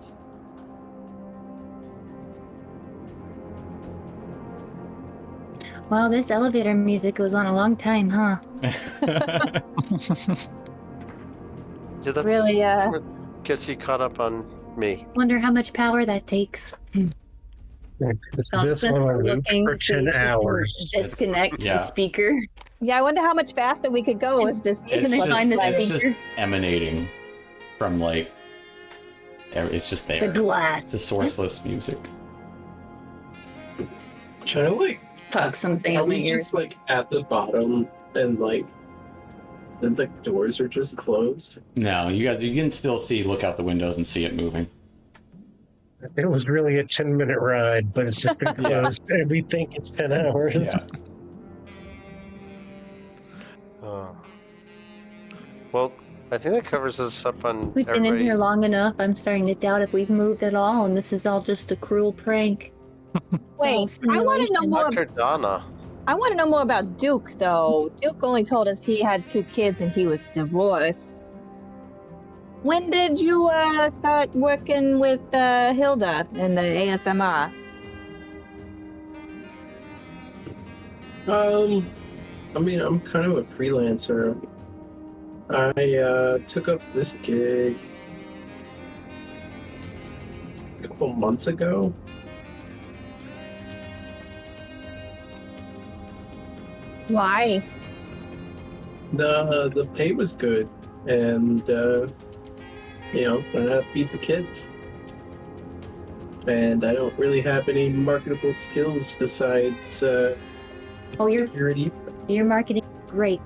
Well, this elevator music goes on a long time, huh? Yeah, that's Really, guess you caught up on me. Wonder how much power that takes. It's Not this just on a loop looking for to see 10 if we can hours. Disconnect Yeah. the speaker. yeah, I wonder how much faster we could go if this It's Gonna just, find the it's just speaker. emanating from it's just The there. blast. It's sourceless music. Trying to like Talk something are in my we ears. just like at the bottom and like the doors are just closed? No, you can still look out the windows and see it moving. It was really a 10-minute ride, but it's just been Yeah. closed, and we think it's 10 hours. Yeah. Well, I think that covers us up on We've been in everybody. here long enough. I'm starting to doubt if we've moved at all, and this is all just a cruel prank. It's all Wait, I want to know simulation. more. Dr. Donna. I want to know more about Duke, though. Duke only told us he had 2 kids and he was divorced. When did you start working with Hilda in the ASMR? I mean, I'm kind of a freelancer. I took up this gig a couple months ago. Why? The pay was good, and you know, I have to feed the kids. And I don't really have any marketable skills besides Oh, you're security. your marketing is great.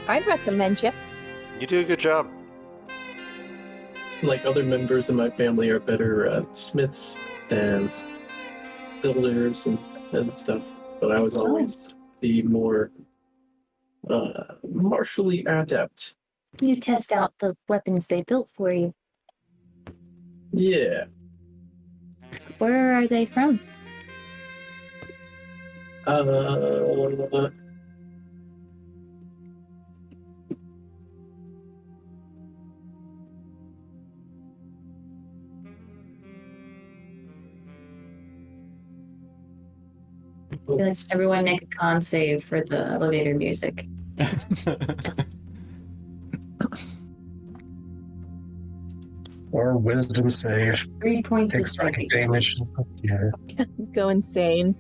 I'd recommend you. You do a good job. Like other members of my family are better smiths and builders and stuff, but I was always the more martially adept. You test out the weapons they built for you. Yeah. Where are they from? Let's everyone make a con save for the elevator music. Or wisdom save. 3 points of Take psychic psychic. damage. Yeah. Go insane.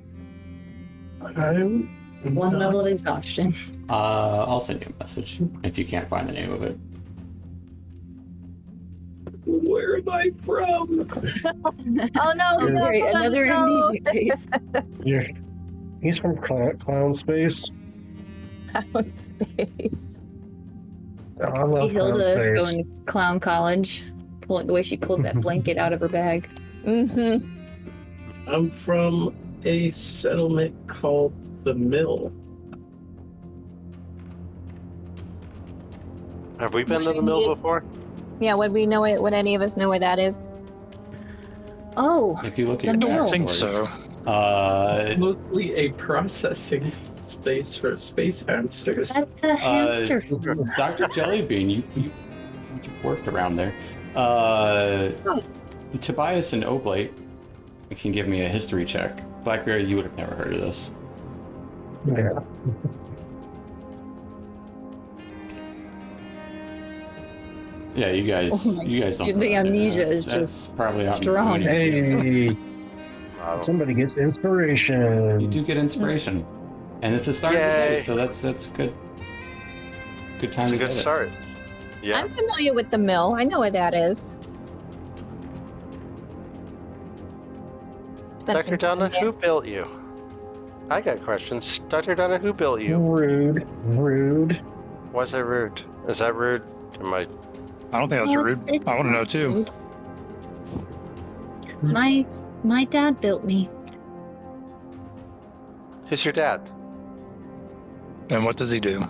I'm One level of exhaustion. I'll send you a message if you can't find the name of it. Where am I from? Oh no! no, Great, no, another no. amnesia case. Yeah. He's from clown space. Out space. Oh, I love clown Hilda space. going to clown college. Pulling the way she pulled that blanket out of her bag. Mm-hmm. I'm from a settlement called the Mill. Have we been to the mill before? Yeah. Would we know it? Would any of us know where that is? Oh, If you look The at your mill. I don't think backstories, so. Mostly a processing space for space hamsters. that's a hamster. farm. Dr. Jellybean, you worked around there. Tobias and Oblate can give me a history check. Blackberry, you would have never heard of this. Yeah. Yeah, you guys, Oh my- you guys don't. the know that, amnesia that's- is that's just probably out strong. Hey, I don't- somebody gets inspiration. You do get inspiration, and it's a start of the day, Yay. so that's good. Good time It's to a good get it. start. Yeah. I'm familiar with the mill. I know where that is. Spent Dr. some time Donna, there. who built you? I got questions. Dr. Donna, who built you? Rude. Rude. Why is that rude? Is that rude? Am I... I don't think that's Well, rude. it's I want to know too. My dad built me. Who's your dad? And what does he do?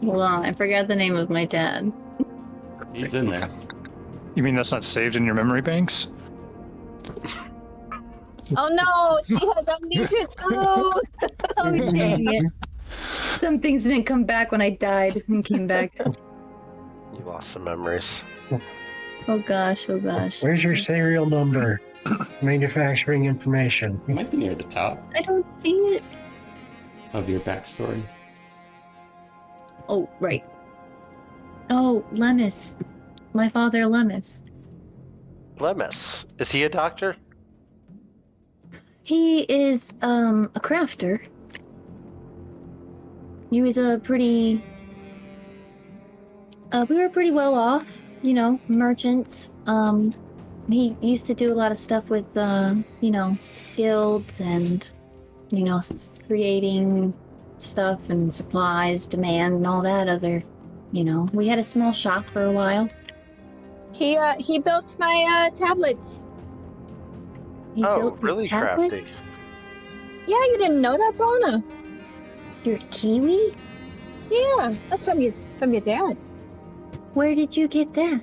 Hold on, I forgot the name of my dad. He's in there. You mean that's not saved in your memory banks? Oh no! She has amnesia too. Oh dang it! Some things didn't come back when I died and came back. You lost some memories. Oh gosh, oh gosh. Where's your serial number? Manufacturing information. It might be near the top I don't see it. of your backstory. Oh, right. Oh, Lemus. My father, Lemus. Lemus. Is he a doctor? He is a crafter. He was a pretty we were pretty well off, you know, merchants. He used to do a lot of stuff with you know, guilds and you know, creating stuff and supplies, demand and all that other, you know. We had a small shop for a while. He built my tablets. He Oh, built your really tablet? crafty. Yeah, you didn't know that, Donna? Your kiwi? Yeah, that's from your dad. Where did you get that?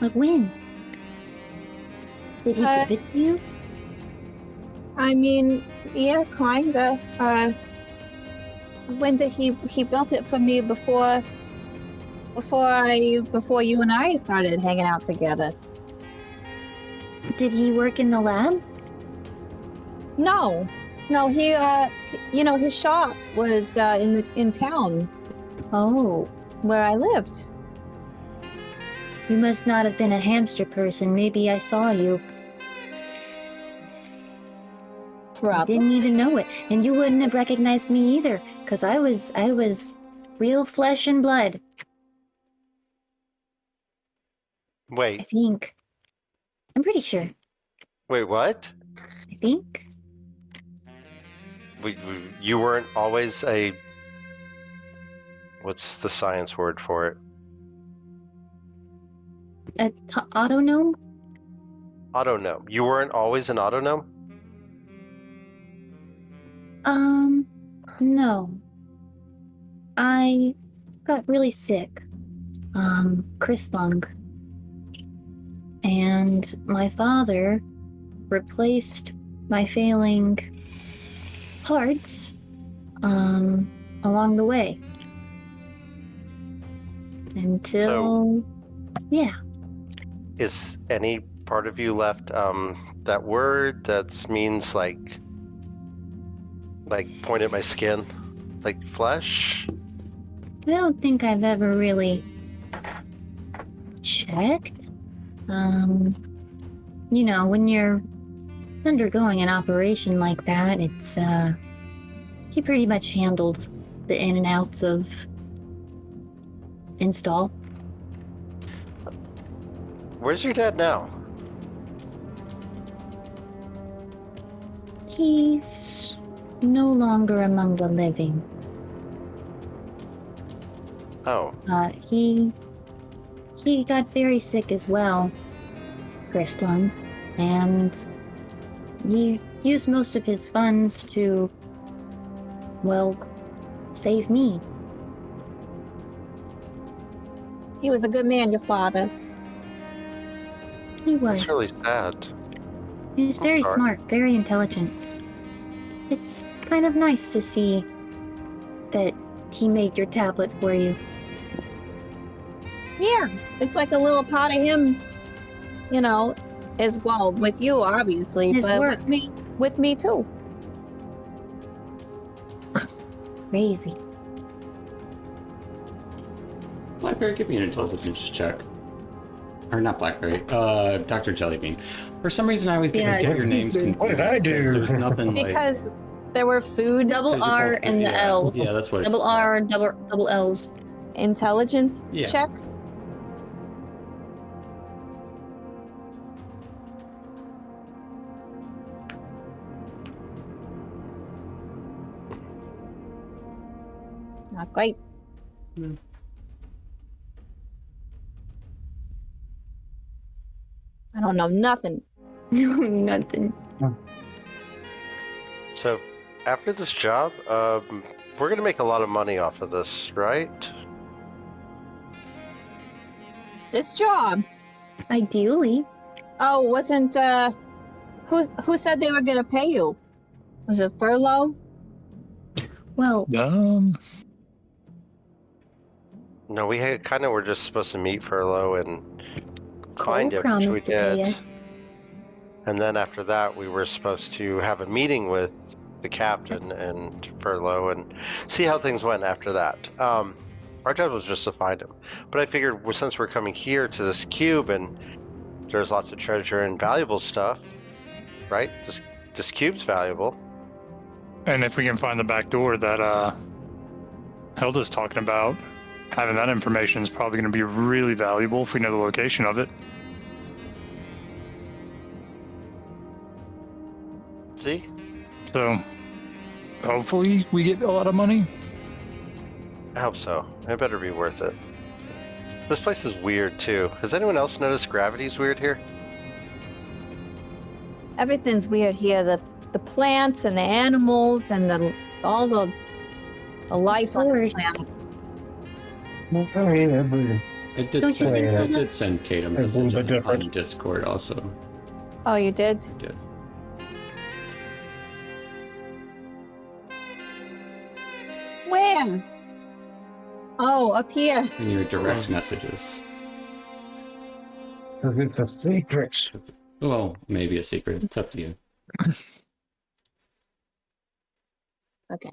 Like when? Did he Uh, give it to you? I mean, yeah, kinda. when did he built it for me before you and I started hanging out together. Did he work in the lab? No, he his shop was in town Oh, where I lived. you must not have been a hamster person. Maybe I saw you. I Probably. didn't even know it, and you wouldn't have recognized me either, because I was real flesh and blood. I Wait, think. I'm pretty sure. wait, what? I think. You weren't always a... What's the science word for it? Autonome? Autonome. You weren't always an autonome? No. I got really sick. Chris lung. And my father replaced my failing parts, along the way. Until, yeah. Is any part of you left that word that means like point at my skin? Like flesh? I don't think I've ever really checked. When you're undergoing an operation like that, it's, he pretty much handled the in and outs of install. Where's your dad now? He's no longer among the living. Oh, He got very sick as well, Chrisland, and he used most of his funds to, well, save me. He was a good man, your father. He was. that's really sad. He's I'm very sorry. smart, very intelligent. It's kind of nice to see that he made your tablet for you. Yeah, it's like a little part of him, as well with you, obviously, His but work. with me too. Crazy. Blackberry, give me an intelligence check. Or not Blackberry, Dr. Jellybean. For some reason, I always get your names confused. What did I do? because There's nothing like... Because there were food Double 'cause you're R both- and the yeah, L's. Yeah, that's what... Double R, double L's. intelligence Yeah. check. Not great. Hmm. I don't know nothing. Nothing. So, after this job, we're gonna make a lot of money off of this, right? This job. Ideally. Oh, wasn't who said they were gonna pay you? Was it furlough? Well, No, we kind of were just supposed to meet Furlough and Cole find it, which we promised to pay did. us. And then after that, we were supposed to have a meeting with the captain and Furlough and see how things went after that. Our job was just to find him. But I figured since we're coming here to this cube and there's lots of treasure and valuable stuff, right? This cube's valuable. And if we can find the back door that Hilda's talking about, having that information is probably going to be really valuable if we know the location of it. See? So, hopefully we get a lot of money. I hope so. It better be worth it. This place is weird too. Has anyone else noticed gravity's weird here? Everything's weird here. The plants and the animals and all the life on the Forest. planet. I mean, every It did Don't you send, think so, it though? did send Kate a It's a little message bit different. on Discord also. Oh, you did? It did. Where Where? Oh, up here. In your direct messages. Because it's a secret. Well, maybe a secret. It's up to you. Okay.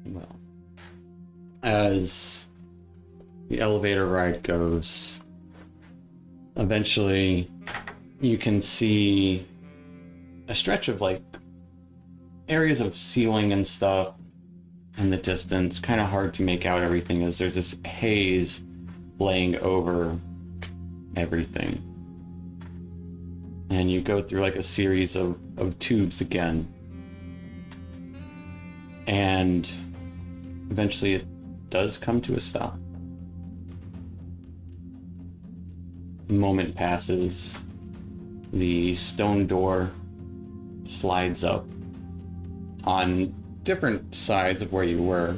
Well, as the elevator ride goes, eventually you can see a stretch of like areas of ceiling and stuff in the distance. Kind of hard to make out everything as there's this haze laying over everything. And you go through like a series of tubes again. And eventually it does come to a stop. A moment passes. The stone door slides up on different sides of where you were,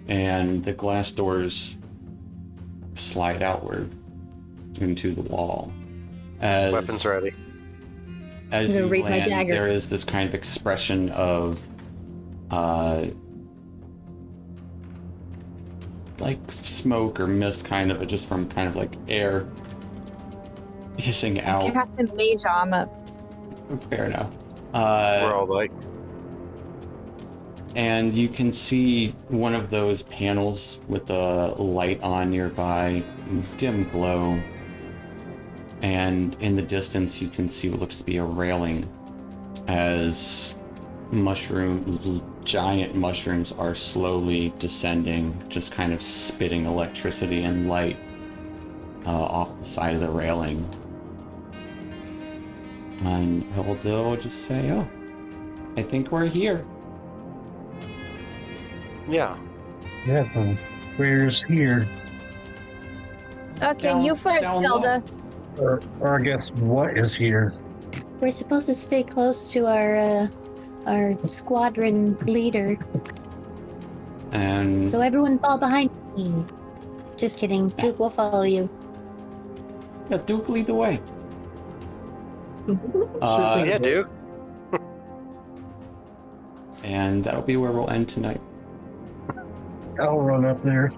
and the glass doors slide outward into the wall. As Weapons ready. As I'm gonna you raise my land, dagger. there is this kind of expression of like smoke or mist, kind of just from kind of like air hissing out. Cast a mage armor. Fair enough. We're all like, And you can see one of those panels with the light on nearby, dim glow. And in the distance, you can see what looks to be a railing as giant mushrooms are slowly descending, just kind of spitting electricity and light off the side of the railing. And they'll just say, "Oh, I think we're here." yeah. Yeah, where's here? Okay, Down- you first, down Hilda. Or I guess what is here? We're supposed to stay close to our squadron leader, And so everyone fall behind me. Just kidding. Duke will follow you. yeah, Duke, lead the way. Yeah, dude. And that'll be where we'll end tonight. I'll run up there.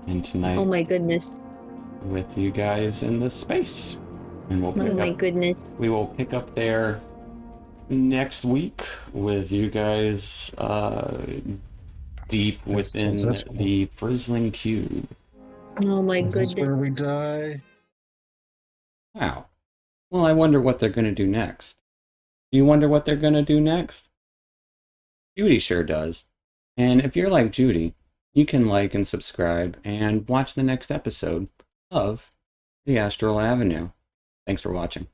And tonight Oh my goodness. with you guys in this space. And we'll Oh pick my up, goodness. we will pick up there next week with you guys deep within Is this- the Frizzling Cube. Oh my Is this goodness. where we die? Wow. Well, I wonder what they're going to do next. You wonder what they're going to do next? Judy sure does. And if you're like Judy, you can like and subscribe and watch the next episode of The Astral Avenue. Thanks for watching.